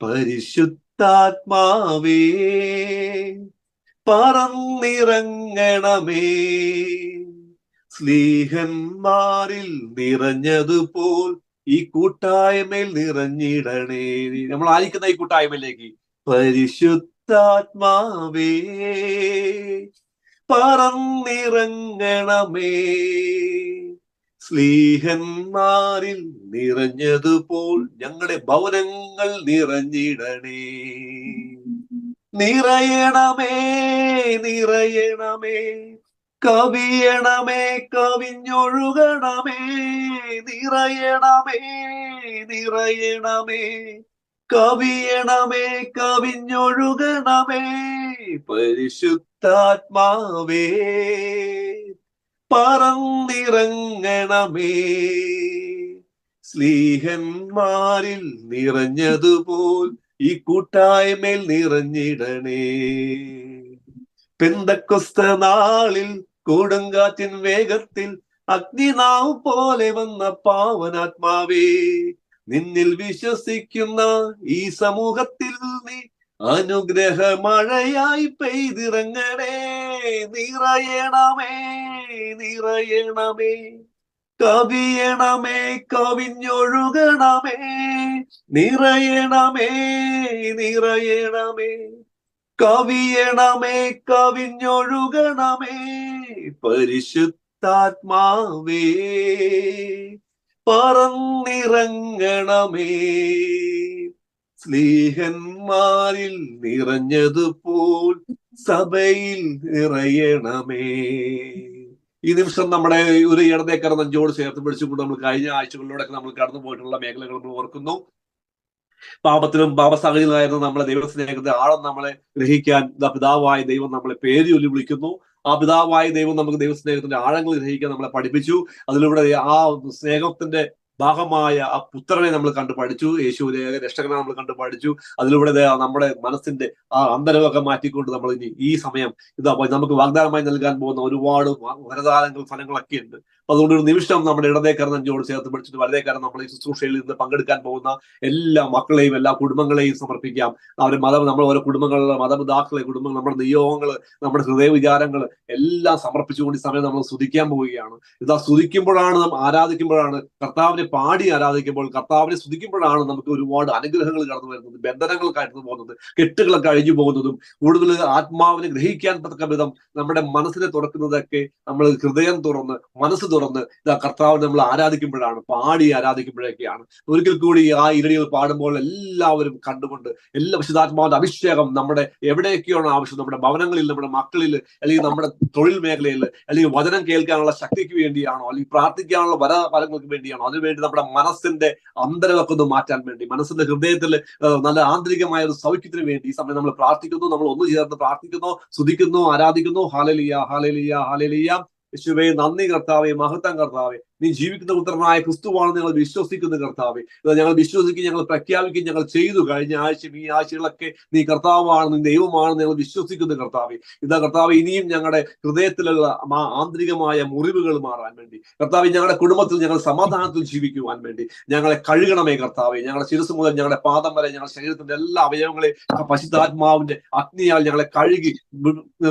പരിശുദ്ധാത്മാവേ പറന്നിറങ്ങണമേ, സ്ലീഹന്മാരിൽ നിറഞ്ഞതുപോൽ ഈ കൂട്ടായ്മയിൽ നിറഞ്ഞിടണേ. നമ്മൾ ആയിരിക്കുന്ന ഈ കൂട്ടായ്മയിലേക്ക് പരിശുദ്ധാത്മാവേ പറന്നിറങ്ങണമേ, സ്ലീഹന്മാരിൽ നിറഞ്ഞതുപോൽ ഞങ്ങളുടെ ഭവനങ്ങൾ നിറഞ്ഞിടണേ. നിറയണമേ, നിറയണമേ, കവിയണമേ, കവിഞ്ഞൊഴുകണമേ. നിറയണമേ, നിറയണമേ, കവിയണമേ, കവിഞ്ഞൊഴുകണമേ. പരിശുദ്ധാത്മാവേ പറന്നിറങ്ങണമേ, സ്ലീഹന്മാരിൽ നിറഞ്ഞതുപോൽ ഈ കൂട്ടായ്മയിൽ നിറഞ്ഞിടണേ. പെന്തക്കൊസ്ത നാളിൽ കൊടുങ്കാറ്റിൻ വേഗത്തിൽ അഗ്നിനാവ് പോലെ വന്ന പാവനാത്മാവേ, നിന്നിൽ വിശ്വസിക്കുന്ന ഈ സമൂഹത്തിൽ നീ അനുഗ്രഹ മഴയായി പെയ്തിറങ്ങണേ. നിറയണമേ, നിറയണമേ, കവിയണമേ, കവിഞ്ഞൊഴുകണമേ. നിറയണമേ, നിറയണമേ, കവിയണമേ, കവിഞ്ഞൊഴുകണമേ. പരിശുദ്ധാത്മാവേ പറന്നിറങ്ങണമേ, സ്ലീഹന്മാരിൽ നിറഞ്ഞതുപോൽ സഭയിൽ നിറയണമേ. ഈ നിമിഷം നമ്മുടെ ഒരു ഇടതേക്കറ നെഞ്ചോട് ചേർത്ത് പിടിച്ചുകൊണ്ട് നമ്മൾ കഴിഞ്ഞ ആഴ്ചകളിലൂടെ നമ്മൾ കടന്നു പോയിട്ടുള്ള മേഖലകൾ നമ്മൾ ഓർക്കുന്നു. പാപത്തിലും പാപസാഹചര്യമായിരുന്നു നമ്മളെ ദൈവസ്നേഹത്തിന്റെ ആഴം നമ്മളെ ഗ്രഹിക്കാൻ പിതാവായ ദൈവം നമ്മളെ പേര് ചൊല്ലി വിളിക്കുന്നു. ആ പിതാവായ ദൈവം നമുക്ക് ദൈവസ്നേഹത്തിന്റെ ആഴങ്ങൾ ഗ്രഹിക്കാൻ നമ്മളെ പഠിപ്പിച്ചു. അതിലൂടെ ആ സ്നേഹത്തിന്റെ ഭാഗമായ ആ പുത്രനെ നമ്മൾ കണ്ടു പഠിച്ചു. യേശുവിനെ രക്ഷകനെ നമ്മൾ കണ്ടു പഠിച്ചു. അതിലൂടെ നമ്മുടെ മനസ്സിന്റെ ആ അന്തരമൊക്കെ മാറ്റിക്കൊണ്ട് നമ്മൾ ഇനി ഈ സമയം നമുക്ക് വാഗ്ദാനമായി നൽകാൻ പോകുന്ന ഒരുപാട് വരദാനങ്ങൾ ഫലങ്ങളൊക്കെ ഉണ്ട്. അപ്പൊ അതുകൊണ്ട് ഒരു നിമിഷം നമ്മുടെ ഇടതേക്കരം നെഞ്ചോട് ചേർത്ത് പിടിച്ചിട്ട് വലതേക്കരം നമ്മൾ ഈ ശുശ്രൂഷയിൽ നിന്ന് പങ്കെടുക്കാൻ പോകുന്ന എല്ലാ മക്കളെയും എല്ലാ കുടുംബങ്ങളെയും സമർപ്പിക്കാം. അവരെ നമ്മൾ ഓരോ കുടുംബങ്ങളിലെ മാതാപിതാക്കളെ കുടുംബങ്ങൾ നമ്മുടെ നിയോഗങ്ങള് നമ്മുടെ ഹൃദയ വിചാരങ്ങൾ എല്ലാം സമർപ്പിച്ചുകൊണ്ട് ഈ സമയം നമ്മൾ സ്തുതിക്കാൻ പോവുകയാണ്. ഇതാ സ്തുതിക്കുമ്പോഴാണ് നാം ആരാധിക്കുമ്പോഴാണ് കർത്താവിനെ പാടി ആരാധിക്കുമ്പോൾ കർത്താവിനെ സ്തുതിക്കുമ്പോഴാണ് നമുക്ക് ഒരുപാട് അനുഗ്രഹങ്ങൾ കടന്നു വരുന്നത്, ബന്ധനങ്ങൾ കടന്നു പോകുന്നത്, കെട്ടുകളൊക്കെ അഴിഞ്ഞു പോകുന്നതും കൂടുതൽ ആത്മാവിനെ ഗ്രഹിക്കാൻ തക്ക വിധം നമ്മുടെ മനസ്സിനെ തുറക്കുന്നതൊക്കെ നമ്മൾ ഹൃദയം തുറന്ന് മനസ്സ് തുറന്ന് ഇതാ കർത്താവിനെ നമ്മൾ ആരാധിക്കുമ്പോഴാണ്, പാടി ആരാധിക്കുമ്പോഴൊക്കെയാണ്. ഒരിക്കൽ കൂടി ആ ഇരടികൾ പാടുമ്പോൾ എല്ലാവരും കണ്ടുകൊണ്ട് എല്ലാ വിശുദ്ധാത്മാവിന്റെ അഭിഷേകം നമ്മുടെ എവിടെയൊക്കെയാണ് ആവശ്യം, നമ്മുടെ ഭവനങ്ങളിൽ, നമ്മുടെ മക്കളിൽ, അല്ലെങ്കിൽ നമ്മുടെ തൊഴിൽ മേഖലയിൽ, അല്ലെങ്കിൽ വചനം കേൾക്കാനുള്ള ശക്തിക്ക് വേണ്ടിയാണോ, അല്ലെങ്കിൽ പ്രാർത്ഥിക്കാനുള്ള ഫലങ്ങൾക്ക് വേണ്ടിയാണോ, അതിനുവേണ്ടി നമ്മുടെ മനസ്സിന്റെ അന്തരമൊക്കെ ഒന്ന് മാറ്റാൻ വേണ്ടി, മനസ്സിന്റെ ഹൃദയത്തിൽ നല്ല ആന്തരികമായ ഒരു സൗഖ്യത്തിന് വേണ്ടി ഈ സമയം നമ്മൾ പ്രാർത്ഥിക്കുന്നു. നമ്മൾ ഒന്നു ചേർന്ന് പ്രാർത്ഥിക്കുന്നു, സ്തുതിക്കുന്നു, ആരാധിക്കുന്നു. Hallelujah, hallelujah, hallelujah. യേശുവേ നന്ദി കർത്താവേ, മഹത്വം കർത്താവേ. നീ ജീവിക്കുന്ന പുത്രനായ ക്രിസ്തുവാണെന്ന് ഞങ്ങൾ വിശ്വസിക്കുന്ന കർത്താവേ. ഇത് ഞങ്ങൾ വിശ്വസിക്കും, ഞങ്ങൾ പ്രഖ്യാപിക്കും, ഞങ്ങൾ ചെയ്തു. കഴിഞ്ഞ ആഴ്ചയും ഈ ആഴ്ചകളൊക്കെ നീ കർത്താവാണ്, നീ ദൈവമാണെന്ന് ഞങ്ങൾ വിശ്വസിക്കുന്ന കർത്താവേ. ഇതാ കർത്താവ് ഇനിയും ഞങ്ങളുടെ ഹൃദയത്തിലുള്ള ആന്തരികമായ മുറിവുകൾ മാറാൻ വേണ്ടി കർത്താവ് ഞങ്ങളുടെ കുടുംബത്തിൽ ഞങ്ങൾ സമാധാനത്തിൽ ജീവിക്കുവാൻ വേണ്ടി ഞങ്ങളെ കഴുകണമേ കർത്താവേ. ഞങ്ങളുടെ ശിരസ് മുതൽ ഞങ്ങളുടെ പാദം വരെ ഞങ്ങളുടെ ശരീരത്തിന്റെ എല്ലാ അവയവങ്ങളെയും പരിശുദ്ധാത്മാവിന്റെ അഗ്നിയാൽ ഞങ്ങളെ കഴുകി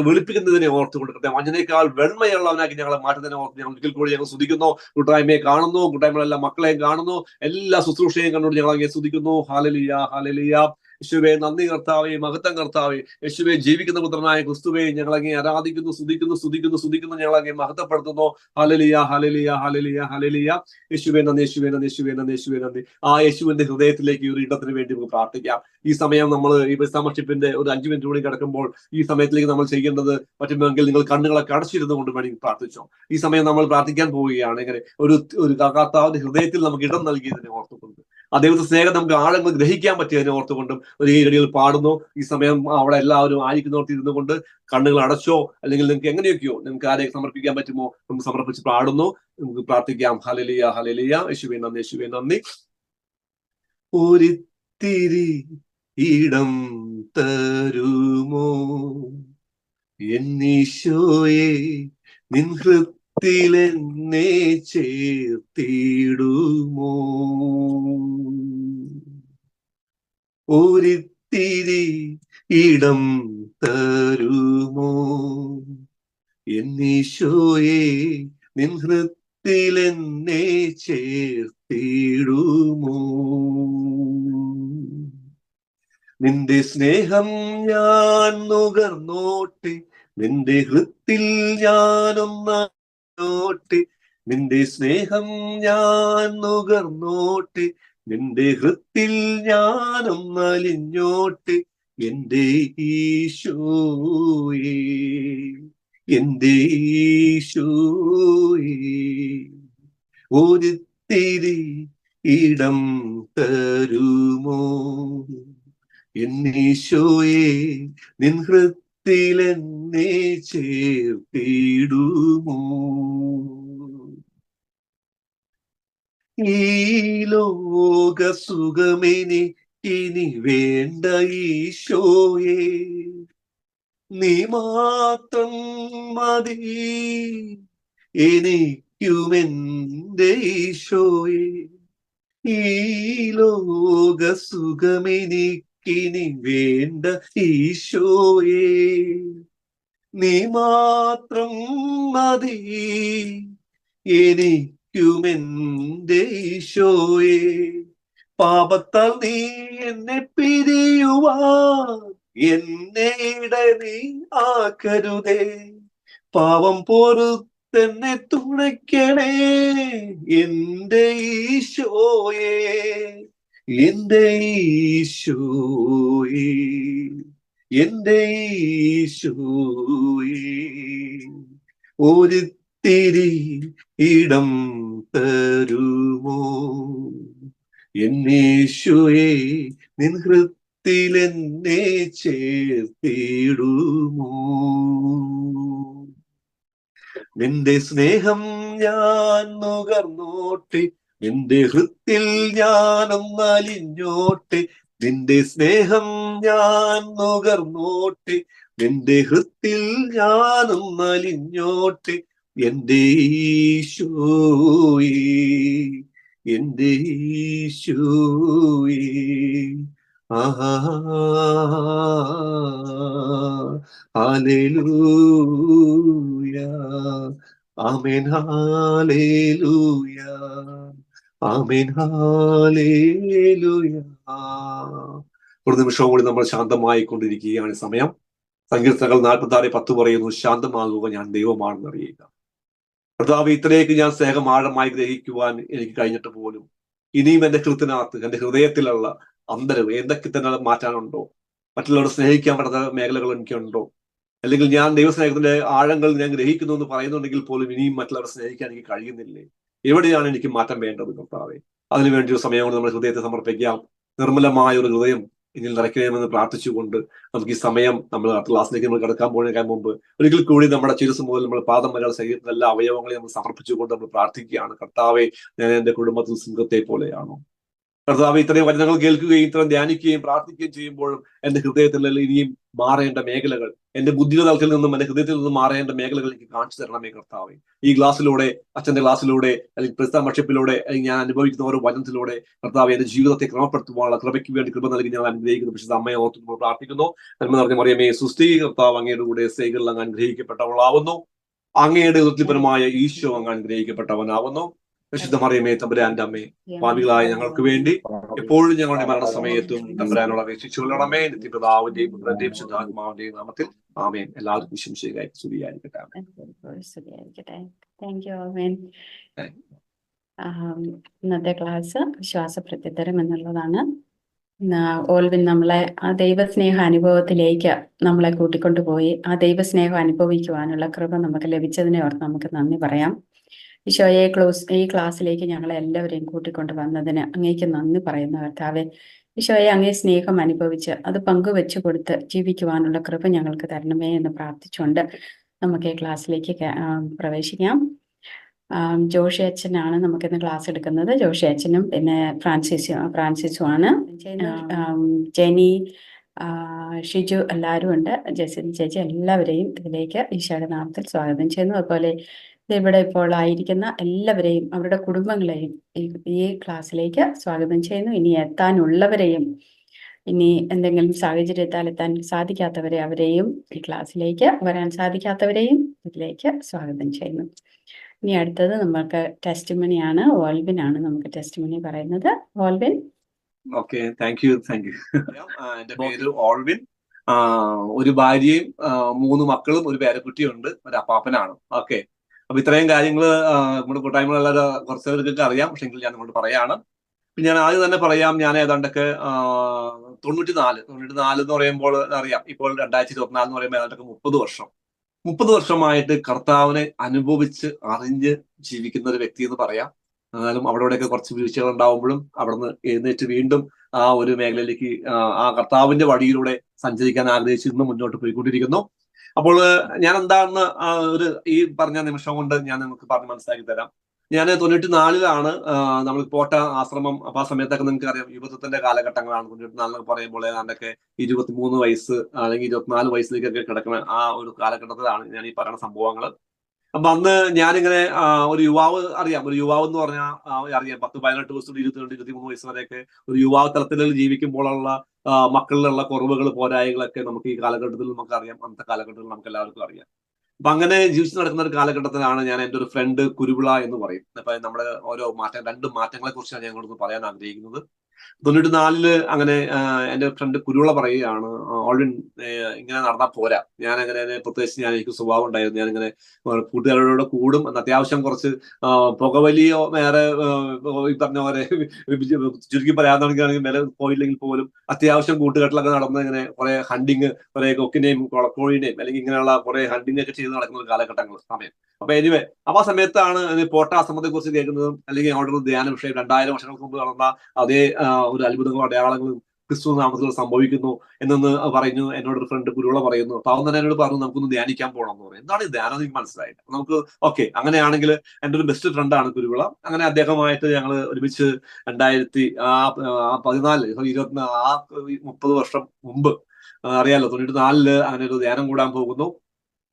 വെളുപ്പിക്കുന്നതിനെ ഓർത്തുകൊണ്ട് കർത്താവ് അതിനേക്കാൾ വെണ്മയുള്ളവനാക്കി ഞങ്ങളെ മാറ്റുന്നതിനെ ഓർത്ത് ഞങ്ങൾ ഒരിക്കൽ കൂടി ഞങ്ങൾ സ്തുതിക്കുന്നു. കൂട്ടായ്മയെ കാണുന്നു, കൂട്ടായ്മകളെല്ലാം മക്കളെയും കാണുന്നു, എല്ലാ ശുശ്രൂഷയും കണ്ടുകൊണ്ട് ഞങ്ങൾ അങ്ങനെ സ്തുതിക്കുന്നു. ഹാലലിയ, ഹാലലിയ. യേശുവേ നന്ദി കർത്താവേ, മഹത്വം കർത്താവേ. യേശുവേ ജീവിക്കുന്ന പുത്രനായ ക്രിസ്തുവേ ഞങ്ങൾ അങ്ങേ ആരാധിക്കുന്നു, സ്തുതിക്കുന്നു, സ്തുതിക്കുന്നു, സ്തുതിക്കുന്നു. ഞങ്ങൾ അങ്ങേ മഹത്വപ്പെടുത്തുന്നു. ഹല്ലേലൂയ, ഹല്ലേലൂയ, ഹല്ലേലൂയ, ഹല്ലേലൂയ. യേശുവേ നന്ദി, യേശുവേ നന്ദി, യേശുവേ നന്ദി, യേശുവേ നന്ദി. ആ യേശുവിന്റെ ഹൃദയത്തിലേക്ക് ഒരു ഇടത്തിന് വേണ്ടി നമുക്ക് പ്രാർത്ഥിക്കാം. ഈ സമയം നമ്മൾ ഈ മെമ്പർഷിപ്പിന്റെ ഒരു 5 മിനിറ്റ് കൂടി കിടക്കുമ്പോൾ ഈ സമയത്തിലേക്ക് നമ്മൾ ചെയ്യേണ്ടത് പറ്റുമെങ്കിൽ നിങ്ങൾ കണ്ണുകളൊക്കെ അടച്ചിരുന്നു കൊണ്ട് വേണമെങ്കിൽ പ്രാർത്ഥിച്ചോ. ഈ സമയം നമ്മൾ പ്രാർത്ഥിക്കാൻ പോവുകയാണ്. ഇങ്ങനെ ഒരു കർത്താവിന്റെ ഹൃദയത്തിൽ നമുക്ക് ഇടം നൽകിയതിനെ ഓർത്തുകൊണ്ട്, ആ ദൈവത്തെ സ്നേഹം നമുക്ക് ആഴങ്ങൾ ഗ്രഹിക്കാൻ പറ്റിയതിനെ ഓർത്തുകൊണ്ടും ഒരു ഈരടികൾ പാടുന്നു. ഈ സമയം അവിടെ എല്ലാവരും ആയിരിക്കുന്നോർത്ത് ഇരുന്നു കൊണ്ട് കണ്ണുകൾ അടച്ചോ, അല്ലെങ്കിൽ നിങ്ങൾക്ക് എങ്ങനെയൊക്കെയോ നിങ്ങൾക്ക് ആരെ സമർപ്പിക്കാൻ പറ്റുമോ നമുക്ക് സമർപ്പിച്ച് പാടുന്നു. നമുക്ക് പ്രാർത്ഥിക്കാം. ഹല്ലേലൂയ, ഹല്ലേലൂയ. യേശുവേ നന്ദി, യേശുവേ നന്ദി. ഒരിത്തിരി ഇടം തരുമോ എന്നീശോയെ, നിൻ ഹൃത്തിലെന്നെ ചേർത്തിടുമോ. ഒരിത്തിരി ഇടം തരുമോ എന്നീശോയെ, നിൻ ഹൃത്തിലെന്നെ ചേർത്തിടുമോ? നിന്റെ സ്നേഹം ഞാൻ നുകർന്നോട്ടെ, നിന്റെ ഹൃത്തിൽ ഞാനൊന്നോട്ടെ. നിന്റെ സ്നേഹം ഞാൻ നുകർന്നോട്ടെ, നിന്റെ ഹൃത്തിൽ ഞാനൊന്നലിഞ്ഞോട്ടെ. എന്റെ ഈശോയേ, എന്റെ ഈശോയേ, ഒരിത്തിരി ഇടം തരുമോ എന്നീശോയെ, നിൻ ഹൃത്തിലെന്നെ ചേർത്തിടുമോ? ഈ ലോക സുഖമെനിക്കിനി വേണ്ട ഈശോയെ, നീ മാത്രം മതി എനിക്കുമെന്റെ ഈശോയെ. ഈ ലോക സുഖമെനിക്കിനി വേണ്ട ഈശോയെ, നീ മാത്രം മതി എനിക്കുമെന്റെ ഈശോയെ. പാപത്താൽ നീ എന്നെ പിരിയുവാൻ എന്നെ ഇടനി ആക്കരുതേ. പാവം പൊറുത്തെന്നെ തുണയ്ക്കണേ എന്റെ ഈശോയെ, എന്റെ ഈശോയെ, എന്റെ ഈശോയെ, ഒരിത്തിരി ഇടം തരുമോ എന്നീശോയെ, നിൻ ഹൃത്തിലെന്നെ ചേർത്തിടുമോ? നിന്റെ സ്നേഹം ഞാൻ നുകർന്നോട്ടെ, നിന്റെ ഹൃത്തിൽ ഞാനൊന്നലിഞ്ഞോട്ടെ. നിന്റെ സ്നേഹം ഞാൻ നുകർന്നോട്ടെ, നിന്റെ ഹൃത്തിൽ ഞാനൊന്നലിഞ്ഞോട്ടെ. എന്റെ ഈശോയേ, എന്റെ ഈശോയേ, ആഹാ, ഹല്ലേലൂയ, ആമേൻ, ഹല്ലേലൂയ, ആമേൻ, ഹല്ലേലൂയ. ഒരു നിമിഷം കൂടി നമ്മൾ ശാന്തമായി കൊണ്ടിരിക്കുകയാണ്. സമയം സങ്കീർത്തനങ്ങൾ 46:10 പറയുന്നു, ശാന്തമാകുക, ഞാൻ ദൈവമാണെന്ന് അറിയുക. കർത്താവ്, ഇത്രയൊക്കെ ഞാൻ സ്നേഹം ആഴമായി ഗ്രഹിക്കുവാൻ എനിക്ക് കഴിഞ്ഞിട്ട് പോലും ഇനിയും എന്റെ ഹൃത്തിനകത്ത്, എന്റെ ഹൃദയത്തിലുള്ള അന്തരം എന്തൊക്കെ തന്നെ മാറ്റാനുണ്ടോ, മറ്റുള്ളവരെ സ്നേഹിക്കാൻ പറ്റുന്ന മേഖലകൾ എനിക്കുണ്ടോ, അല്ലെങ്കിൽ ഞാൻ ദൈവസ്നേഹത്തിന്റെ ആഴങ്ങൾ ഞാൻ ഗ്രഹിക്കുന്നു എന്ന് പറയുന്നുണ്ടെങ്കിൽ പോലും ഇനിയും മറ്റുള്ളവരെ സ്നേഹിക്കാൻ എനിക്ക് കഴിയുന്നില്ലേ? എവിടെയാണ് എനിക്ക് മാറ്റം വേണ്ടത് കർത്താവേ? അതിനുവേണ്ടി ഒരു സമയം കൊണ്ട് നമ്മൾ ഹൃദയത്തെ സമർപ്പിക്കാം. നിർമ്മലമായ ഒരു ഹൃദയം ഇനി നിറയ്ക്കണമെന്ന് പ്രാർത്ഥിച്ചുകൊണ്ട് നമുക്ക് ഈ സമയം നമ്മൾ ക്ലാസ്സിലേക്ക് നമ്മൾ കിടക്കാൻ പോകുന്നതിന് മുമ്പ് ഒരിക്കൽ കൂടി നമ്മുടെ ശിരസ് മുതൽ നമ്മൾ പാദം വരെയുള്ള ശരീരത്തിലെ എല്ലാ അവയവങ്ങളെയും നമ്മൾ സമർപ്പിച്ചുകൊണ്ട് നമ്മൾ പ്രാർത്ഥിക്കുകയാണ്. കർത്താവെ, ഞാൻ എന്റെ കുടുംബത്തിൽ സിംഹത്തെ പോലെയാണോ? കർത്താവ്, ഇത്രയും വചനങ്ങൾ കേൾക്കുകയും ഇത്രയും ധ്യാനിക്കുകയും പ്രാർത്ഥിക്കുകയും ചെയ്യുമ്പോഴും എന്റെ ഹൃദയത്തിൽ ഇനിയും മാറേണ്ട മേഖലകൾ, എന്റെ ബുദ്ധിയുടെ തലത്തിൽ നിന്നും എന്റെ ഹൃദയത്തിൽ നിന്നും മാറേണ്ട മേഖലകൾ എനിക്ക് കാണിച്ചു തരണമേ കർത്താവെ. ഈ ക്ലാസ്സിലൂടെ, അച്ഛന്റെ ക്ലാസ്സിലൂടെ, അല്ലെങ്കിൽ പ്രസ്താവക്ഷപ്പിലൂടെ, അല്ലെങ്കിൽ ഞാൻ അനുഭവിക്കുന്ന ഓരോ വചനത്തിലൂടെ കർത്താവ് എന്റെ ജീവിതത്തെ ക്രമപ്പെടുത്തുവാനുള്ള കൃപയ്ക്ക് വേണ്ടി കൃപ നൽകി ഞാൻ അനുഗ്രഹിക്കുന്നു. പക്ഷേ അമ്മയെ ഓർത്തുമ്പോൾ പ്രാർത്ഥിക്കുന്നു. നന്മ നിറഞ്ഞ മറിയമേ സുസ്തി, കർത്താവ് അങ്ങയുടെ കൂടെ സ്ത്രീകളിൽ അങ്ങ് അനുഗ്രഹിക്കപ്പെട്ടവളാവുന്നു. അങ്ങയുടെ വൃത്തിപരമായ ഈശോ അങ്ങ് അനുഗ്രഹിക്കപ്പെട്ടവനാവുന്നു. വിശുദ്ധ മറിയമേ തമ്പുരാന്റെ അമ്മേ, പാപികളായ ഞങ്ങൾക്ക് വേണ്ടി എപ്പോഴും ഞങ്ങളുടെ മരണസമയത്തും തമ്പുരാനോട് അപേക്ഷിച്ചു കൊള്ളണമേ. നിത്യപിതാവിന്റെയും പുത്രന്റെയും ശുദ്ധാത്മാവിന്റെയും നാമത്തിൽ ആമേൻ. എല്ലാവർക്കും ശുശ്രൂഷയായി സ്തുതിയായിരിക്കട്ടെ. ഇന്നത്തെ ക്ലാസ് വിശ്വാസ പ്രത്യുത്തരം എന്നുള്ളതാണ്. ഓൾവിൻ നമ്മളെ ആ ദൈവസ്നേഹ അനുഭവത്തിലേക്ക് നമ്മളെ കൂട്ടിക്കൊണ്ടുപോയി ആ ദൈവസ്നേഹം അനുഭവിക്കുവാനുള്ള കൃപ നമുക്ക് ലഭിച്ചതിനെ ഓർത്ത് നമുക്ക് നന്ദി പറയാം. ഈശോയെ ഈ ക്ലാസ്സിലേക്ക് ഞങ്ങളെ എല്ലാവരെയും കൂട്ടിക്കൊണ്ട് വന്നതിന് അങ്ങേക്ക് നന്ദി പറയുന്ന കർത്താവെ. ഈശോയെ, അങ്ങേ സ്നേഹം അനുഭവിച്ച് അത് പങ്കുവെച്ചു കൊടുത്ത് ജീവിക്കുവാനുള്ള കൃപ ഞങ്ങൾക്ക് തരണമേ എന്ന് പ്രാർത്ഥിച്ചുകൊണ്ട് നമുക്ക് ഈ ക്ലാസ്സിലേക്ക് പ്രവേശിക്കാം. ജോഷി അച്ഛനാണ് നമുക്കിന്ന് ക്ലാസ് എടുക്കുന്നത്. ജോഷി അച്ഛനും പിന്നെ ഫ്രാൻസിസും ആണ്. ജെനി, ഷിജു എല്ലാവരും ഉണ്ട്. ജെസിൻ ചേച്ചി, എല്ലാവരെയും ഇതിലേക്ക് ഈശോയുടെ നാമത്തിൽ സ്വാഗതം ചെയ്യുന്നു. അതുപോലെ ഇവിടെ ഇപ്പോൾ ആയിരിക്കുന്ന എല്ലാവരെയും അവരുടെ കുടുംബങ്ങളെയും ഈ ക്ലാസ്സിലേക്ക് സ്വാഗതം ചെയ്യുന്നു. ഇനി എത്താനുള്ളവരെയും ഇനി എന്തെങ്കിലും സാഹചര്യത്താൽ എത്താൻ സാധിക്കാത്തവരെ അവരെയും ഈ ക്ലാസ്സിലേക്ക് വരാൻ സാധിക്കാത്തവരെയും ഇതിലേക്ക് സ്വാഗതം ചെയ്യുന്നു. ഇനി അടുത്തത് നമുക്ക് ടെസ്റ്റിമണിയാണ്. ഓൾവിനാണ് നമുക്ക് ടെസ്റ്റിമണി പറയുന്നത്. ഓൾവിൻ. Okay, thank you. എന്റെ പേര് ഓൾവിൻ. ഒരു ഭാര്യയും 3 മക്കളും ഒരു പേരക്കുട്ടിയുണ്ട്, ഒരു അപ്പാപ്പനാണ്. ഓക്കെ, അപ്പൊ ഇത്രയും കാര്യങ്ങൾ നമ്മുടെ കൂട്ടായ്മകളുള്ള കുറച്ച് പേർക്കൊക്കെ അറിയാം, പക്ഷെ എങ്കിൽ ഞാൻ നിങ്ങളോട് പറയാണ്. ഞാൻ ആദ്യം തന്നെ പറയാം, ഞാൻ ഏതാണ്ടൊക്കെ 94 എന്ന് പറയുമ്പോൾ അറിയാം, ഇപ്പോൾ 2024 എന്ന് പറയുമ്പോൾ ഏതാണ്ടൊക്കെ 30 വർഷമായിട്ട് കർത്താവിനെ അനുഭവിച്ച് അറിഞ്ഞ് ജീവിക്കുന്ന ഒരു വ്യക്തി എന്ന് പറയാം. എന്നാലും അവിടെയൊക്കെ കുറച്ച് വീഴ്ചകൾ ഉണ്ടാവുമ്പോഴും അവിടുന്ന് എഴുന്നേറ്റ് വീണ്ടും ആ ഒരു മേഖലയിലേക്ക് ആ കർത്താവിന്റെ വഴിയിലൂടെ സഞ്ചരിക്കാൻ ആഗ്രഹിച്ച് ഇന്ന് മുന്നോട്ട് പോയിക്കൊണ്ടിരിക്കുന്നു. അപ്പോൾ ഞാൻ എന്താണെന്ന് ഒരു ഈ പറഞ്ഞ നിമിഷം കൊണ്ട് ഞാൻ നിങ്ങൾക്ക് പറഞ്ഞ് മനസ്സിലാക്കി തരാം. ഞാൻ 94-ലാണ് നമ്മൾ പോട്ട ആശ്രമം. അപ്പൊ ആ സമയത്തൊക്കെ നിങ്ങൾക്ക് അറിയാം, യുവത്വത്തിന്റെ കാലഘട്ടങ്ങളാണ്. 94 പറയുമ്പോൾ ഏതാണ്ടൊക്കെ 23 വയസ്സ് അല്ലെങ്കിൽ 24 വയസ്സിലേക്കൊക്കെ കിടക്കുന്ന ആ ഒരു കാലഘട്ടത്തിലാണ് ഞാൻ ഈ പറയുന്ന സംഭവങ്ങൾ. അപ്പൊ അന്ന് ഞാനിങ്ങനെ ഒരു യുവാവ് അറിയാം, ഒരു യുവാവ് എന്ന് പറഞ്ഞാൽ അറിയാം 10-18 വയസ്സ് 22-23 വയസ്സ് വരെയൊക്കെ ഒരു യുവാവ് തലത്തിൽ ജീവിക്കുമ്പോഴുള്ള മക്കളിലുള്ള കുറവുകൾ പോരായ്കളൊക്കെ നമുക്ക് ഈ കാലഘട്ടത്തിൽ നമുക്കറിയാം, അന്നത്തെ കാലഘട്ടത്തിൽ നമുക്ക് എല്ലാവർക്കും അറിയാം. അപ്പൊ അങ്ങനെ ജീവിച്ചു നടക്കുന്ന ഒരു കാലഘട്ടത്തിലാണ് ഞാൻ എൻ്റെ ഒരു ഫ്രണ്ട് കുരുവിള എന്ന് പറയും. അപ്പൊ നമ്മുടെ ഓരോ രണ്ട് മാറ്റങ്ങളെ കുറിച്ചാണ് ഞാൻ ഇങ്ങോട്ട് പറയാൻ ആഗ്രഹിക്കുന്നത്. 94 അങ്ങനെ എൻ്റെ ഫ്രണ്ട് കുരുവിള പറയുകയാണ്, ഓൾവിൻ ഇങ്ങനെ നടന്നാൽ പോരാ, ഞാൻ അങ്ങനെ പ്രത്യേകിച്ച് എനിക്ക് സ്വഭാവം ഉണ്ടായിരുന്നു, ഞാനിങ്ങനെ കൂട്ടുകാരോട് കൂടും, അത്യാവശ്യം കുറച്ച് പുകവലിയോ വേറെ ഈ പറഞ്ഞ പോലെ ചുരുക്കി പറയാന്നുണ്ടെങ്കിൽ വില പോയില്ലെങ്കിൽ പോലും അത്യാവശ്യം കൂട്ടുകെട്ടിലൊക്കെ നടന്ന് ഇങ്ങനെ കുറെ ഹണ്ടിങ്, കുറെ കൊക്കിനെയും കൊളക്കോഴിനെയും അല്ലെങ്കിൽ ഇങ്ങനെയുള്ള കുറെ ഹണ്ടിങ് ഒക്കെ ചെയ്ത് നടക്കുന്ന ഒരു കാലഘട്ടങ്ങൾ സമയം. അപ്പൊ എനിവേ, അപ്പൊ ആ സമയത്താണ് പോട്ട ആശ്രമത്തെ കുറിച്ച് കേൾക്കുന്നതും അല്ലെങ്കിൽ അവിടെ ഒരു ധ്യാന വിഷയം 2000 വർഷങ്ങൾക്ക് മുമ്പ് നടന്ന അതേ ഒരു അത്ഭുതങ്ങളും അടയാളങ്ങളും ക്രിസ്തു നാമത്തിൽ സംഭവിക്കുന്നു എന്നൊന്ന് പറഞ്ഞു. എന്നോടൊരു ഫ്രണ്ട് കുരുവിള പറയുന്നു. അപ്പൊ അവൻ തന്നെ എന്നോട് പറഞ്ഞു, നമുക്കൊന്ന് ധ്യാനിക്കാൻ പോകണം എന്ന് പറയും. എന്താണ് ഈ ധ്യാനം എനിക്ക് മനസ്സിലായില്ല. നമുക്ക് ഓക്കെ, അങ്ങനെയാണെങ്കിൽ എൻ്റെ ഒരു ബെസ്റ്റ് ഫ്രണ്ടാണ് കുരുവിള. അങ്ങനെ അദ്ദേഹമായിട്ട് ഞങ്ങൾ ഒരുമിച്ച് 30 വർഷം മുമ്പ് അറിയാലോ, 94 അങ്ങനെ ഒരു ധ്യാനം കൂടാൻ പോകുന്നു.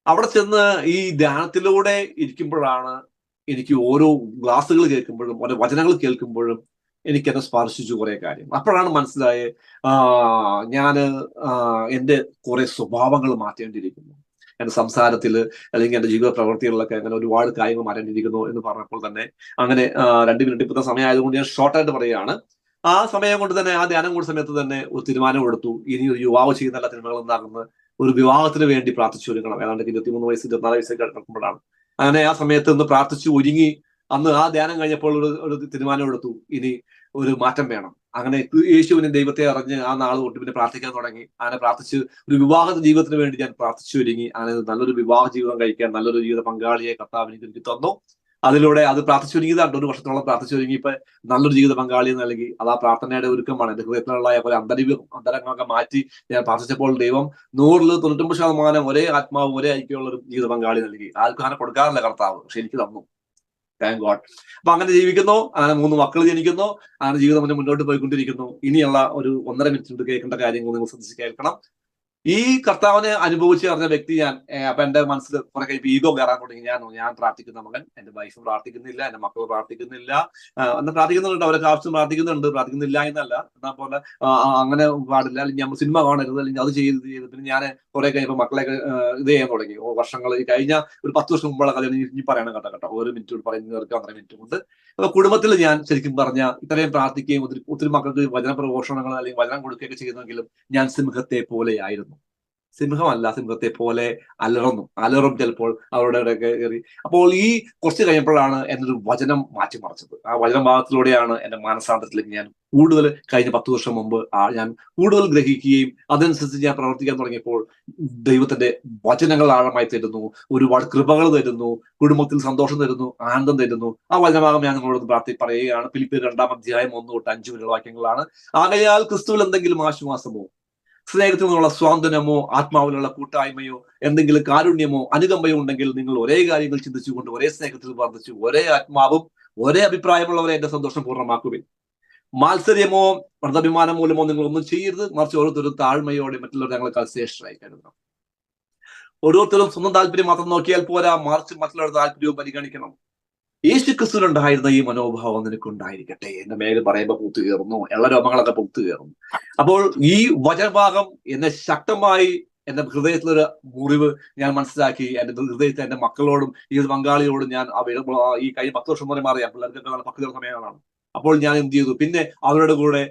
അവിടെ ചെന്ന് ഈ ധ്യാനത്തിലൂടെ ഇരിക്കുമ്പോഴാണ് എനിക്ക് ഓരോ ക്ലാസ്സുകൾ കേൾക്കുമ്പോഴും ഓരോ വചനങ്ങൾ കേൾക്കുമ്പോഴും എനിക്കെന്നെ സ്പർശിച്ചു കുറെ കാര്യം. അപ്പോഴാണ് മനസ്സിലായത് ഞാന് എൻ്റെ കുറെ സ്വഭാവങ്ങൾ മാറ്റേണ്ടിയിരിക്കുന്നു, എന്റെ സംസാരത്തിൽ അല്ലെങ്കിൽ എന്റെ ജീവിത പ്രവൃത്തികളിലൊക്കെ അങ്ങനെ ഒരുപാട് കാര്യങ്ങൾ മാറ്റേണ്ടിയിരിക്കുന്നു എന്ന് പറഞ്ഞപ്പോൾ തന്നെ അങ്ങനെ 2 മിനിറ്റ് ഇപ്പോഴത്തെ സമയം ആയതുകൊണ്ട് ഞാൻ ഷോർട്ടായിട്ട് പറയുകയാണ്. ആ സമയം കൊണ്ട് തന്നെ, ആ ധ്യാനം കൂടുന്ന സമയത്ത് തന്നെ ഒരു തീരുമാനം എടുത്തു, ഇനി ഒരു യുവാവ് ചെയ്യുന്ന എല്ലാ തിന്മകളും എന്താകുന്നത് ഒരു വിവാഹത്തിന് വേണ്ടി പ്രാർത്ഥിച്ചു ഒരുങ്ങണം. ഏതാണ്ട് 23 വയസ്സ് 24 വയസ്സൊക്കെ കിടക്കുമ്പോഴാണ്. അങ്ങനെ ആ സമയത്ത് ഒന്ന് പ്രാർത്ഥിച്ചു ഒരുങ്ങി. അന്ന് ആ ധ്യാനം കഴിഞ്ഞപ്പോൾ ഒരു തീരുമാനം എടുത്തു, ഇനി ഒരു മാറ്റം വേണം. അങ്ങനെ യേശുവിനെ ദൈവത്തെ അറിഞ്ഞ് ആ നാൾ തൊട്ട് പിന്നെ പ്രാർത്ഥിക്കാൻ തുടങ്ങി. അങ്ങനെ പ്രാർത്ഥിച്ച് ഒരു വിവാഹ ജീവിതത്തിന് വേണ്ടി ഞാൻ പ്രാർത്ഥിച്ചു ഒരുങ്ങി. അങ്ങനെ നല്ലൊരു വിവാഹ ജീവിതം കഴിക്കാൻ നല്ലൊരു ജീവിത പങ്കാളിയെ കർത്താവ് എനിക്ക് തന്നു. അതിലൂടെ അത് പ്രാർത്ഥിച്ചൊരുങ്ങിയതാണ്. 1 വർഷത്തോളം പ്രാർത്ഥിച്ചൊരുങ്ങി ഇപ്പൊ നല്ലൊരു ജീവിത പങ്കാളിയെ നൽകി. അത് ആ പ്രാർത്ഥനയുടെ ഒരുക്കമാണ്. എന്റെ ഹൃദയത്തിലുള്ള കുറെ അന്തരങ്ങളൊക്കെ മാറ്റി ഞാൻ പ്രാർത്ഥിച്ചപ്പോൾ ദൈവം 100-ൽ 99% ഒരേ ആത്മാവും ഒരേ ഐക്യമുള്ള ഒരു ജീവിത പങ്കാളി നൽകി. ആർക്കും അങ്ങനെ കൊടുക്കാറില്ല കർത്താവ്, പക്ഷെ എനിക്ക് തന്നു. Thank God. അപ്പൊ അങ്ങനെ ജീവിക്കുന്നു, അങ്ങനെ 3 മക്കൾ ജനിക്കുന്നു, അങ്ങനെ ജീവിതം മുന്നോട്ട് പോയിക്കൊണ്ടിരിക്കുന്നു. ഇനിയുള്ള ഒരു 1.5 മിനിറ്റ് കേൾക്കേണ്ട കാര്യങ്ങൾ നിങ്ങൾ ശ്രദ്ധിച്ച് കേൾക്കണം. ഈ കർത്താവിനെ അനുഭവിച്ച് അറിഞ്ഞ വ്യക്തി ഞാൻ. അപ്പൊ എന്റെ മനസ്സിൽ കുറെ കഴിയുമ്പോൾ ഈഗോ കയറാൻ തുടങ്ങി. ഞാൻ പ്രാർത്ഥിക്കുന്ന മകൻ, എന്റെ വൈഫ് പ്രാർത്ഥിക്കുന്നില്ല, എന്റെ മക്കൾ പ്രാർത്ഥിക്കുന്നില്ല. എന്നാൽ പ്രാർത്ഥിക്കുന്നുണ്ട്, അവരൊക്കെ ആവശ്യം പ്രാർത്ഥിക്കുന്നില്ല എന്നല്ല. എന്നാൽ പോലെ അങ്ങനെ പാടില്ല, അല്ലെങ്കിൽ നമ്മൾ സിനിമ കാണരുത്, അല്ലെങ്കിൽ അത് ചെയ്ത് പിന്നെ ഞാൻ കുറെ കഴിയുമ്പോൾ മക്കളെയൊക്കെ ഇത് ചെയ്യാൻ തുടങ്ങി. വർഷങ്ങൾ കഴിഞ്ഞ ഒരു 10 വർഷം മുമ്പുള്ള കഥ ഇനി പറയണം കേട്ടോ. 1 മിനിറ്റ് പറയുന്നവർക്ക് 1.5 മിനിറ്റ് കൊണ്ട്. അപ്പൊ കുടുംബത്തിൽ ഞാൻ ശരിക്കും പറഞ്ഞ ഇത്രയും പ്രാർത്ഥിക്കുകയും ഒത്തിരി മക്കൾക്ക് വചന പ്രഘോഷണങ്ങൾ അല്ലെങ്കിൽ വചനം കൊടുക്കുകയൊക്കെ ചെയ്യുന്നെങ്കിലും ഞാൻ സിംഹത്തെ പോലെയായിരുന്നു. സിംഹമല്ല, സിംഹത്തെ പോലെ അലറും ചിലപ്പോൾ അവരുടെ കയറി. അപ്പോൾ ഈ കുറച്ച് കഴിയുമ്പോഴാണ് എന്നൊരു വചനം മാറ്റിമറിച്ചത്. ആ വചന ഭാഗത്തിലൂടെയാണ് എന്റെ മാനസാന്തരത്തിലേക്ക് ഞാൻ കൂടുതൽ കഴിഞ്ഞ 10 വർഷം മുമ്പ് ഞാൻ കൂടുതൽ ഗ്രഹിക്കുകയും അതനുസരിച്ച് ഞാൻ പ്രവർത്തിക്കാൻ തുടങ്ങിയപ്പോൾ ദൈവത്തിന്റെ വചനങ്ങൾ ആഴമായി തരുന്നു, ഒരുപാട് കൃപകൾ തരുന്നു, കുടുംബത്തിൽ സന്തോഷം തരുന്നു, ആനന്ദം തരുന്നു. ആ വചനഭാഗം ഞാൻ നിങ്ങളോട് പറയുകയാണ്. ഫിലിപ്പിയർ 2-ാം അധ്യായം 1 തൊട്ട് 5 വരെയുള്ള വാക്യങ്ങളാണ്. ആകയാൽ ക്രിസ്തുവിൽ എന്തെങ്കിലും ആശ്വാസമോ, സ്നേഹത്തിൽ നിന്നുള്ള സ്വാതന്ത്ര്യമോ, ആത്മാവിലുള്ള കൂട്ടായ്മയോ, എന്തെങ്കിലും കാരുണ്യമോ അനുകമ്പയോ ഉണ്ടെങ്കിൽ നിങ്ങൾ ഒരേ കാര്യങ്ങൾ ചിന്തിച്ചുകൊണ്ട് ഒരേ സ്നേഹത്തിൽ വർദ്ധിച്ചു ഒരേ ആത്മാവും ഒരേ അഭിപ്രായമുള്ളവരെ എന്റെ സന്തോഷം പൂർണ്ണമാക്കുവിൻ. മാത്സര്യമോ വ്രതാഭിമാനം മൂലമോ നിങ്ങൾ ഒന്നും ചെയ്യരുത്, മറിച്ച് ഓരോരുത്തരും താഴ്മയോടെ മറ്റുള്ളവർ ഞങ്ങളെക്കാൾ ശ്രേഷ്ഠരായി കരുതണം. ഓരോരുത്തരും സ്വന്തം താല്പര്യം മാത്രം നോക്കിയാൽ പോരാ, മറിച്ച് മറ്റുള്ളവരുടെ താല്പര്യവും പരിഗണിക്കണം. യേശു ക്രിസ്തുവിനുണ്ടായിരുന്ന ഈ മനോഭാവം നിനക്കുണ്ടായിരിക്കട്ടെ. എന്റെ മേല് പറയുമ്പോൾ പൂത്തു കയറുന്നു, ഇള്ള രോമങ്ങളൊക്കെ പൂത്തു കയറുന്നു. അപ്പോൾ ഈ വചനഭാഗം എന്നെ ശക്തമായി എന്റെ ഹൃദയത്തിലൊരു മുറിവ് ഞാൻ മനസ്സിലാക്കി. എന്റെ ഹൃദയത്തിൽ എന്റെ മക്കളോടും ഈ പങ്കാളിയോടും ഞാൻ ഈ കഴിഞ്ഞ 10 വർഷം പോലെ മാറിയ പിള്ളേർക്കൊക്കെ നല്ല പക്വതയുള്ള സമയങ്ങളാണ്. അപ്പോൾ ഞാൻ എന്ത് ചെയ്തു? പിന്നെ അവരുടെ കൂടെ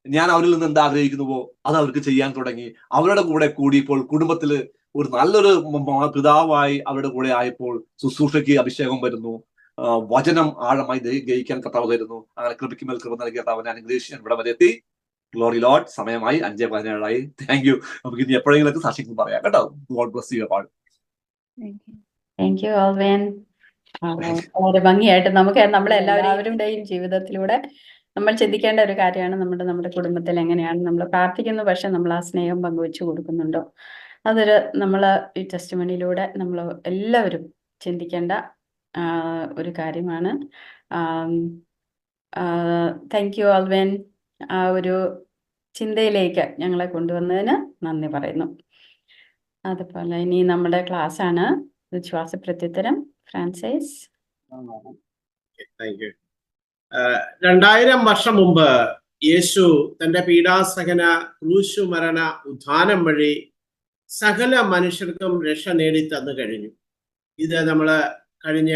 ഞാൻ അവരിൽ നിന്ന് എന്താ ആഗ്രഹിക്കുന്നുവോ അത് അവർക്ക് ചെയ്യാൻ തുടങ്ങി. അവരുടെ കൂടെ കൂടിയപ്പോൾ കുടുംബത്തില് ഒരു നല്ലൊരു പിതാവായി അവരുടെ കൂടെ ആയപ്പോൾ ശുശ്രൂഷയ്ക്ക് അഭിഷേകം വരുന്നു. വചനം ആഴമായി ഗ്രഹിക്കാൻ കർത്താവ് തരുന്നു. അങ്ങനെ കൃപയ്ക്ക് മേൽ കൃപ നൽകിയ കർത്താവിനെ അനുഗ്രഹിച്ച് ഇവിടെ വരെ എത്തി. Glory Lord. സമയമായി 5:17 താങ്ക് യു. നമുക്ക് ഇനി എപ്പോഴെങ്കിലും സാക്ഷിക്കും പറയാം കേട്ടോ. God bless you all. Thank you Olwin. വളരെ ഭംഗിയായിട്ട് നമുക്ക് നമ്മളെല്ലാവരുടെയും ജീവിതത്തിലൂടെ നമ്മൾ ചിന്തിക്കേണ്ട ഒരു കാര്യമാണ് നമ്മുടെ കുടുംബത്തിൽ എങ്ങനെയാണ് നമ്മൾ പ്രാർത്ഥിക്കുന്നു, പക്ഷെ നമ്മൾ ആ സ്നേഹം പങ്കുവെച്ചു കൊടുക്കുന്നുണ്ടോ? അതൊരു നമ്മൾ ഈ ടെസ്റ്റിമണിയിലൂടെ നമ്മൾ എല്ലാവരും ചിന്തിക്കേണ്ട ഒരു കാര്യമാണ്. Thank you Olwin. ആ ഒരു ചിന്തയിലേക്ക് ഞങ്ങളെ കൊണ്ടുവന്നതിന് നന്ദി പറയുന്നു. അതുപോലെ ഇനി നമ്മുടെ ക്ലാസ് ആണ് വിശ്വാസ പ്രത്യുത്തരം. ഫ്രാൻസിസ്. 2000 വർഷം മുമ്പ് യേശു തന്റെ പീഡാസഹന, ക്രൂശു മരണ, ഉത്ഥാനം വഴി സകല മനുഷ്യർക്കും രക്ഷ നേടി തന്നു കഴിഞ്ഞു. ഇത് നമ്മൾ കഴിഞ്ഞ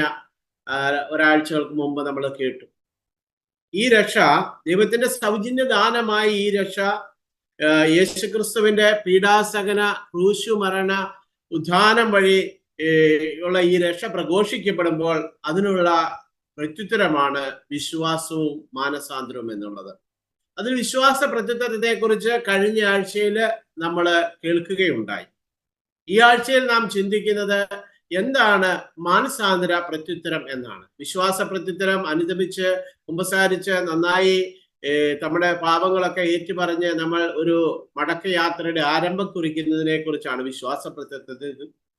ഒരാഴ്ചകൾക്ക് മുമ്പ് നമ്മൾ കേട്ടു. ഈ രക്ഷ ദൈവത്തിന്റെ സൗജന്യ ദാനമായി ഈ രക്ഷ യേശുക്രിസ്തുവിന്റെ പീഡാസഹന, ക്രൂശു മരണ, ഉത്ഥാനം വഴി ഉള്ള ഈ രക്ഷ പ്രഘോഷിക്കപ്പെടുമ്പോൾ അതിനുള്ള പ്രത്യുത്തരമാണ് വിശ്വാസവും മാനസാന്തരവും എന്നുള്ളത്. അതിൽ വിശ്വാസ പ്രത്യുത്തരത്തെ കുറിച്ച് കഴിഞ്ഞ ആഴ്ചയിൽ നമ്മൾ കേൾക്കുകയുണ്ടായി. ഈ ആഴ്ചയിൽ നാം ചിന്തിക്കുന്നത് എന്താണ് മാനസാന്തര പ്രത്യുത്തരം എന്നാണ്. വിശ്വാസ പ്രത്യുത്തരം അനുദപിച്ച് കുമ്പസാരിച്ച് നന്നായി നമ്മുടെ പാപങ്ങളൊക്കെ ഏറ്റുപറഞ്ഞ് നമ്മൾ ഒരു മടക്കയാത്രയുടെ ആരംഭം കുറിക്കുന്നതിനെ കുറിച്ചാണ് വിശ്വാസ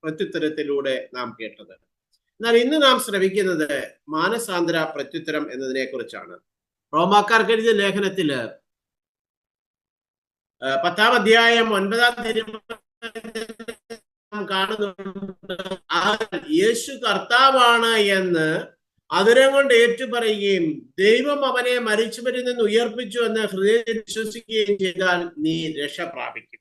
പ്രത്യുത്തരത്തിലൂടെ നാം കേട്ടത്. എന്നാൽ ഇന്ന് നാം ശ്രമിക്കുന്നത് മാനസാന്തര പ്രത്യുത്തരം എന്നതിനെ കുറിച്ചാണ്. റോമാക്കാർക്ക് എഴുതിയ ലേഖനത്തില് 10-ാം അധ്യായം 9-ാം കാണുന്നുണ്ട്. യേശു കർത്താവാണ് എന്ന് അതിരം കൊണ്ട് ഏറ്റുപറയുകയും ദൈവം അവനെ മരിച്ചവരിൽ നിന്ന് ഉയർപ്പിച്ചു എന്ന് ഹൃദയത്തിൽ വിശ്വസിക്കുകയും ചെയ്താൽ നീ രക്ഷ പ്രാപിക്കും.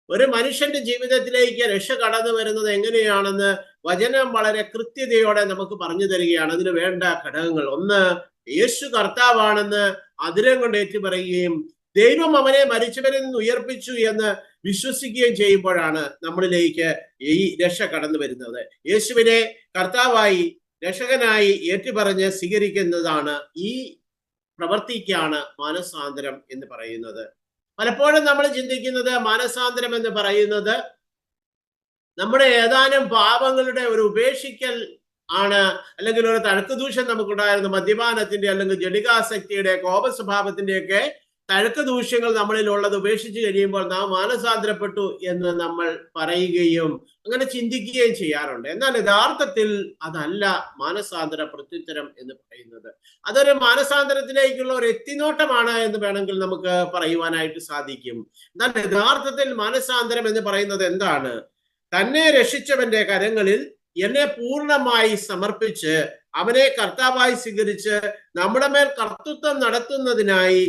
ഒരു മനുഷ്യന്റെ ജീവിതത്തിലേക്ക് രക്ഷ കടന്നു വരുന്നത് എങ്ങനെയാണെന്ന് വചനം വളരെ കൃത്യതയോടെ നമുക്ക് പറഞ്ഞു തരികയാണ്. അതിന് വേണ്ട ഘടകങ്ങൾ: ഒന്ന്, യേശു കർത്താവാണെന്ന് അതിരം കൊണ്ട് ഏറ്റുപറയുകയും ദൈവം അവനെ മരിച്ചവരിൽ നിന്ന് ഉയർപ്പിച്ചു എന്ന് വിശ്വസിക്കുകയും ചെയ്യുമ്പോഴാണ് നമ്മളിലേക്ക് ഈ രക്ഷ കടന്നു വരുന്നത്. യേശുവിനെ കർത്താവായി രക്ഷകനായി ഏറ്റുപറഞ്ഞ് സ്വീകരിക്കുന്നതാണ് ഈ പ്രവൃത്തിക്കാണ് മാനസാന്തരം എന്ന് പറയുന്നത്. പലപ്പോഴും നമ്മൾ ചിന്തിക്കുന്നത് മാനസാന്തരം എന്ന് പറയുന്നത് നമ്മുടെ ഏതാനും പാപങ്ങളുടെ ഒരു ഉപേക്ഷിക്കൽ ആണ്, അല്ലെങ്കിൽ ഒരു തഴക്കദൂഷ്യം നമുക്കുണ്ടായിരുന്ന മദ്യപാനത്തിന്റെ അല്ലെങ്കിൽ ജഡികാസക്തിയുടെ, കോപ സ്വഭാവത്തിന്റെയൊക്കെ തഴക്കദൂഷ്യങ്ങൾ നമ്മളിൽ ഉള്ളത് ഉപേക്ഷിച്ച് കഴിയുമ്പോൾ നാം മാനസാന്തരപ്പെട്ടു എന്ന് നമ്മൾ പറയുകയും അങ്ങനെ ചിന്തിക്കുകയും ചെയ്യാറുണ്ട്. എന്നാൽ യഥാർത്ഥത്തിൽ അതല്ല മാനസാന്തര പ്രത്യുത്തരം എന്ന് പറയുന്നത്. അതൊരു മാനസാന്തരത്തിലേക്കുള്ള ഒരു എത്തിനോട്ടമാണ് എന്ന് വേണമെങ്കിൽ നമുക്ക് പറയുവാനായിട്ട് സാധിക്കും. എന്നാൽ യഥാർത്ഥത്തിൽ മാനസാന്തരം എന്ന് പറയുന്നത് എന്താണ്? തന്നെ രക്ഷിച്ചവന്റെ കരങ്ങളിൽ എന്നെ പൂർണ്ണമായി സമർപ്പിച്ച് അവനെ കർത്താവായി സ്വീകരിച്ച് നമ്മുടെ മേൽ കർത്തൃത്വം നടത്തുന്നതിനായി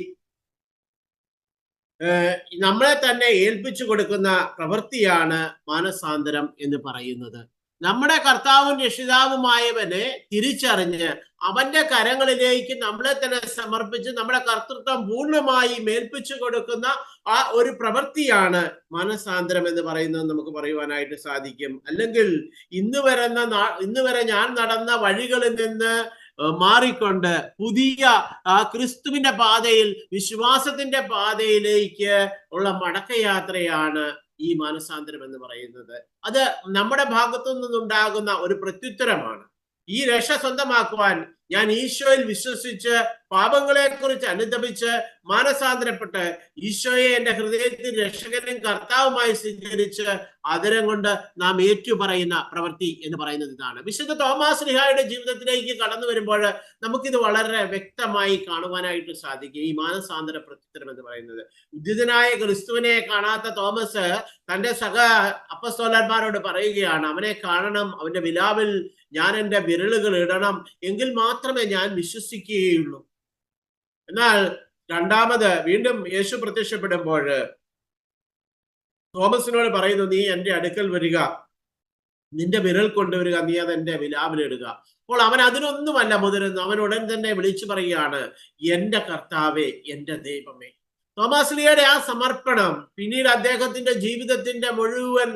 നമ്മളെ തന്നെ ഏൽപ്പിച്ചു കൊടുക്കുന്ന പ്രവൃത്തിയാണ് മാനസാന്തരം എന്ന് പറയുന്നത്. നമ്മുടെ കർത്താവും രക്ഷിതാവുമായവനെ തിരിച്ചറിഞ്ഞ് അവന്റെ കരങ്ങളിലേക്ക് നമ്മളെ തന്നെ സമർപ്പിച്ച് നമ്മുടെ കർത്തൃത്വം പൂർണ്ണമായി മേൽപ്പിച്ചു കൊടുക്കുന്ന ആ ഒരു പ്രവൃത്തിയാണ് മാനസാന്തരം എന്ന് പറയുന്നത് നമുക്ക് പറയുവാനായിട്ട് സാധിക്കും. അല്ലെങ്കിൽ ഇന്ന് വരെ ഞാൻ നടന്ന വഴികളിൽ നിന്ന് മാറിക്കൊണ്ട് പുതിയ ക്രിസ്തുവിന്റെ പാതയിൽ, വിശ്വാസത്തിന്റെ പാതയിലേക്ക് ഉള്ള മടക്കയാത്രയാണ് ഈ മാനസാന്തരം എന്ന് പറയുന്നത്. അത് നമ്മുടെ ഭാഗത്തു നിന്നുണ്ടാകുന്ന ഒരു പ്രത്യുത്തരമാണ്. ഈ രക്ഷ സ്വന്തമാക്കുവാൻ ഞാൻ ഈശോയിൽ വിശ്വസിച്ച് പാപങ്ങളെ കുറിച്ച് അനുതപിച്ച് മാനസാന്തരപ്പെട്ട് ഈശോയെ എന്റെ ഹൃദയത്തിൽ രക്ഷകനും കർത്താവുമായി സ്വീകരിച്ച് ആദരം കൊണ്ട് നാം ഏറ്റുപറയുന്ന പ്രവൃത്തി എന്ന് പറയുന്നത് ഇതാണ്. വിശുദ്ധ തോമാസ് ശ്ലീഹായുടെ ജീവിതത്തിലേക്ക് കടന്നു വരുമ്പോൾ നമുക്കിത് വളരെ വ്യക്തമായി കാണുവാനായിട്ട് സാധിക്കും. ഈ മാനസാന്തര പ്രത്യുത്തരം എന്ന് പറയുന്നത്, ഉദ്ധിതനായ ക്രിസ്തുവിനെ കാണാത്ത തോമസ് തന്റെ സഹ അപ്പസ്തോലന്മാരോട് പറയുകയാണ്, അവനെ കാണണം, അവന്റെ വിലാവിൽ ഞാൻ എൻ്റെ വിരലുകൾ ഇടണം, എങ്കിൽ മാത്രമേ ഞാൻ വിശ്വസിക്കുകയുള്ളൂ. എന്നാൽ രണ്ടാമത് വീണ്ടും യേശു പ്രത്യക്ഷപ്പെടുമ്പോൾ തോമസിനോട് പറയുന്നു, നീ എൻ്റെ അടുക്കൽ വരിക, നിന്റെ വിരൽ കൊണ്ടുവരിക, നീ അത് എൻ്റെ വിലാവിലിടുക. അപ്പോൾ അവൻ അതിനൊന്നുമല്ല മുതിരുന്നു. അവൻ ഉടൻ തന്നെ വിളിച്ചു പറയുകയാണ്, എൻ്റെ കർത്താവേ, എൻ്റെ ദൈവമേ. തോമസ് ശ്ലീഹയുടെ ആ സമർപ്പണം പിന്നീട് അദ്ദേഹത്തിന്റെ ജീവിതത്തിന്റെ മുഴുവൻ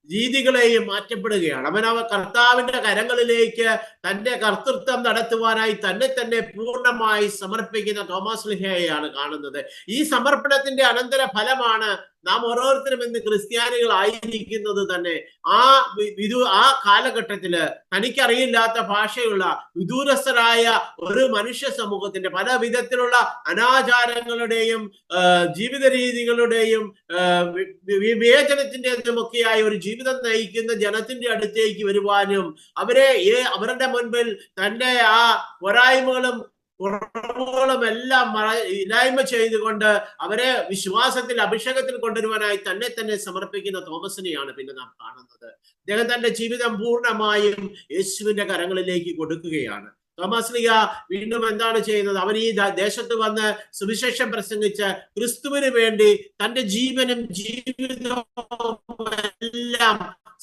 രീതികളെയും മാറ്റപ്പെടുകയാണ്. അവൻ കർത്താവിന്റെ കരങ്ങളിലേക്ക് തന്റെ കർത്തൃത്വം നടത്തുവാനായി തന്നെ തന്നെ പൂർണ്ണമായി സമർപ്പിക്കുന്ന തോമസ് ശ്ലീഹയെയാണ് കാണുന്നത്. ഈ സമർപ്പണത്തിന്റെ അനന്തര ഫലമാണ് നാം ഓരോരുത്തരും ഇന്ന് ക്രിസ്ത്യാനികളായിരിക്കുന്നത് തന്നെ. ആ കാലഘട്ടത്തില് തനിക്കറിയില്ലാത്ത ഭാഷയുള്ള വിദൂരസ്ഥരായ ഒരു മനുഷ്യ സമൂഹത്തിന്റെ പല വിധത്തിലുള്ള അനാചാരങ്ങളുടെയും ജീവിത രീതികളുടെയും വിവേചനത്തിൻ്റെതുമൊക്കെയായ ഒരു ജീവിതം നയിക്കുന്ന ജനത്തിന്റെ അടുത്തേക്ക് വരുവാനും അവരുടെ മുൻപിൽ തന്റെ ആ പോരായ്മകളും കുറവുകളും എല്ലാം ഇല്ലായ്മ ചെയ്തുകൊണ്ട് അവരെ വിശ്വാസത്തിൽ അഭിഷേകത്തിൽ കൊണ്ടുവരുവാനായി തന്നെ തന്നെ സമർപ്പിക്കുന്ന തോമസിനെയാണ് പിന്നെ നാം കാണുന്നത്. അദ്ദേഹം തന്റെ ജീവിതം പൂർണ്ണമായും യേശുവിന്റെ കരങ്ങളിലേക്ക് കൊടുക്കുകയാണ്. തോമസ് ശ്ലീഹ വീണ്ടും എന്താണ് ചെയ്യുന്നത്? അവൻ ഈ ദേശത്ത് വന്ന് സുവിശേഷം പ്രസംഗിച്ച് ക്രിസ്തുവിന് വേണ്ടി തന്റെ ജീവനും ജീവിതവും എല്ലാം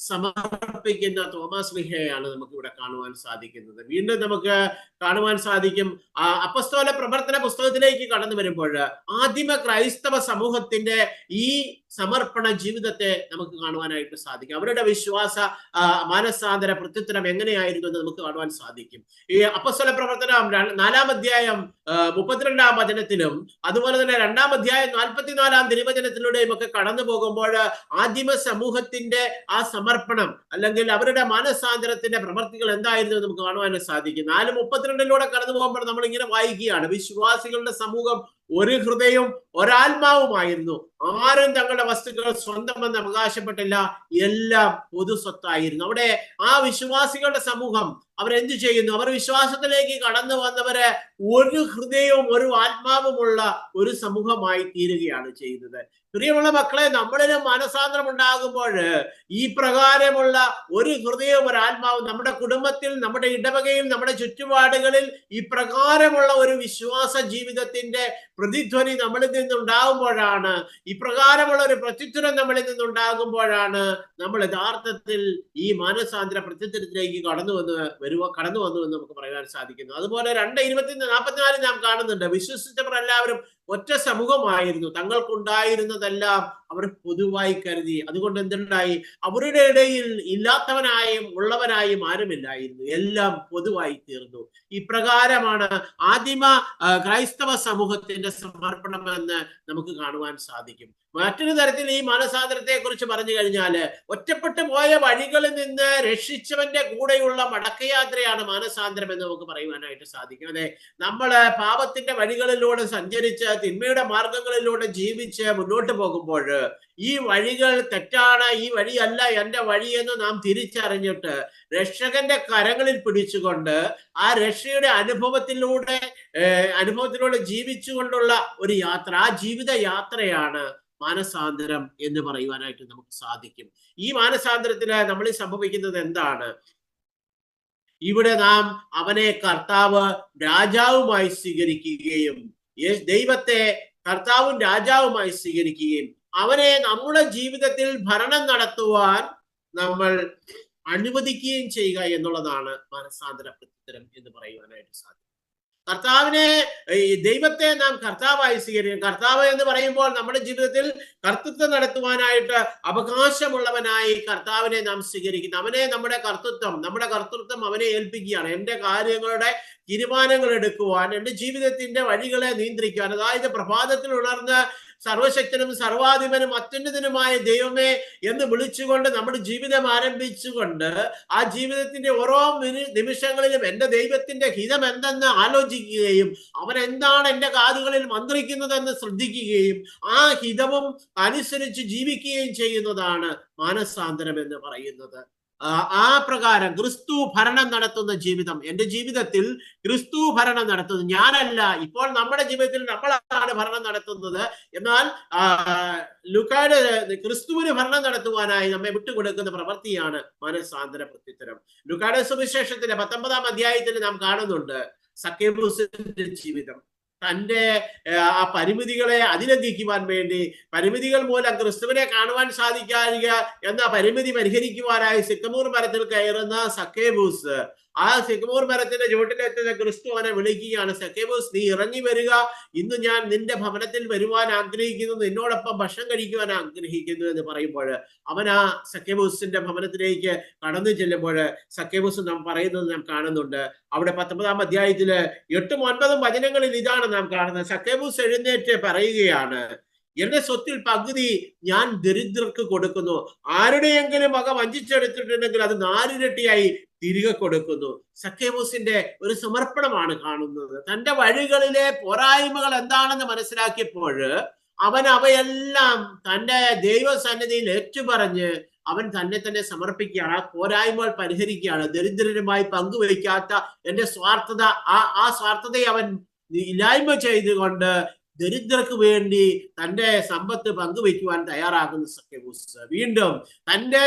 സമർപ്പിക്കുന്ന തോമസ് ശ്ലീഹയെയാണ് നമുക്ക് ഇവിടെ കാണുവാൻ സാധിക്കുന്നത്. വീണ്ടും നമുക്ക് കാണുവാൻ സാധിക്കും അപ്പസ്തോല പ്രവർത്തന പുസ്തകത്തിലേക്ക് കടന്നു വരുമ്പോൾ ആദിമ ക്രൈസ്തവ സമൂഹത്തിന്റെ ഈ സമർപ്പണ ജീവിതത്തെ നമുക്ക് കാണുവാനായിട്ട് സാധിക്കും. അവരുടെ വിശ്വാസ മാനസാന്തര പ്രത്യുത്തരം എങ്ങനെയായിരുന്നു എന്ന് നമുക്ക് കാണുവാൻ സാധിക്കും. ഈ അപ്പസ്തോല പ്രവർത്തനം 4-ാം അധ്യായം 32-ാം വചനത്തിലും അതുപോലെ തന്നെ 2-ാം അധ്യായം 44-ാം തിരുവചനത്തിലൂടെയും ഒക്കെ കടന്നു പോകുമ്പോൾ ആദിമ സമൂഹത്തിന്റെ ആ സമർപ്പണം അല്ലെങ്കിൽ അവരുടെ മാനസാന്തരത്തിന്റെ പ്രവർത്തികൾ എന്തായിരുന്നു എന്ന് നമുക്ക് കാണുവാൻ സാധിക്കും. 4:32 കടന്നു പോകുമ്പോൾ നമ്മൾ ഇങ്ങനെ വായിക്കുകയാണ്, വിശ്വാസികളുടെ സമൂഹം ഒരു ഹൃദയവും ഒരാത്മാവുമായിരുന്നു, ആരും തങ്ങളുടെ വസ്തുക്കൾ സ്വന്തമെന്ന് അവകാശപ്പെട്ടില്ല, എല്ലാം പൊതു സ്വത്തായിരുന്നു. അവിടെ ആ വിശ്വാസികളുടെ സമൂഹം അവരെന്ത് ചെയ്യുന്നു? അവർ വിശ്വാസത്തിലേക്ക് കടന്നു വന്നവരെ ഒരു ഹൃദയവും ഒരു ആത്മാവുമുള്ള ഒരു സമൂഹമായി തീരുകയാണ് ചെയ്യുന്നത്. പ്രിയമുള്ള മക്കളെ, നമ്മളിലും മാനസാന്തരം ഉണ്ടാകുമ്പോൾ ഈ പ്രകാരമുള്ള ഒരു ഹൃദയവും ഒരു ആത്മാവും നമ്മുടെ കുടുംബത്തിൽ, നമ്മുടെ ഇടവകയിൽ, നമ്മുടെ ചുറ്റുപാടുകളിൽ ഈ പ്രകാരമുള്ള ഒരു വിശ്വാസ ജീവിതത്തിന്റെ പ്രതിധ്വനി നമ്മളിൽ നിന്നുണ്ടാകുമ്പോഴാണ്, ഈ പ്രകാരമുള്ള ഒരു പ്രത്യുത്തരം നമ്മളിൽ നിന്നുണ്ടാകുമ്പോഴാണ് നമ്മൾ യഥാർത്ഥത്തിൽ ഈ മാനസാന്തര പ്രത്യുത്തരത്തിലേക്ക് കടന്നു വന്നു എന്ന് നമുക്ക് പറയാൻ സാധിക്കുന്നു. അതുപോലെ 2:44 നാം കാണുന്നുണ്ട്, വിശ്വസിച്ചവർ എല്ലാവരും ഒറ്റ സമൂഹമായിരുന്നു, തങ്ങൾക്കുണ്ടായിരുന്നതെല്ലാം അവർ പൊതുവായി കരുതി. അതുകൊണ്ട് എന്തുണ്ടായി? അവരുടെ ഇടയിൽ ഇല്ലാത്തവനായും ഉള്ളവനായും ആരുമില്ലായിരുന്നു, എല്ലാം പൊതുവായി തീർന്നു. ഇപ്രകാരമാണ് ആദിമ ക്രൈസ്തവ സമൂഹത്തിന്റെ സമർപ്പണം എന്ന് നമുക്ക് കാണുവാൻ സാധിക്കും. മറ്റൊരു തരത്തിൽ ഈ മാനസാന്തരത്തെ കുറിച്ച് പറഞ്ഞു കഴിഞ്ഞാൽ, ഒറ്റപ്പെട്ടു പോയ വഴികളിൽ നിന്ന് രക്ഷിച്ചവന്റെ കൂടെയുള്ള മടക്കയാത്രയാണ് മാനസാന്തരം എന്ന് നമുക്ക് പറയുവാനായിട്ട് സാധിക്കും. അതെ, നമ്മള് പാപത്തിന്റെ വഴികളിലൂടെ സഞ്ചരിച്ച് തിന്മയുടെ മാർഗങ്ങളിലൂടെ ജീവിച്ച് മുന്നോട്ട് പോകുമ്പോൾ ഈ വഴികൾ തെറ്റാണ്, ഈ വഴിയല്ല എൻ്റെ വഴി എന്ന് നാം തിരിച്ചറിഞ്ഞിട്ട് രക്ഷകന്റെ കരങ്ങളിൽ പിടിച്ചുകൊണ്ട് ആ രക്ഷയുടെ അനുഭവത്തിലൂടെ ജീവിച്ചുകൊണ്ടുള്ള ഒരു യാത്ര, ആ ജീവിത യാത്രയാണ് മാനസാന്തരം എന്ന് പറയുവാനായിട്ട് നമുക്ക് സാധിക്കും. ഈ മാനസാന്തരത്തിന് നമ്മൾ സംഭവിക്കുന്നത് എന്താണ്? ഇവിടെ നാം അവനെ കർത്താവ് രാജാവുമായി സ്വീകരിക്കുകയും ദൈവത്തെ കർത്താവും രാജാവുമായി സ്വീകരിക്കുകയും അവനെ നമ്മുടെ ജീവിതത്തിൽ ഭരണം നടത്തുവാൻ നമ്മൾ അനുവദിക്കുകയും ചെയ്യുക എന്നുള്ളതാണ് മാനസാന്തര പ്രത്യുത്തരം എന്ന് പറയുവാനായിട്ട് സാധിക്കും. ദൈവത്തെ നാം കർത്താവായി സ്വീകരിക്കും. കർത്താവ് എന്ന് പറയുമ്പോൾ നമ്മുടെ ജീവിതത്തിൽ കർത്തൃത്വം നടത്തുവാനായിട്ട് അവകാശമുള്ളവനായി കർത്താവിനെ നാം സ്വീകരിക്കുന്നു. അവനെ നമ്മുടെ കർത്തൃത്വം അവനെ ഏൽപ്പിക്കുകയാണ്. എൻ്റെ കാര്യങ്ങളുടെ തീരുമാനങ്ങൾ എടുക്കുവാൻ, എൻ്റെ ജീവിതത്തിന്റെ വഴികളെ നിയന്ത്രിക്കുവാൻ. അതായത് പ്രഭാതത്തിൽ ഉണർന്ന് സർവശക്തനും സർവാധിപനും അത്യുന്നതനുമായ ദൈവമേ എന്ന് വിളിച്ചുകൊണ്ട് നമ്മുടെ ജീവിതം ആരംഭിച്ചുകൊണ്ട് ആ ജീവിതത്തിന്റെ ഓരോ നിമിഷങ്ങളിലും എന്റെ ദൈവത്തിന്റെ ഹിതം എന്തെന്ന് ആലോചിക്കുകയും അവൻ എന്താണ് എന്റെ കാതുകളിൽ മന്ത്രിക്കുന്നതെന്ന് ശ്രദ്ധിക്കുകയും ആ ഹിതവും അനുസരിച്ച് ജീവിക്കുകയും ചെയ്യുന്നതാണ് മാനസാന്തരം എന്ന് പറയുന്നത്. ആ പ്രകാരം ക്രിസ്തു ഭരണം നടത്തുന്ന ജീവിതം, എന്റെ ജീവിതത്തിൽ ക്രിസ്തു ഭരണം നടത്തുന്നു, ഞാനല്ല. ഇപ്പോൾ നമ്മുടെ ജീവിതത്തിൽ നമ്മളാണ് ഭരണം നടത്തുന്നത്. എന്നാൽ ലൂക്കായുടെ ക്രിസ്തുവിന് ഭരണം നടത്തുവാനായി നമ്മെ വിട്ടുകൊടുക്കുന്ന പ്രവൃത്തിയാണ് മാനസാന്തര പ്രത്യുത്തരം. ലൂക്കായുടെ സുവിശേഷത്തിന്റെ 19-ാം അധ്യായത്തിൽ നാം കാണുന്നുണ്ട് സക്കേബൂസിന്റെ ജീവിതം. തന്റെ ആ പരിമിതികളെ അതിലംഘിക്കുവാൻ വേണ്ടി, പരിമിതികൾ മൂലം ക്രിസ്തുവിനെ കാണുവാൻ സാധിക്കാതിരിക എന്ന പരിമിതി പരിഹരിക്കുവാനായി സിക്കമൂർ മരത്തിൽ കയറുന്ന സക്കേബൂസ്, ആ സിക്കമൂർ മരത്തിന്റെ ചുവട്ടിലെത്തുന്ന ക്രിസ്തു അവനെ വിളിക്കുകയാണ്, സക്കേബൂസ് നീ ഇറങ്ങി വരിക, ഇന്ന് ഞാൻ നിന്റെ ഭവനത്തിൽ വരുവാൻ ആഗ്രഹിക്കുന്നു, നിന്നോടൊപ്പം ഭക്ഷണം കഴിക്കുവാൻ ആഗ്രഹിക്കുന്നു എന്ന് പറയുമ്പോൾ അവൻ ആ സക്കേബൂസിന്റെ ഭവനത്തിലേക്ക് കടന്നു ചെല്ലുമ്പോൾ സക്കേബൂസ് നാം പറയുന്നത് നാം കാണുന്നുണ്ട്. അവിടെ 19-ാം അധ്യായത്തില് 8ഉം 9ഉം വചനങ്ങളിൽ ഇതാണ് നാം കാണുന്നത്. സക്കേബൂസ് എഴുന്നേറ്റ് പറയുകയാണ്, എന്റെ സ്വത്തിൽ പകുതി ഞാൻ ദരിദ്രർക്ക് കൊടുക്കുന്നു, ആരുടെയെങ്കിലും വക വഞ്ചിച്ചെടുത്തിട്ടുണ്ടെങ്കിൽ അത് 4 ഇരട്ടിയായി തിരികെ കൊടുക്കുന്നു. സക്കേബൂസിന്റെ ഒരു സമർപ്പണമാണ് കാണുന്നത്. തന്റെ വഴികളിലെ പോരായ്മകൾ എന്താണെന്ന് മനസ്സിലാക്കിയപ്പോൾ അവൻ അവയെല്ലാം തന്റെ ദൈവസന്നിധിയിൽ ഏറ്റുപറഞ്ഞ് അവൻ തന്നെ സമർപ്പിക്കുകയാണ്. ആ പോരായ്മകൾ പരിഹരിക്കുകയാണ്. ദരിദ്രരുമായി പങ്കുവയ്ക്കാത്ത എന്റെ സ്വാർത്ഥത, ആ സ്വാർത്ഥതയെ അവൻ ഇല്ലായ്മ ചെയ്തുകൊണ്ട് ദരിദ്രർക്ക് വേണ്ടി തന്റെ സമ്പത്ത് പങ്കുവയ്ക്കുവാൻ തയ്യാറാകുന്ന സക്കേബൂസ് വീണ്ടും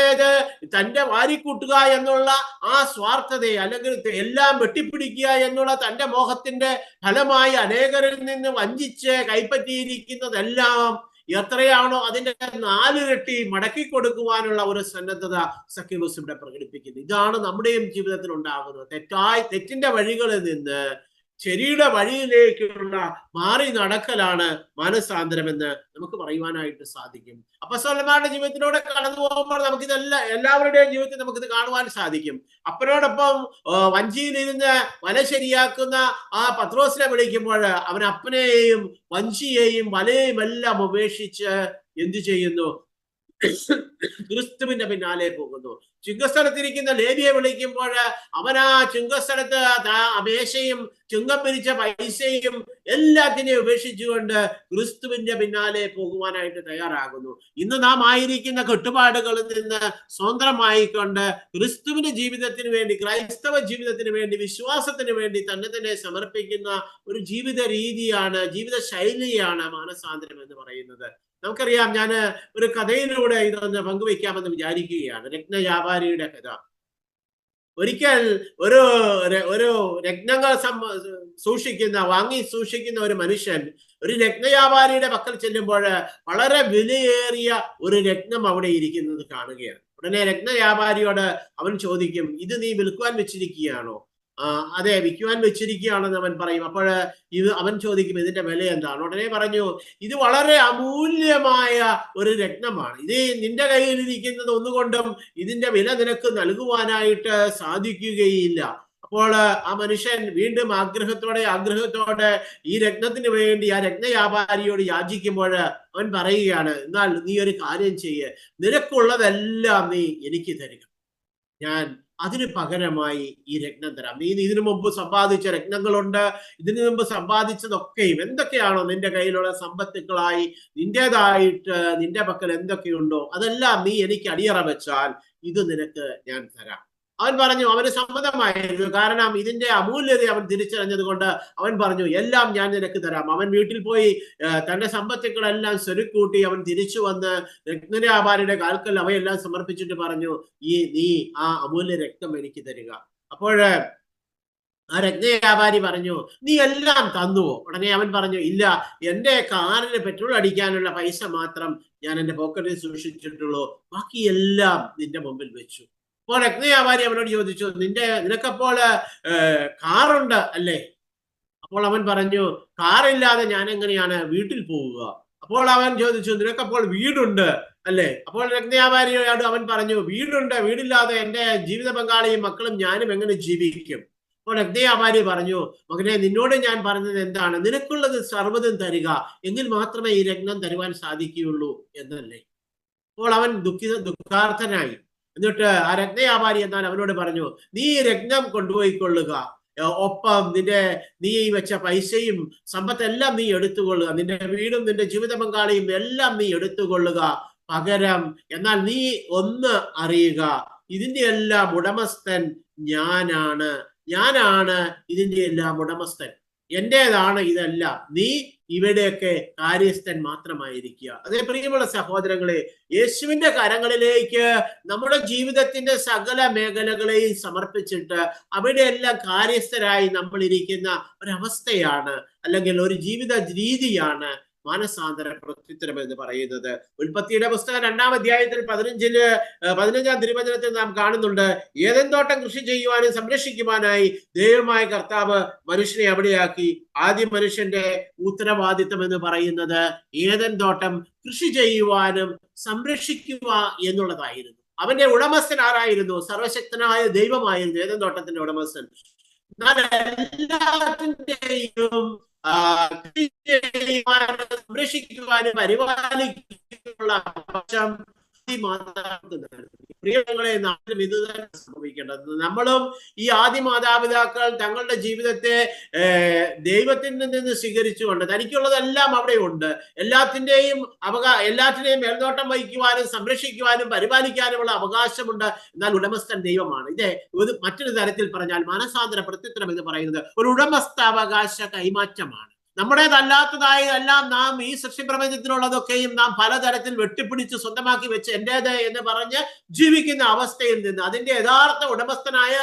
തന്റെ വാരിക്കൂട്ടുക എന്നുള്ള ആ സ്വാർത്ഥതയെ, അല്ലെങ്കിൽ എല്ലാം വെട്ടിപ്പിടിക്കുക എന്നുള്ള തന്റെ മോഹത്തിന്റെ ഫലമായി അനേകരിൽ നിന്ന് വഞ്ചിച്ച് കൈപ്പറ്റിയിരിക്കുന്നതെല്ലാം എത്രയാണോ അതിന്റെ 4 ഇരട്ടി മടക്കി കൊടുക്കുവാനുള്ള ഒരു സന്നദ്ധത സക്കേബൂസ് ഇവിടെ പ്രകടിപ്പിക്കുന്നു. ഇതാണ് നമ്മുടെയും ജീവിതത്തിൽ ഉണ്ടാകുന്നത്. തെറ്റിന്റെ വഴികളിൽ നിന്ന് ശരിയുടെ വഴിയിലേക്കുള്ള മാറി നടക്കലാണ് മാനസാന്തരം എന്ന് നമുക്ക് പറയുവാനായിട്ട് സാധിക്കും. അപ്പോസ്തലന്മാരുടെ ജീവിതത്തിലൂടെ കടന്നു പോകുമ്പോൾ നമുക്കിതെല്ലാം, എല്ലാവരുടെയും ജീവിതത്തിൽ നമുക്കിത് കാണുവാൻ സാധിക്കും. അപ്പനോടൊപ്പം വഞ്ചിയിലിരുന്ന് വല ശരിയാക്കുന്ന ആ പത്രോസിനെ വിളിക്കുമ്പോൾ അവൻ അപ്പനെയും വഞ്ചിയെയും വലയും എല്ലാം ഉപേക്ഷിച്ച് എന്തു ചെയ്യുന്നു? ക്രിസ്തുവിന്റെ പിന്നാലെ പോകുന്നു. ചുങ്കസ്ഥലത്തിരിക്കുന്ന ലേവിയെ വിളിക്കുമ്പോൾ അവൻ ആ ചുങ്കസ്ഥലത്ത് മേശയും ചുങ്കം പിരിച്ച പൈസയും എല്ലാത്തിനെയും ഉപേക്ഷിച്ചുകൊണ്ട് ക്രിസ്തുവിന്റെ പിന്നാലെ പോകുവാനായിട്ട് തയ്യാറാകുന്നു. ഇന്ന് നാം ആയിരിക്കുന്ന കെട്ടുപാടുകളിൽ നിന്ന് സ്വതന്ത്രമായിക്കൊണ്ട് ക്രിസ്തുവിന്റെ ജീവിതത്തിന് വേണ്ടി, ക്രൈസ്തവ ജീവിതത്തിന് വേണ്ടി, വിശ്വാസത്തിന് വേണ്ടി തന്നെ സമർപ്പിക്കുന്ന ഒരു ജീവിത രീതിയാണ്, ജീവിത ശൈലിയാണ് മാനസാന്തരം എന്ന് പറയുന്നത്. നമുക്കറിയാം, ഞാൻ ഒരു കഥയിലൂടെ ഇതൊന്ന് പങ്കുവയ്ക്കാമെന്ന് വിചാരിക്കുകയാണ്. രത്നവ്യാപാരിയുടെ കഥ. ഒരിക്കൽ ഒരു രത്നങ്ങൾ വാങ്ങി സൂക്ഷിക്കുന്ന ഒരു മനുഷ്യൻ ഒരു രത്നവ്യാപാരിയുടെ പക്കൽ ചെല്ലുമ്പോൾ വളരെ വിലയേറിയ ഒരു രത്നം അവിടെ ഇരിക്കുന്നത് കാണുകയാണ്. ഉടനെ രത്നവ്യാപാരിയോട് അവൻ ചോദിക്കും, ഇത് നീ വിൽക്കുവാൻ വെച്ചിരിക്കുകയാണോ? അതെ, വിൽക്കുവാൻ വെച്ചിരിക്കുകയാണെന്ന് അവൻ പറയും. അപ്പോൾ അവൻ ചോദിക്കും, ഇതിന്റെ വില എന്താണ്? ഉടനെ പറഞ്ഞു, ഇത് വളരെ അമൂല്യമായ ഒരു രത്നമാണ്. ഇത് നിന്റെ കയ്യിൽ ഇരിക്കുന്നത് ഒന്നുകൊണ്ടും ഇതിന്റെ വില നിനക്ക് നൽകുവാനായിട്ട് സാധിക്കുകയില്ല. അപ്പോൾ ആ മനുഷ്യൻ വീണ്ടും ആഗ്രഹത്തോടെ ഈ രത്നത്തിന് വേണ്ടി ആ രത്നവ്യാപാരിയോട് യാചിക്കുമ്പോൾ അവൻ പറയുകയാണ്, എന്നാൽ നീ ഒരു കാര്യം ചെയ്യ്, നിനക്കുള്ളതെല്ലാം നീ എനിക്ക് തരിക, ഞാൻ അതിന് പകരമായി ഈ രത്നം തരാം. നീ ഇതിനു മുമ്പ് സമ്പാദിച്ച രത്നങ്ങളുണ്ട്, ഇതിനു മുമ്പ് സമ്പാദിച്ചതൊക്കെയും എന്തൊക്കെയാണോ നിന്റെ കയ്യിലുള്ള സമ്പത്തുക്കളായി നിന്റേതായിട്ട് നിന്റെ പക്കൽ എന്തൊക്കെയുണ്ടോ അതെല്ലാം നീ എനിക്ക് അടിയറ വെച്ചാൽ ഇത് നിനക്ക് ഞാൻ തരാം. അവൻ പറഞ്ഞു, അവന് സമ്മതമായിരുന്നു. കാരണം ഇതിന്റെ അമൂല്യത അവൻ തിരിച്ചറിഞ്ഞത് കൊണ്ട് അവൻ പറഞ്ഞു, എല്ലാം ഞാൻ നിനക്ക് തരാം. അവൻ വീട്ടിൽ പോയി തന്റെ സമ്പത്തുക്കളെല്ലാം സ്വരുക്കൂട്ടി അവൻ തിരിച്ചു വന്ന് രത്നവ്യാപാരിയുടെ കാൽക്കൽ അവയെല്ലാം സമർപ്പിച്ചിട്ട് പറഞ്ഞു, നീ ആ അമൂല്യ രക്തം എനിക്ക് തരിക. അപ്പോൾ ആ രത്നവ്യാപാരി പറഞ്ഞു, നീ എല്ലാം തന്നുവോ? ഉടനെ അവൻ പറഞ്ഞു, ഇല്ല, എന്റെ കാറിന് പെട്രോൾ അടിക്കാനുള്ള പൈസ മാത്രം ഞാൻ എന്റെ പോക്കറ്റിൽ സൂക്ഷിച്ചിട്ടുള്ളൂ, ബാക്കിയെല്ലാം നിന്റെ മുമ്പിൽ വെച്ചു. അപ്പോൾ രത്നവ്യാപാരി അവനോട് ചോദിച്ചു, നിനക്കപ്പോൾ കാറുണ്ട് അല്ലേ? അപ്പോൾ അവൻ പറഞ്ഞു, കാറില്ലാതെ ഞാൻ എങ്ങനെയാണ് വീട്ടിൽ പോവുക? അപ്പോൾ അവൻ ചോദിച്ചു, നിനക്കപ്പോൾ വീടുണ്ട് അല്ലേ? അപ്പോൾ രത്നവ്യാപാരിയോട് അവൻ പറഞ്ഞു, വീടുണ്ട്, വീടില്ലാതെ എന്റെ ജീവിത പങ്കാളിയും മക്കളും ഞാനും എങ്ങനെ ജീവിക്കും? അപ്പോൾ രക്തവ്യാപാരി പറഞ്ഞു, മകനെ, നിന്നോട് ഞാൻ പറഞ്ഞത് എന്താണ്? നിനക്കുള്ളത് സർവ്വതും തരിക, എങ്കിൽ മാത്രമേ ഈ രത്നം തരുവാൻ സാധിക്കുകയുള്ളൂ എന്നല്ലേ. അപ്പോൾ അവൻ ദുഃഖാർത്ഥനായി. എന്നിട്ട് ആ രത്നവ്യാപാരി എന്നാൽ അവനോട് പറഞ്ഞു, നീ ഈ രത്നം കൊണ്ടുപോയിക്കൊള്ളുക, ഒപ്പം നീ വെച്ച പൈസയും സമ്പത്തെല്ലാം നീ എടുത്തുകൊള്ളുക, നിന്റെ വീടും നിന്റെ ജീവിത പങ്കാളിയും എല്ലാം നീ എടുത്തുകൊള്ളുക. പകരം എന്നാൽ നീ ഒന്ന് അറിയുക, ഇതിന്റെ എല്ലാം ഉടമസ്ഥൻ ഞാനാണ് ഇതിന്റെ എല്ലാം ഉടമസ്ഥൻ, എന്റേതാണ് ഇതെല്ലാം, നീ ഇവിടെയൊക്കെ കാര്യസ്ഥൻ മാത്രമായിരിക്കുക. അതേ പ്രിയമുള്ള സഹോദരങ്ങളെ, യേശുവിന്റെ കരങ്ങളിലേക്ക് നമ്മുടെ ജീവിതത്തിന്റെ സകല മേഖലകളെയും സമർപ്പിച്ചിട്ട് അവിടെയെല്ലാം കാര്യസ്ഥരായി നമ്മൾ ഇരിക്കുന്ന ഒരവസ്ഥയാണ്, അല്ലെങ്കിൽ ഒരു ജീവിത രീതിയാണ് മാനസാന്തര പ്രത്യുത്തരം എന്ന് പറയുന്നത്. ഉൽപ്പത്തിയുടെ പുസ്തകം 2-ാം അധ്യായത്തിൽ 15-ാം തിരുവചനത്തിൽ നാം കാണുന്നുണ്ട്, ഏദൻ തോട്ടം കൃഷി ചെയ്യുവാനും സംരക്ഷിക്കുവാനായി ദൈവമായ കർത്താവ് മനുഷ്യനെ അവിടെയാക്കി. ആദ്യ മനുഷ്യന്റെ ഉത്തരവാദിത്വം എന്ന് പറയുന്നത് ഏദൻ തോട്ടം കൃഷി ചെയ്യുവാനും സംരക്ഷിക്കുക എന്നുള്ളതായിരുന്നു. അവന്റെ ഉടമസ്ഥൻ ആരായിരുന്നു? സർവശക്തനായ ദൈവമായിരുന്നു ഏദൻ തോട്ടത്തിന്റെ ഉടമസ്ഥൻ. എന്നാൽ എല്ലാത്തിന്റെയും സംരക്ഷിക്കുവാനും പരിപാലിക്കുവാനുള്ള അവകാശം പ്രിയങ്ങളെ, നാട്ടിലും ഇത് തന്നെ സംഭവിക്കേണ്ടത്. നമ്മളും ഈ ആദ്യ മാതാപിതാക്കൾ തങ്ങളുടെ ജീവിതത്തെ ദൈവത്തിൽ നിന്ന് സ്വീകരിച്ചുകൊണ്ട് തനിക്കുള്ളതെല്ലാം അവിടെ ഉണ്ട്, എല്ലാത്തിന്റെയും മേൽനോട്ടം വഹിക്കുവാനും സംരക്ഷിക്കുവാനും പരിപാലിക്കാനുമുള്ള അവകാശമുണ്ട്. എന്നാൽ ഉടമസ്ഥൻ ദൈവമാണ്. ഇത് മറ്റൊരു തരത്തിൽ പറഞ്ഞാൽ മാനസാന്തര പ്രത്യുത്തരം എന്ന് പറയുന്നത് ഒരു ഉടമസ്ഥാവകാശ കൈമാറ്റമാണ്. നമ്മുടേതല്ലാത്തതായതെല്ലാം നാം ഈ സൃഷ്ടിപ്രപഞ്ചത്തിലുള്ളതൊക്കെയും നാം പലതരത്തിൽ വെട്ടിപ്പിടിച്ച് സ്വന്തമാക്കി വെച്ച് എന്റേത് എന്ന് പറഞ്ഞ് ജീവിക്കുന്ന അവസ്ഥയിൽ നിന്ന് അതിന്റെ യഥാർത്ഥ ഉടമസ്ഥനായ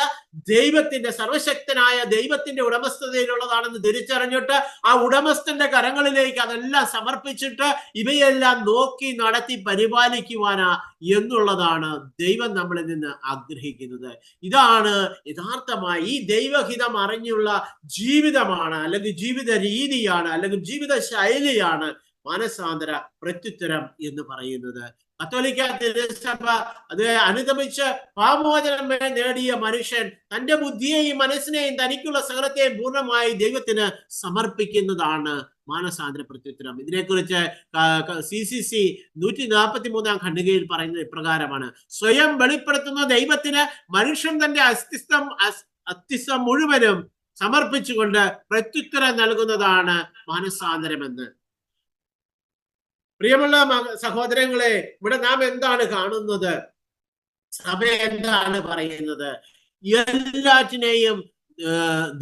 ദൈവത്തിന്റെ, സർവശക്തനായ ദൈവത്തിന്റെ ഉടമസ്ഥതയിലുള്ളതാണെന്ന് തിരിച്ചറിഞ്ഞിട്ട് ആ ഉടമസ്ഥന്റെ കരങ്ങളിലേക്ക് അതെല്ലാം സമർപ്പിച്ചിട്ട് ഇവയെല്ലാം നോക്കി നടത്തി പരിപാലിക്കുവാനാ എന്നുള്ളതാണ് ദൈവം നമ്മളിൽ നിന്ന് ആഗ്രഹിക്കുന്നത്. ഇതാണ് യഥാർത്ഥമായി ഈ ദൈവഹിതം അറിഞ്ഞുള്ള ജീവിതമാണ്, അല്ലെങ്കിൽ ജീവിത രീതിയാണ്, അല്ലെങ്കിൽ ജീവിത ശൈലിയാണ് മാനസാന്തര പ്രത്യുത്തരം എന്ന് പറയുന്നത്. കത്തോലിക്ക തിരുസഭ അത് അനുഗമിച്ച് പാപമോചനം നേടിയ മനുഷ്യൻ തന്റെ ബുദ്ധിയെയും മനസ്സിനെയും തനിക്കുള്ള സകലത്തെയും പൂർണ്ണമായി ദൈവത്തിന് സമർപ്പിക്കുന്നതാണ് മാനസാന്തര പ്രത്യുത്തരം. ഇതിനെക്കുറിച്ച് CCC 143-ാം ഖണ്ഡികയിൽ പറയുന്നത് ഇപ്രകാരമാണ്: സ്വയം വെളിപ്പെടുത്തുന്ന ദൈവത്തിന് മനുഷ്യൻ തന്റെ അസ്തിത്വം മുഴുവനും സമർപ്പിച്ചുകൊണ്ട് പ്രത്യുത്തരം നൽകുന്നതാണ് മാനസാന്തരമെന്ന്. പ്രിയമുള്ള സഹോദരങ്ങളെ, ഇവിടെ നാം എന്താണ് കാണുന്നത്? സഭ എന്താണ് പറയുന്നത്? എല്ലാറ്റിനെയും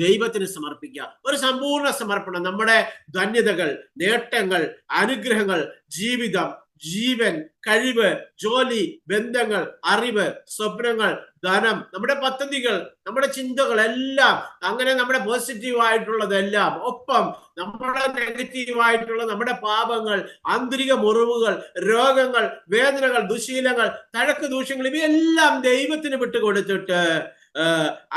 ദൈവത്തിന് സമർപ്പിക്കുക, ഒരു സമ്പൂർണ്ണ സമർപ്പണം. നമ്മുടെ ധന്യതകൾ, നേട്ടങ്ങൾ, അനുഗ്രഹങ്ങൾ, ജീവിതം, ജീവൻ, കഴിവ്, ജോലി, ബന്ധങ്ങൾ, അറിവ്, സ്വപ്നങ്ങൾ, ധനം, നമ്മുടെ പദ്ധതികൾ, നമ്മുടെ ചിന്തകൾ എല്ലാം, അങ്ങനെ നമ്മുടെ പോസിറ്റീവായിട്ടുള്ളതെല്ലാം, ഒപ്പം നമ്മുടെ നെഗറ്റീവായിട്ടുള്ള നമ്മുടെ പാപങ്ങൾ, ആന്തരിക മുറിവുകൾ, രോഗങ്ങൾ, വേദനകൾ, ദുശീലങ്ങൾ, തഴക്ക് ദൂഷ്യങ്ങൾ, ഇവയെല്ലാം ദൈവത്തിന് വിട്ടുകൊടുത്തിട്ട്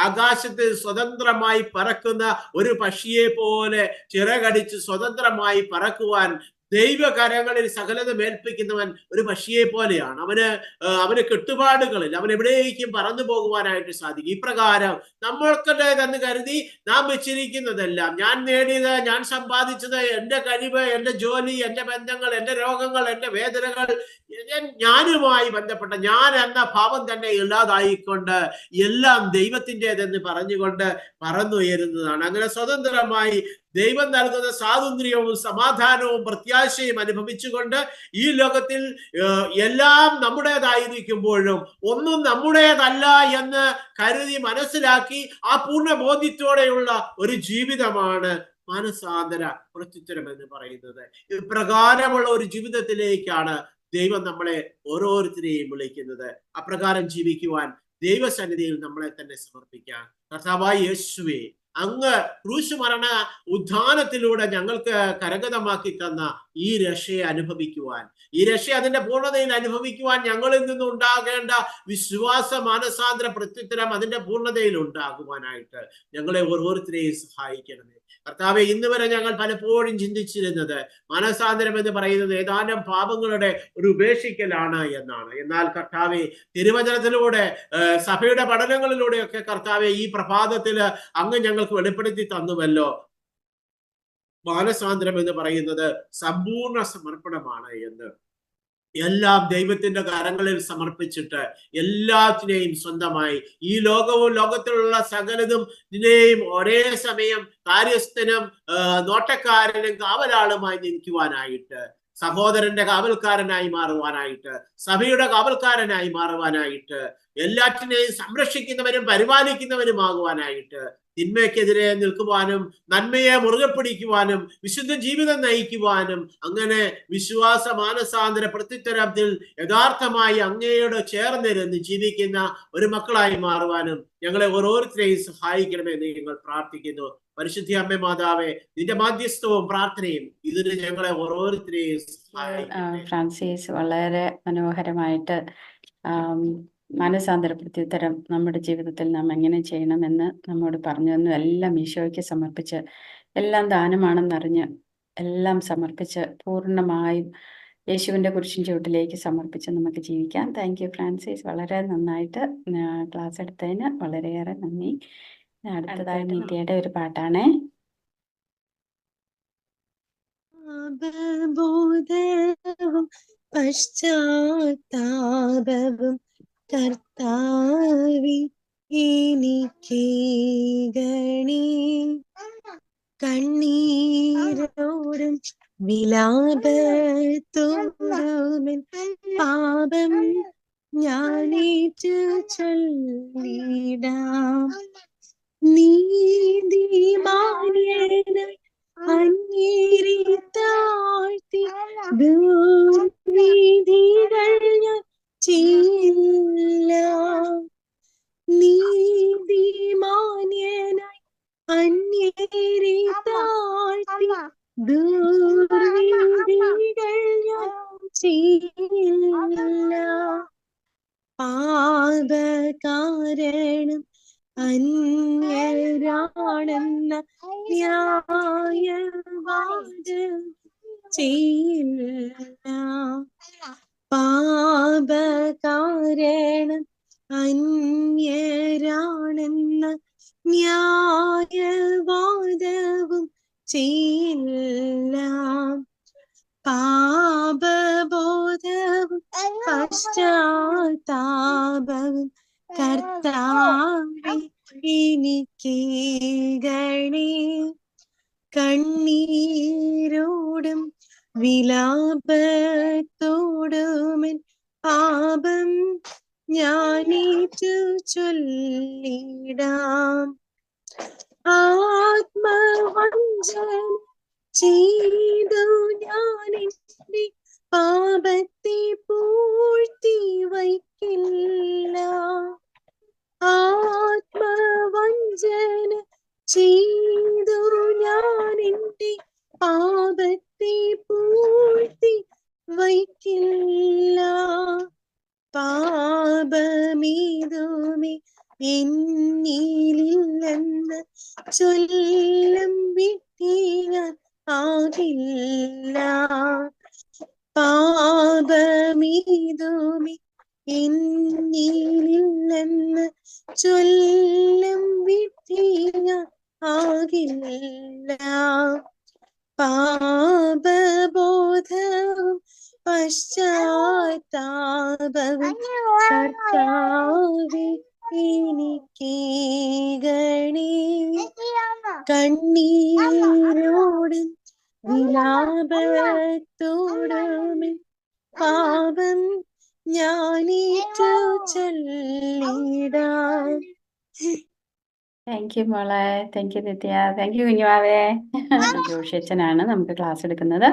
ആകാശത്തിൽ സ്വതന്ത്രമായി പറക്കുന്ന ഒരു പക്ഷിയെ പോലെ ചിറകടിച്ച് സ്വതന്ത്രമായി പറക്കുവാൻ ദൈവകരങ്ങളിൽ സകലതും ഏൽപ്പിക്കുന്നവൻ ഒരു പക്ഷിയെ പോലെയാണ്. അവന് കെട്ടുപാടുകളിൽ അവൻ എവിടേക്കും പറന്നു പോകുവാനായിട്ട് സാധിക്കും. ഇപ്രകാരം നമ്മൾക്കുടേതെന്ന് കരുതി നാം വെച്ചിരിക്കുന്നതെല്ലാം, ഞാൻ നേടിയത്, ഞാൻ സമ്പാദിച്ചത്, എന്റെ കഴിവ്, എന്റെ ജോലി, എന്റെ ബന്ധങ്ങൾ, എന്റെ രോഗങ്ങൾ, എന്റെ വേദനകൾ, ഞാനുമായി ബന്ധപ്പെട്ട ഞാൻ എന്ന ഭാവം തന്നെ ഇല്ലാതായിക്കൊണ്ട് എല്ലാം ദൈവത്തിൻ്റെതെന്ന് പറഞ്ഞുകൊണ്ട് പറന്നുയരുന്നതാണ്. അങ്ങനെ സ്വതന്ത്രമായി ദൈവം നൽകുന്ന സ്വാതന്ത്ര്യവും സമാധാനവും പ്രത്യാശയും അനുഭവിച്ചുകൊണ്ട് ഈ ലോകത്തിൽ എല്ലാം നമ്മുടേതായിരിക്കുമ്പോഴും ഒന്നും നമ്മുടേതല്ല എന്ന് കരുതി മനസ്സിലാക്കി ആ പൂർണ്ണ ബോധ്യത്തോടെയുള്ള ഒരു ജീവിതമാണ് മാനസാന്തര പ്രത്യുത്തരം എന്ന് പറയുന്നത്. ഇപ്രകാരമുള്ള ഒരു ജീവിതത്തിലേക്കാണ് ദൈവം നമ്മളെ ഓരോരുത്തരെയും വിളിക്കുന്നത്. അപ്രകാരം ജീവിക്കുവാൻ ദൈവസന്നിധിയിൽ നമ്മളെ തന്നെ സമർപ്പിക്കാം. കർത്താവായ യേശുവേ, അങ്ങ് ക്രൂശ് മരണ ഉദ്ധാനത്തിലൂടെ ഞങ്ങൾക്ക് കരഗതമാക്കി തന്ന ഈ രക്ഷയെ അനുഭവിക്കുവാൻ, ഈ രക്ഷ അതിന്റെ പൂർണ്ണതയിൽ അനുഭവിക്കുവാൻ ഞങ്ങളിൽ നിന്ന് ഉണ്ടാകേണ്ട വിശ്വാസ മാനസാന്തര പ്രത്യുത്തരം അതിന്റെ പൂർണ്ണതയിൽ ഉണ്ടാകുവാനായിട്ട് ഞങ്ങളെ ഓരോരുത്തരെയും സഹായിക്കണമേ കർത്താവെ. ഇന്ന് വരെ ഞങ്ങൾ പലപ്പോഴും ചിന്തിച്ചിരുന്നത് മാനസാന്തരം എന്ന് പറയുന്നത് ഏതാനും പാപങ്ങളുടെ ഒരു ഉപേക്ഷിക്കലാണ് എന്നാണ്. എന്നാൽ കർത്താവെ, തിരുവചനത്തിലൂടെ സഭയുടെ പഠനങ്ങളിലൂടെയൊക്കെ കർത്താവെ ഈ പ്രഭാതത്തില് അങ്ങ് ഞങ്ങൾക്ക് വെളിപ്പെടുത്തി തന്നുവല്ലോ, മാനസാന്തരം എന്ന് പറയുന്നത് സമ്പൂർണ്ണ സമർപ്പണമാണ് എന്ന്. എല്ലാം ദൈവത്തിന്റെ കരങ്ങളിൽ സമർപ്പിച്ചിട്ട് എല്ലാത്തിനെയും സ്വന്തമായി ഈ ലോകവും ലോകത്തിലുള്ള സകലതും ഇതിനെയും ഒരേ സമയം കാര്യസ്ഥനും നോട്ടക്കാരനും കാവലാളുമായി നിൽക്കുവാനായിട്ട്, സഹോദരന്റെ കാവൽക്കാരനായി മാറുവാനായിട്ട്, സഭയുടെ കാവൽക്കാരനായി മാറുവാനായിട്ട്, എല്ലാറ്റിനെയും സംരക്ഷിക്കുന്നവരും പരിപാലിക്കുന്നവരുമാകുവാനായിട്ട്, തിന്മയ്ക്കെതിരെ നിൽക്കുവാനും നന്മയെ മുറുകെ പിടിക്കുവാനും വിശുദ്ധ ജീവിതം നയിക്കുവാനും, അങ്ങനെ വിശ്വാസ മാനസാന്തര പ്രത്യുത്തരത്തിൽ യഥാർത്ഥമായി അങ്ങയോട് ചേർന്നിരുന്ന് ജീവിക്കുന്ന ഒരു മക്കളായി മാറുവാനും ഞങ്ങളെ ഓരോരുത്തരെയും സഹായിക്കണമെന്ന് ഞങ്ങൾ പ്രാർത്ഥിക്കുന്നു. പരിശുദ്ധ അമ്മേ മാതാവേ, നിന്റെ മാധ്യസ്ഥവും പ്രാർത്ഥനയും ഇതിന് ഞങ്ങളെ ഓരോരുത്തരെയും സഹായിക്കട്ടെ. ഫ്രാൻസിസ് വളരെ മനോഹരമായിട്ട് മാനസാന്തര പ്രത്യുത്തരം നമ്മുടെ ജീവിതത്തിൽ നാം എങ്ങനെ ചെയ്യണമെന്ന് നമ്മോട് പറഞ്ഞു തന്നു. എല്ലാം ഈശോയ്ക്ക് സമർപ്പിച്ച്, എല്ലാം ദാനമാണെന്നറിഞ്ഞ് എല്ലാം സമർപ്പിച്ച് പൂർണ്ണമായും യേശുവിൻ്റെ കുരിശിൻ ചുവട്ടിലേക്ക് സമർപ്പിച്ച് നമുക്ക് ജീവിക്കാം. താങ്ക് യു ഫ്രാൻസിസ്, വളരെ നന്നായിട്ട് ക്ലാസ് എടുത്തതിന് വളരെയേറെ നന്ദി. അടുത്തതായി നിത്യയുടെ ഒരു പാട്ടാണേ. പശ്ചാത്താപവും കർത്താവി എനിക്കേകണേ, കണ്ണീരോടും വിലാപത്തോടുമെൻ പാപം ഞാനേറ്റു ചൊല്ലിടാം. നീതിമാന്യനായി അങ്ങേരെ താഴ്ത്തി ദുർവിധികൾ ഞാൻ ചെയ്യില്ല. നീതിമാന്യനായി അങ്ങേരെ താഴ്ത്തി ദുർവിധികൾ ഞാൻ ചെയ്യില്ല. പാപകാരണം അന്യരാണെന്ന ന്യായവാദം ചെയ്യില്ല. പാപകാരണം അന്യരാണെന്ന ന്യായവാദവും ചെയ്യില്ല. പാപബോധവും പശ്ചാത്താപവും കർത്താവേ എനിക്കേകണേ, കണ്ണീരോടും വിലാപത്തോടുമെൻ പാപം ഞാനേറ്റു ചൊല്ലിടാം. ആത്മവഞ്ചന ചെയ്തു ഞാനെന്റെ പാപത്തെ പൂഴ്ത്തി വയ്ക്കില്ല. ആത്മവഞ്ചന ചെയ്തു ഞാനെന്റെ പാപത്തെ പൂഴ്ത്തി വയ്ക്കില്ല. പാപമേതുമേ എന്നിലില്ലെന്ന് ചൊല്ലും വിട്ടിയാൻ ആകില്ല. പാപമേതുമേ എന്നിലില്ലെന്ന് ചൊല്ലും വിട്ടിയാൻ ആകില്ല. പാപബോധവും പശ്ചാത്താപവും കർത്താവേ എനിക്കേകണേ, കണ്ണീരോടും വിലാപത്തോടുമെൻ പാപം ഞാനേറ്റു ചൊല്ലിടാം. താങ്ക് യു മോളെ, thank you Nithya, thank you കുഞ്ഞുവാവേ. ജോഷിയച്ഛനാണ് നമുക്ക് ക്ലാസ് എടുക്കുന്നത്.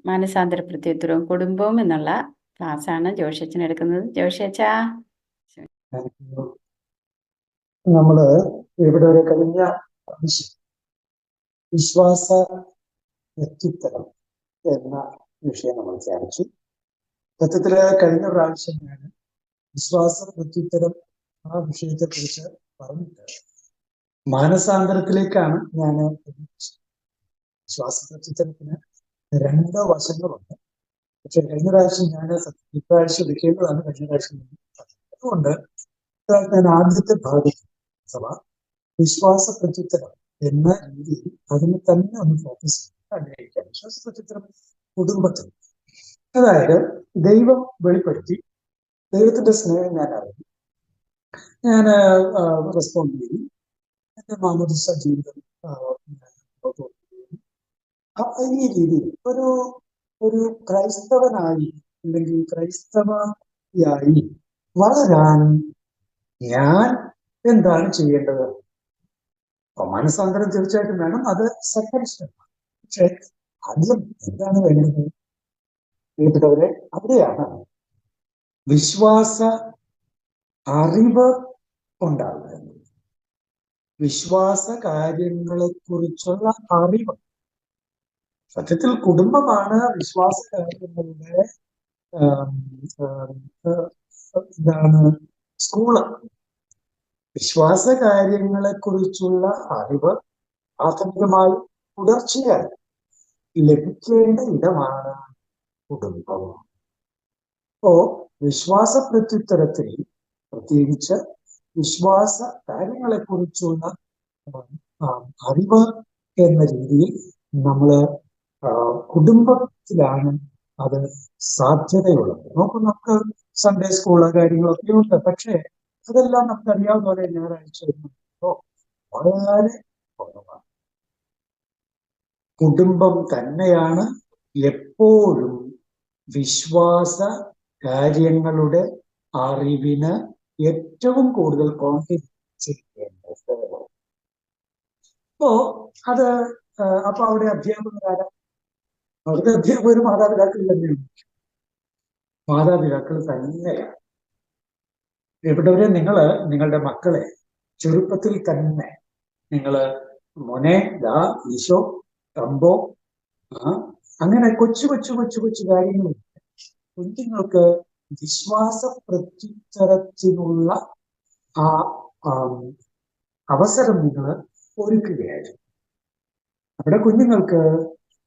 മാനസാന്തര പ്രത്യുത്തരവും കുടുംബവും എന്നുള്ള ക്ലാസ്സാണ് ജോഷിയച്ഛൻ എടുക്കുന്നത്. ജോഷിയച്ഛാ. നമ്മള് ഇവിടെ ഒരു കഴിഞ്ഞ പ്രാവശ്യം വിശ്വാസ വ്യക്തിത്വം എന്ന വിഷയം നമ്മൾ ധ്യാനിച്ചു. സത്യത്തില് കഴിഞ്ഞ പ്രാവശ്യം ഞാൻ വിശ്വാസ പ്രത്യുത്തരം ആ വിഷയത്തെ കുറിച്ച് പറഞ്ഞിട്ട് മാനസാന്തരത്തിലേക്കാണ് ഞാൻ വിശ്വാസ പ്രത്യുത്തരത്തിന് 2 വശങ്ങളുണ്ട്. പക്ഷെ കഴിഞ്ഞ പ്രാവശ്യം ഞാൻ ഇപ്രാവശ്യം എടുക്കേണ്ടതാണ് കഴിഞ്ഞ പ്രാവശ്യം. അതുകൊണ്ട് ഞാൻ ആദ്യത്തെ ഭാഗത്ത് അഥവാ വിശ്വാസ പ്രത്യുത്തരം എന്ന രീതിയിൽ അതിന് തന്നെ ഒന്ന് ഫോക്കസ് ചെയ്യാൻ ആഗ്രഹിക്കാം. വിശ്വാസ പ്രത്യുത്തരം കുടുംബത്തിൽ, അതായത് ദൈവം വെളിപ്പെടുത്തി, ദൈവത്തിന്റെ സ്നേഹം ഞാൻ അറിഞ്ഞു, ഞാൻ റെസ്പോണ്ട് ചെയ്തു, എന്റെ മാമോദിസ ജീവിതം ഈ രീതിയിൽ ഒരു ക്രൈസ്തവനായി അല്ലെങ്കിൽ ക്രൈസ്തവയായി വളരാൻ ഞാൻ എന്താണ് ചെയ്യേണ്ടത്? മനസാന്തരം തീർച്ചയായിട്ടും വേണം, അത് സെക്കൻഡ് സ്റ്റെപ്പാണ്. പക്ഷെ ആദ്യം എന്താണ് വേണ്ടത്? പ്രിയപ്പെട്ടവരെ, അവിടെയാണ് വിശ്വാസ അറിവ് ഉണ്ടാകുന്നത്. വിശ്വാസ കാര്യങ്ങളെ കുറിച്ചുള്ള അറിവ്. സത്യത്തിൽ കുടുംബമാണ് വിശ്വാസ കാര്യങ്ങളുടെ എന്താണ് സ്കൂള്. വിശ്വാസ കാര്യങ്ങളെ കുറിച്ചുള്ള അറിവ് പ്രാഥമികമായി തുടർച്ചയായി ലഭിക്കേണ്ട ഇടമാണ് കുടുംബം. അപ്പോ വിശ്വാസ പ്രത്യുത്തരത്തിൽ പ്രത്യേകിച്ച് വിശ്വാസ കാര്യങ്ങളെ കുറിച്ചുള്ള അറിവ് എന്ന രീതിയിൽ നമ്മള് കുടുംബത്തിലാണ് അത് സാധ്യതയുള്ളത്. നമുക്ക് സൺഡേ സ്കൂള് കാര്യങ്ങളൊക്കെ ഉണ്ട്, പക്ഷേ അതെല്ലാം നമുക്ക് അറിയാവുന്ന പോലെ ഞായറാഴ്ച വളരെ കുറവാണ്. കുടുംബം തന്നെയാണ് എപ്പോഴും വിശ്വാസ കാര്യങ്ങളുടെ അറിവിന് ഏറ്റവും കൂടുതൽ കോൺട്രിബ്യൂട്ട് ചെയ്യേണ്ടത്. അപ്പൊ അവിടെ അധ്യാപകരാണ്, അവിടുത്തെ അധ്യാപകർ മാതാപിതാക്കൾ തന്നെയാണ്. മാതാപിതാക്കൾ തന്നെയാണ്. എവിടെവരെ നിങ്ങളുടെ മക്കളെ ചെറുപ്പത്തിൽ തന്നെ മോനെ ദാ ഈശോ തമ്പോ അങ്ങനെ കൊച്ചു കൊച്ചു കൊച്ചു കൊച്ചു കാര്യങ്ങൾ കുഞ്ഞുങ്ങൾക്ക് വിശ്വാസ പ്രത്യുത്തരത്തിനുള്ള ആ അവസരം നിങ്ങൾ ഒരുക്കുകയായിരുന്നു. അവിടെ കുഞ്ഞുങ്ങൾക്ക്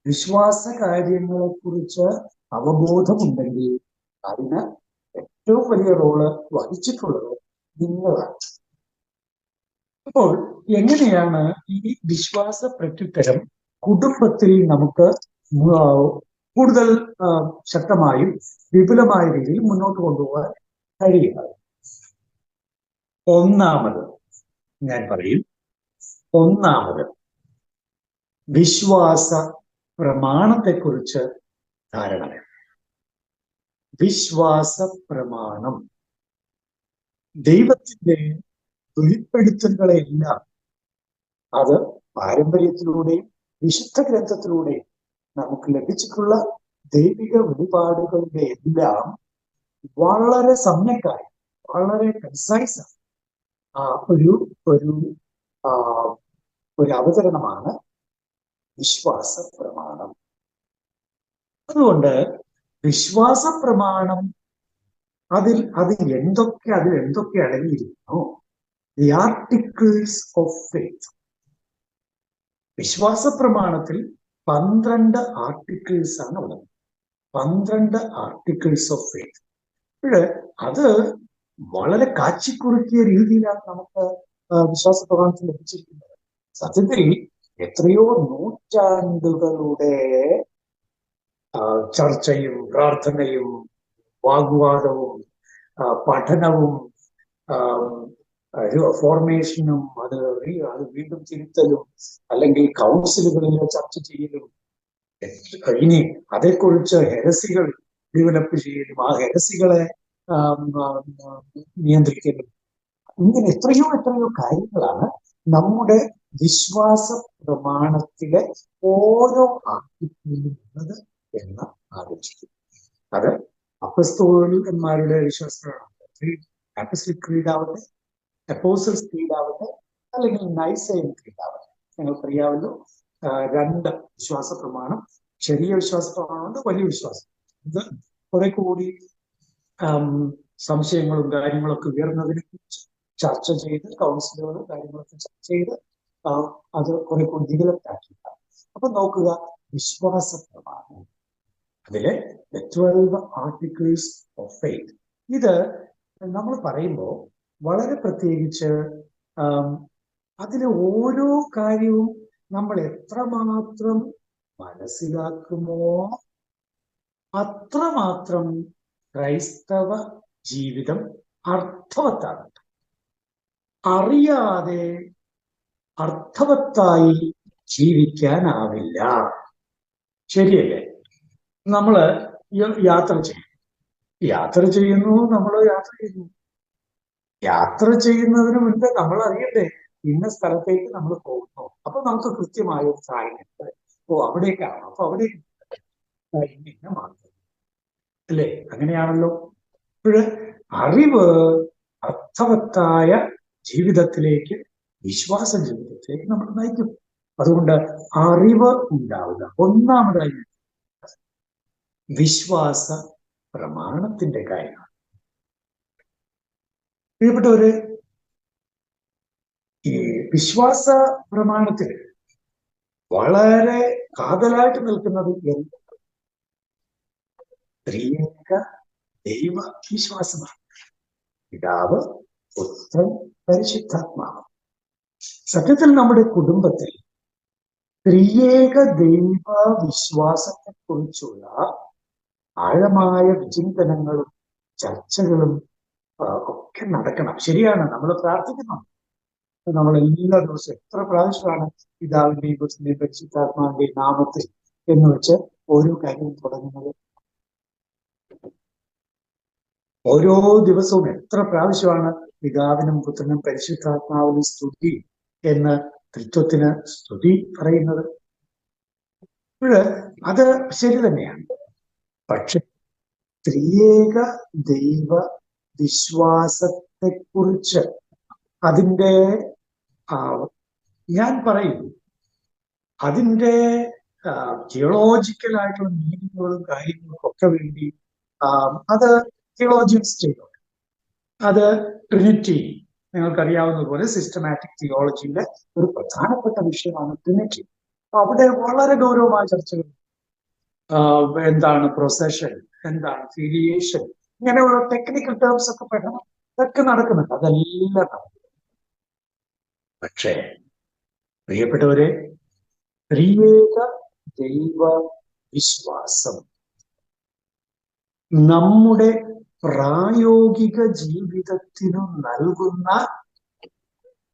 വിശ്വാസ കാര്യങ്ങളെ കുറിച്ച് അവബോധമുണ്ടെങ്കിൽ അതിന് ഏറ്റവും വലിയ റോള് വഹിച്ചിട്ടുള്ളത് നിങ്ങളാണ്. അപ്പോൾ എങ്ങനെയാണ് ഈ വിശ്വാസ പ്രത്യുത്തരം കുടുംബത്തിൽ നമുക്ക് കൂടുതൽ ശക്തമായും വിപുലമായ രീതിയിൽ മുന്നോട്ട് കൊണ്ടുപോകാൻ കഴിയുന്നത്? ഒന്നാമത് ഞാൻ പറയും, വിശ്വാസ പ്രമാണത്തെക്കുറിച്ച് ധാരണ വേണം. വിശ്വാസ പ്രമാണം ദൈവത്തിന്റെ വെളിപ്പെടുത്തലുകളെല്ലാം അത് പാരമ്പര്യത്തിലൂടെയും വിശുദ്ധ ഗ്രന്ഥത്തിലൂടെയും നമുക്ക് ലഭിച്ചിട്ടുള്ള ദൈവിക വെളിപാടുകളുടെ എല്ലാം വളരെ സമ്യക്കായി, വളരെ കൺസൈസ് ഒരു അവതരണമാണ് വിശ്വാസ പ്രമാണം. അതുകൊണ്ട് വിശ്വാസ പ്രമാണം അതിൽ എന്തൊക്കെ അടങ്ങിയിരിക്കുന്നു? The articles of faith. വിശ്വാസ പ്രമാണത്തിൽ 12 ആർട്ടിക്കിൾസ് ആണ് ഉള്ളത്. 12 ആർട്ടിക്കിൾസ് ഓഫ് ഫെയ്ത്ത്. അത് വളരെ കാച്ചിക്കുറുക്കിയ രീതിയിലാണ് നമുക്ക് വിശ്വാസ പ്രമാണത്തിൽ ലഭിച്ചിരിക്കുന്നത്. സത്യത്തിൽ എത്രയോ നൂറ്റാണ്ടുകളുടെ ചർച്ചയും പ്രാർത്ഥനയും വാഗ്വാദവും പഠനവും ഫോർമേഷനും അത് വീണ്ടും തിരുത്തലും അല്ലെങ്കിൽ കൗൺസിലുകളിൽ ചർച്ച ചെയ്യലും, ഇനി അതേക്കുറിച്ച് ഹെരസികൾ ഡെവലപ്പ് ചെയ്യലും ആ ഹെരസികളെ നിയന്ത്രിക്കലും, ഇങ്ങനെ എത്രയോ കാര്യങ്ങളാണ് നമ്മുടെ വിശ്വാസ പ്രമാണത്തിലെ ഓരോ ആർട്ടിക്കിളിലും ഉള്ളത് എന്ന് ആലോചിക്കും. അത് അപ്പസ്തോലന്മാരുടെ വിശ്വാസമാണ്. അപ്പസ്തോലിക് ക്രീഡ് ആവട്ടെ, അപ്പോസ്റ്റൽസ് ക്രീഡ് ആവട്ടെ അല്ലെങ്കിൽ നൈസൈൻ ക്രീഡ് ആവട്ടെ, നിങ്ങൾക്കറിയാമല്ലോ, രണ്ട് വിശ്വാസ പ്രമാണം, ചെറിയ വിശ്വാസ പ്രമാണമുണ്ട്, വലിയ വിശ്വാസം. ഇത് കുറെ കൂടി സംശയങ്ങളും കാര്യങ്ങളൊക്കെ ഉയർന്നതിനെ കുറിച്ച് ചർച്ച ചെയ്ത് കൗൺസിലുകളും കാര്യങ്ങളൊക്കെ ചർച്ച ചെയ്ത് അത് കുറെ കൂടി ഡെവലപ്ഡ്. അപ്പൊ നോക്കുക, വിശ്വാസ പ്രമാണം, അതിലെ 12 ആർട്ടിക്കിൾസ് ഓഫ് ഫെയ്ത്ത്. ഇത് നമ്മൾ പറയുമ്പോൾ വളരെ പ്രത്യേകിച്ച് അതിലെ ഓരോ കാര്യവും നമ്മൾ എത്രമാത്രം മനസ്സിലാക്കുമോ അത്രമാത്രം ക്രൈസ്തവ ജീവിതം അർത്ഥവത്താണ്. അറിയാതെ അർത്ഥവത്തായി ജീവിക്കാനാവില്ല. ശരിയല്ലേ? നമ്മള് യാത്ര ചെയ്യുന്നു, നമ്മൾ യാത്ര ചെയ്യുന്നു. യാത്ര ചെയ്യുന്നതിന് മുൻപ് നമ്മൾ അറിയണ്ടേ ഇന്ന സ്ഥലത്തേക്ക് നമ്മൾ പോകുന്നു. അപ്പൊ നമുക്ക് കൃത്യമായ ഒരു സാധനമുണ്ട്, അവിടേക്കാണ്, അപ്പൊ അവിടേക്ക് ഇന്ന മാത്രം അല്ലേ? അങ്ങനെയാണല്ലോ. ഇപ്പോഴ് അറിവ് അർത്ഥവത്തായ ജീവിതത്തിലേക്ക്, വിശ്വാസ ജീവിതത്തിലേക്ക് നമ്മൾ നയിക്കും. അതുകൊണ്ട് അറിവ് ഉണ്ടാവുക ഒന്നാമതായി വിശ്വാസ പ്രമാണത്തിന്റെ കാര്യമാണ്. പ്രിയപ്പെട്ടവര്, ഈ വിശ്വാസ പ്രമാണത്തിൽ വളരെ കാതലായിട്ട് നിൽക്കുന്നത് ത്രിയേക ദൈവ വിശ്വാസമാണ്. പിതാവ്, പുത്രൻ, പരിശുദ്ധാത്മാവ്. സത്യത്തിൽ നമ്മുടെ കുടുംബത്തിൽ ത്രിയേക ദൈവ വിശ്വാസത്തെ കുറിച്ചുള്ള ആഴമായ വിചിന്തനങ്ങളും ചർച്ചകളും ഒക്കെ നടക്കണം. ശരിയാണ്, നമ്മൾ പ്രാർത്ഥിക്കണം. നമ്മൾ എല്ലാ ദിവസവും എത്ര പ്രാവശ്യമാണ് പിതാവിന്റെയും പുത്രന്റെയും പരിശുദ്ധാത്മാവിന്റെയും നാമത്തിൽ എന്ന് വെച്ച് ഓരോ കാര്യവും തുടങ്ങുന്നത്? ഓരോ ദിവസവും എത്ര പ്രാവശ്യമാണ് പിതാവിനും പുത്രനും പരിശുദ്ധാത്മാവിനും സ്തുതി എന്ന് ത്രിത്വത്തിന് സ്തുതി പറയുന്നത്? അത് ശരി തന്നെയാണ്. പക്ഷെ ത്രിയേക ദൈവ വിശ്വാസത്തെ കുറിച്ച് അതിൻ്റെ ഞാൻ പറയും, അതിൻ്റെ തിയോളജിക്കലായിട്ടുള്ള മീനിങ്ങുകളും കാര്യങ്ങളും ഒക്കെ വേണ്ടി അത് തിയോളജിയൻസ് ചെയ്തോട്ടെ. അത് ട്രിനിറ്റി, നിങ്ങൾക്കറിയാവുന്നതുപോലെ സിസ്റ്റമാറ്റിക് തിയോളജിയുടെ ഒരു പ്രധാനപ്പെട്ട വിഷയമാണ് ട്രിനിറ്റി. അവിടെ വളരെ ഗൗരവമായ ചർച്ചകൾ, എന്താണ് പ്രൊസഷൻ, എന്താണ് ഫിലിയേഷൻ, ഇങ്ങനെയുള്ള ടെക്നിക്കൽ ടേംസ് ഒക്കെ പഠനം ഇതൊക്കെ നടക്കുന്നുണ്ട്. അതെല്ലാം നടക്കും. പക്ഷേ പ്രിയപ്പെട്ടവരെ, ത്രിയേക ദൈവ വിശ്വാസം നമ്മുടെ പ്രായോഗിക ജീവിതത്തിനു നൽകുന്ന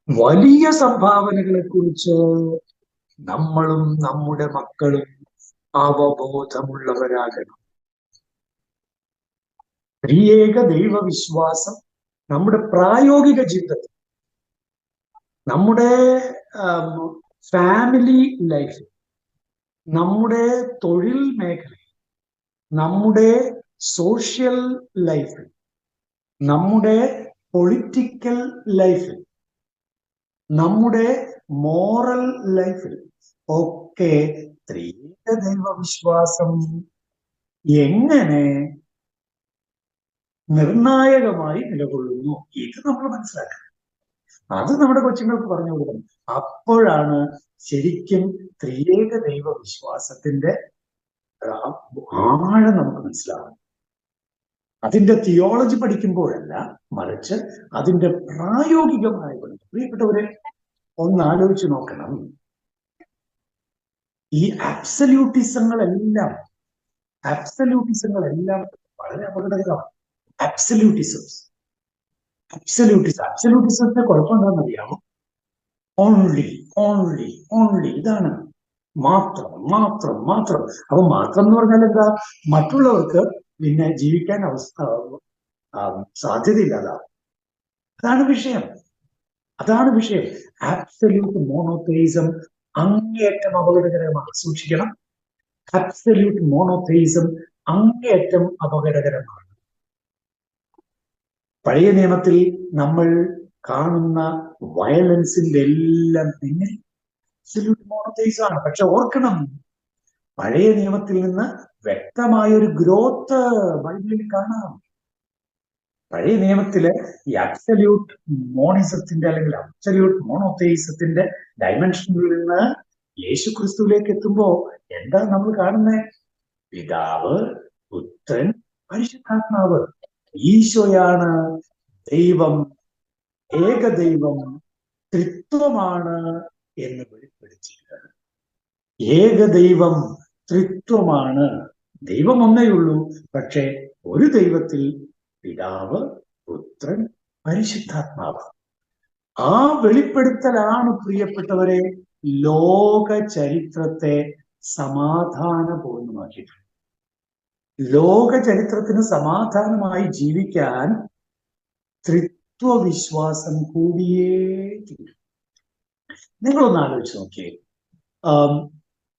വലിയ സംഭാവനകളെ കുറിച്ച് നമ്മളും നമ്മുടെ മക്കളും അവബോധമുള്ളവരാകണം. ത്രിയേക ദൈവവിശ്വാസം നമ്മുടെ പ്രായോഗിക ജീവിതത്തിൽ, നമ്മുടെ ഫാമിലി ലൈഫിൽ, നമ്മുടെ തൊഴിൽ മേഖലയിൽ, നമ്മുടെ സോഷ്യൽ ലൈഫിൽ, നമ്മുടെ പൊളിറ്റിക്കൽ ലൈഫിൽ, നമ്മുടെ മോറൽ ലൈഫിൽ ഒക്കെ ത്രിയേക ദൈവവിശ്വാസം എങ്ങനെ നിർണായകമായി നിലകൊള്ളുന്നു, ഇത് നമ്മൾ മനസ്സിലാക്കണം. അത് നമ്മുടെ കൊച്ചുങ്ങൾക്ക് പറഞ്ഞു കൊടുക്കണം. അപ്പോഴാണ് ശരിക്കും ത്രിയേക ദൈവ വിശ്വാസത്തിന്റെ ആഴം നമുക്ക് മനസ്സിലാവും. അതിന്റെ തിയോളജി പഠിക്കുമ്പോഴല്ല, മറിച്ച് അതിന്റെ പ്രായോഗികമായ പഠിക്കും. പ്രിയപ്പെട്ടവരെ, ഒന്ന് ആലോചിച്ച് നോക്കണം. ഈ അബ്സല്യൂട്ടിസങ്ങളെല്ലാം വളരെ അപകടകരമാണ്. അബ്സല്യൂട്ടിസത്തിന്റെ കുഴപ്പം എന്താണെന്നറിയാമോ? ഓൺലി ഇതാണ്, മാത്രം. അപ്പൊ മാത്രം എന്ന് പറഞ്ഞാൽ എന്താ? മറ്റുള്ളവർക്ക് പിന്നെ ജീവിക്കാൻ സാധ്യതയില്ലാതാവും. അതാണ് വിഷയം. ആബ്സല്യൂട്ട് മോണോതെയിസം അങ്ങേയറ്റം അപകടകരമാണ്. സൂക്ഷിക്കണം. ആബ്സല്യൂട്ട് മോണോതെയിസം അങ്ങേയറ്റം അപകടകരമാണ്. പഴയ നിയമത്തിൽ നമ്മൾ കാണുന്ന വയലൻസിന്റെ എല്ലാം പിന്നിൽ അബ്സല്യൂട്ട് മോണോതെയിസം ആണ്. പക്ഷെ ഓർക്കണം, പഴയ നിയമത്തിൽ നിന്ന് വ്യക്തമായൊരു ഗ്രോത്ത് ബൈബിളിൽ കാണാം. പഴയ നിയമത്തില് ഈ അബ്സല്യൂട്ട് മോണിസത്തിന്റെ അല്ലെങ്കിൽ അബ്സല്യൂട്ട് മോണോതെയിസത്തിന്റെ ഡയമെൻഷനിൽ നിന്ന് യേശു ക്രിസ്തുവിലേക്ക് എത്തുമ്പോ എന്താ നമ്മൾ കാണുന്നത്? പിതാവ്, പുത്രൻ, പരിശുദ്ധാത്മാവ്. ഈശോയാണ് ദൈവം, ഏകദൈവം, ത്രിത്വമാണ് എന്ന് വെളിപ്പെടുത്തിയത്. ഏകദൈവം, ത്രിത്വമാണ്. ദൈവം ഒന്നേ ഉള്ളൂ, പക്ഷെ ഒരു ദൈവത്തിൽ പിതാവ്, പുത്രൻ, പരിശുദ്ധാത്മാവ്. ആ വെളിപ്പെടുത്തലാണ് പ്രിയപ്പെട്ടവരെ ലോക ചരിത്രത്തെ സമാധാനപൂർണ്ണമാക്കിയിട്ടുള്ളത്. ലോക ചരിത്രത്തിന് സമാധാനമായി ജീവിക്കാൻ ത്രിത്വവിശ്വാസം കൂടിയേ തീരും. നിങ്ങളൊന്ന് ആലോചിച്ച് നോക്കിയേ.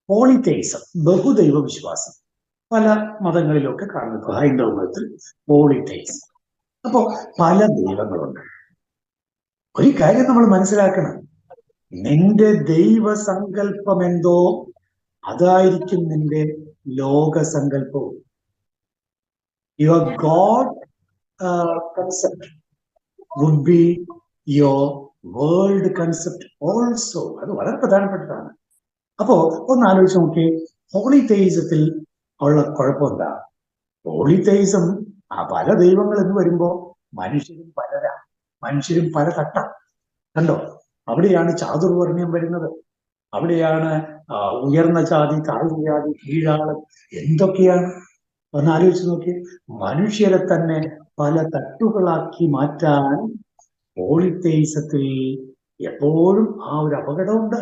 പോളിതെയിസം, ബഹുദൈവ വിശ്വാസം പല മതങ്ങളിലൊക്കെ കാണുന്നു. ഹൈന്ദവ മതത്തിൽ പോളിതെയിസം. അപ്പോ പല ദൈവങ്ങളുണ്ട്. ഒരു കാര്യം നമ്മൾ മനസ്സിലാക്കണം, നിന്റെ ദൈവസങ്കല്പം എന്തോ അതായിരിക്കും നിന്റെ ലോകസങ്കല്പവും. Your god concept would be your world concept also. അത് വളരെ പ്രധാനപ്പെട്ടതാണ്. അപ്പോ ഒന്ന് ആലോചിച്ച് നോക്കിയേ, പോളിതെയിസത്തിൽ ഉള്ള കുഴപ്പം എന്താ? പോളിതെയിസം പല ദൈവങ്ങൾ എന്ന് വരുമ്പോ മനുഷ്യരും പലരാ, മനുഷ്യരും പല തട്ട. കണ്ടോ, അവിടെയാണ് ചാതുർവർണ്ണ്യം വരുന്നത്. അവിടെയാണ് ഉയർന്ന ജാതി, താഴ്ന്ന ജാതി, കീഴാള്, എന്തൊക്കെയാണ്. ഒന്ന് ആലോചിച്ച് നോക്കി. മനുഷ്യരെ തന്നെ പല തട്ടുകളാക്കി മാറ്റാൻ പോളിതെയിസത്തിൽ എപ്പോഴും ആ ഒരു അപകടമുണ്ട്.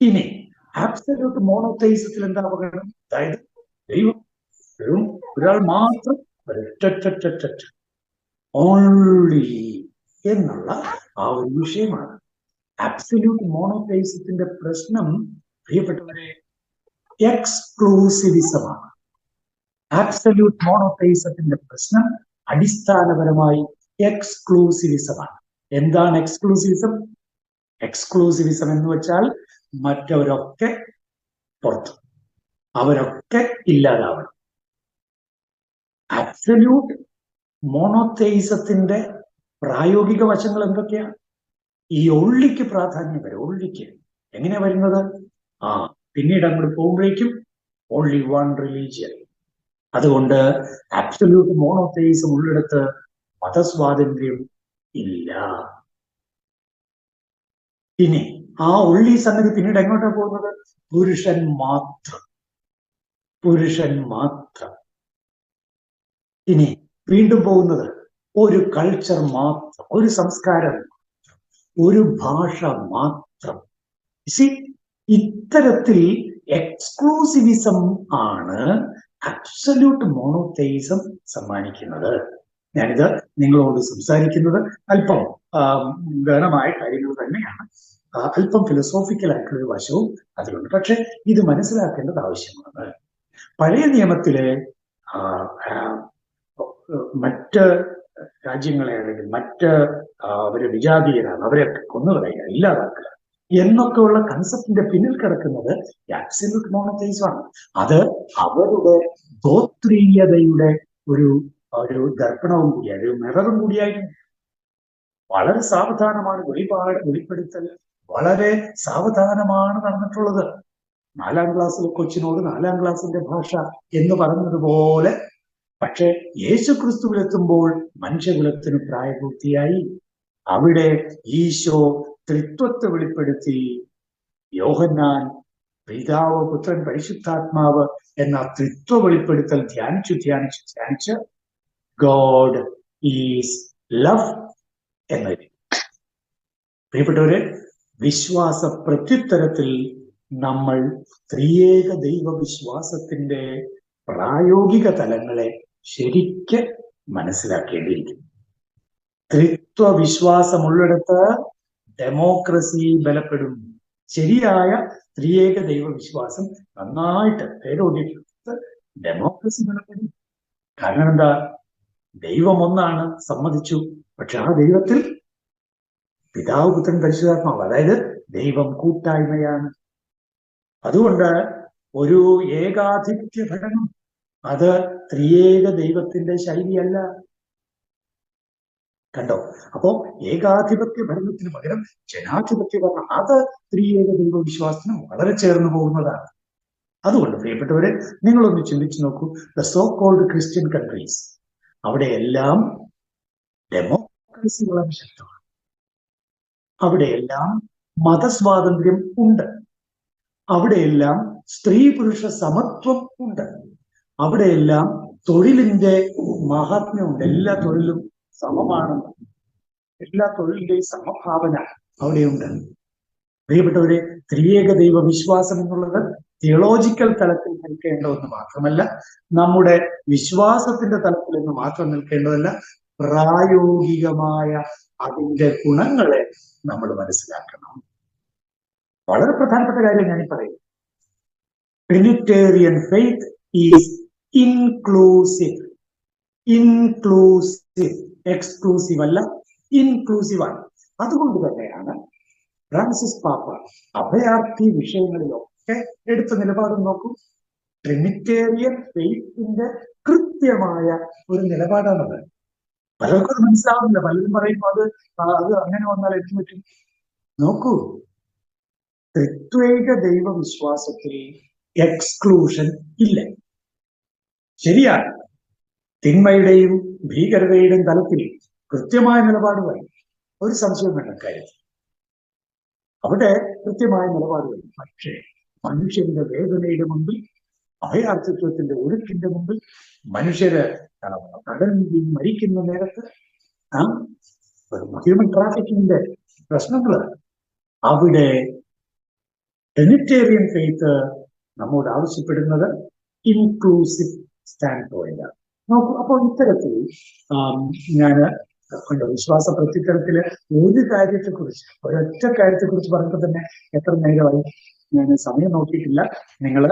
ഇനി അബ്സല്യൂട്ട് മോണോതെയിസത്തിൽ എന്താ അപകടം? അതായത് ദൈവം ഒരാൾ മാത്രം, ഓൺലി എന്നുള്ള ആ ഒരു വിഷയമാണ്. അബ്സല്യൂട്ട് മോണോതെയിസത്തിന്റെ പ്രശ്നം പ്രിയപ്പെട്ടവരെ എക്സ്ക്ലൂസിവിസമാണ്. അബ്സല്യൂട്ട് മോണോതെയിസത്തിന്റെ പ്രശ്നം അടിസ്ഥാനപരമായി എക്സ്ക്ലൂസിവിസമാണ്. എന്താണ് എക്സ്ക്ലൂസിവിസം? എക്സ്ക്ലൂസിവിസം എന്ന് വെച്ചാൽ മറ്റവരൊക്കെ പുറത്ത്, അവരൊക്കെ ഇല്ലാതാവണം. അബ്സല്യൂട്ട് മോണോതെയിസത്തിന്റെ പ്രായോഗിക വശങ്ങൾ എന്തൊക്കെയാണ്? ഈ ഒള്ളിക്ക് പ്രാധാന്യം വരും. ഒള്ളിക്ക് എങ്ങനെയാ വരുന്നത്? പിന്നീട് അങ്ങോട്ട് പോകുമ്പോഴേക്കും ഓൺലി വൺ റിലീജിയൻ. അതുകൊണ്ട് അബ്സല്യൂട്ട് മോണോതെയിസം ഉള്ളിടത്ത് മതസ്വാതന്ത്ര്യം ഇല്ല. ഇനി ആ ഉള്ളി സംഗതി പിന്നീട് എങ്ങോട്ടാ പോകുന്നത്? പുരുഷൻ മാത്രം, പുരുഷൻ മാത്രം. ഇനി വീണ്ടും പോകുന്നത് ഒരു കൾച്ചർ മാത്രം, ഒരു സംസ്കാരം, ഒരു ഭാഷ മാത്രം. ഇത്തരത്തിൽ എക്സ്ക്ലൂസിവിസം ആണ് അബ്സല്യൂട്ട് മോണോതെയിസം സമ്മാനിക്കുന്നത്. ഞാനിത് നിങ്ങളോട് സംസാരിക്കുന്നത് അല്പം ഗഹനമായ കാര്യങ്ങൾ തന്നെയാണ്. അല്പം ഫിലോസോഫിക്കൽ ആയിട്ടുള്ള ഒരു വശവും അതിലുണ്ട്. പക്ഷെ ഇത് മനസ്സിലാക്കേണ്ടത് ആവശ്യമാണ്. പഴയ നിയമത്തിലെ മറ്റ് രാജ്യങ്ങളെ അല്ലെങ്കിൽ മറ്റ് അവരെ വിജാതീയരാണ്, അവരെ കൊന്നുകളയുക, ഇല്ലാതാക്കുക എന്നൊക്കെയുള്ള കൺസെപ്റ്റിന്റെ പിന്നിൽ കിടക്കുന്നത് അബ്സല്യൂട്ട് മോണോതെയിസമാണ്. അത് അവരുടെ ഗോത്രീയതയുടെ ഒരു ദർപ്പണവും കൂടിയായി, ഒരു മിററും കൂടിയായിരുന്നു. വളരെ സാവധാനമാണ് വെളിപ്പെടുത്തൽ, വളരെ സാവധാനമാണ് നടന്നിട്ടുള്ളത്. 4ാം ക്ലാസ്സിൽ കൊച്ചിനോട് 4ാം ക്ലാസ്സിന്റെ ഭാഷ എന്ന് പറഞ്ഞതുപോലെ. പക്ഷെ യേശു ക്രിസ്തുവിലെത്തുമ്പോൾ മനുഷ്യകുലത്തിന് പ്രായപൂർത്തിയായി. അവിടെ ഈശോ ത്രിത്വത്തെ വെളിപ്പെടുത്തി. യോഹന്നാൻ പിതാവ്, പുത്രൻ, പരിശുദ്ധാത്മാവ് എന്ന ത്രിത്വ വെളിപ്പെടുത്തൽ ധ്യാനിച്ച് ഗോഡ് ഈസ് ലവ് എന്നത്. പ്രിയപ്പെട്ടവരെ, വിശ്വാസ പ്രത്യുത്തരത്തിൽ നമ്മൾ ത്രിയേക ദൈവവിശ്വാസത്തിന്റെ പ്രായോഗിക തലങ്ങളെ ശരിക്ക് മനസ്സിലാക്കേണ്ടിയിരിക്കുന്നു. ത്രിത്വവിശ്വാസമുള്ളിടത്ത് ഡെമോക്രസി ബലപ്പെടും. ശരിയായ ത്രിയേക ദൈവവിശ്വാസം നന്നായിട്ട് പേരോടിയെടുത്ത് ഡെമോക്രസി ബലപ്പെടും. കാരണം എന്താ? ദൈവം ഒന്നാണ്, സമ്മതിച്ചു. പക്ഷെ ആ ദൈവത്തിൽ പിതാവ്, പുത്രൻ, പരിശുദ്ധാത്മാവ്. അതായത് ദൈവം കൂട്ടായ്മയാണ്. അതുകൊണ്ട് ഒരു ഏകാധിപത്യ ഭരണം അത് ത്രിയേക ദൈവത്തിന്റെ ശൈലിയല്ല. കണ്ടോ? അപ്പോ ഏകാധിപത്യ ഭരണത്തിന് പകരം ജനാധിപത്യ ഭരണം, അത് ത്രിയേക ദൈവവിശ്വാസത്തിന് വളരെ ചേർന്ന് പോകുന്നതാണ്. അതുകൊണ്ട് പ്രിയപ്പെട്ടവരെ, നിങ്ങളൊന്ന് ചിന്തിച്ചു നോക്കൂ. The so called Christian countries, അവിടെയെല്ലാം ഡെമോക്രസി വളരെ ശക്തമാണ്. അവിടെയെല്ലാം മതസ്വാതന്ത്ര്യം ഉണ്ട്. അവിടെയെല്ലാം സ്ത്രീ പുരുഷ സമത്വം ഉണ്ട്. അവിടെയെല്ലാം തൊഴിലിന്റെ മഹാത്മ്യമുണ്ട്. എല്ലാ തൊഴിലും സമമാണെന്ന്, എല്ലാ തൊഴിലിന്റെയും സമഭാവന അവിടെയുണ്ട്. പ്രിയപ്പെട്ടവരെ, ത്രിയേക ദൈവ വിശ്വാസം എന്നുള്ളത് തിയോളജിക്കൽ തലത്തിൽ നിൽക്കേണ്ട ഒന്ന് മാത്രമല്ല, നമ്മുടെ വിശ്വാസത്തിന്റെ തലത്തിൽ നിന്ന് മാത്രം നിൽക്കേണ്ടതല്ല, പ്രായോഗികമായ അതിന്റെ ഗുണങ്ങളെ നമ്മൾ മനസ്സിലാക്കണം. വളരെ പ്രധാനപ്പെട്ട കാര്യം ഞാൻ പറയുന്നു. Trinitarian faith is inclusive. Inclusive, exclusive അല്ല, ഇൻക്ലൂസീവ് ആണ്. അതുകൊണ്ട് തന്നെയാണ് ഫ്രാൻസിസ് പാപ്പ അഭയാർത്ഥി വിഷയങ്ങളിലൊക്കെ എടുത്ത നിലപാട് നോക്കൂ. ട്രിനിറ്റേറിയൻ ഫെയ്ത്തിന്റെ കൃത്യമായ ഒരു നിലപാടാണത്. പലർക്കും അത് മനസ്സിലാവുന്നില്ല. പലരും പറയുമ്പോൾ അത് അങ്ങനെ വന്നാൽ എന്ത് പറ്റും? നോക്കൂ, ത്രിത്വൈക ദൈവവിശ്വാസത്തിൽ എക്സ്ക്ലൂഷൻ ഇല്ല. ശരിയാണ്, തിന്മയുടെയും ഭീകരതയുടെയും തലത്തിൽ കൃത്യമായ നിലപാട് വരും. ഒരു സംശയം വേണ്ട കാര്യത്തിൽ, അവിടെ കൃത്യമായ നിലപാട് വരും. പക്ഷേ മനുഷ്യന്റെ വേദനയുടെ മുമ്പിൽ, അഭയാർത്ഥിത്വത്തിന്റെ ഒഴുക്കിന്റെ മുമ്പിൽ, മനുഷ്യര് കടലിൽ മരിക്കുന്ന നേരത്ത്, ഹ്യൂമൻ ട്രാഫിക്കിങ്ങിന്റെ പ്രശ്നങ്ങള്, അവിടെ ട്രിനിറ്റേറിയൻ ഫെയ്ത്ത് നമ്മോട് ആവശ്യപ്പെടുന്നത് ഇൻക്ലൂസീവ് സ്റ്റാൻഡ് പോയിന്റ്. നോക്കൂ, അപ്പോൾ ഇത്തരത്തിൽ ഞാൻ വിശ്വാസ പ്രത്യുത്തരത്തില് ഒരു കാര്യത്തെക്കുറിച്ച്, ഒരൊറ്റ കാര്യത്തെക്കുറിച്ച് പറഞ്ഞപ്പോൾ തന്നെ എത്ര നേരമായി? ഞാൻ സമയം നോക്കിയിട്ടില്ല. നിങ്ങൾ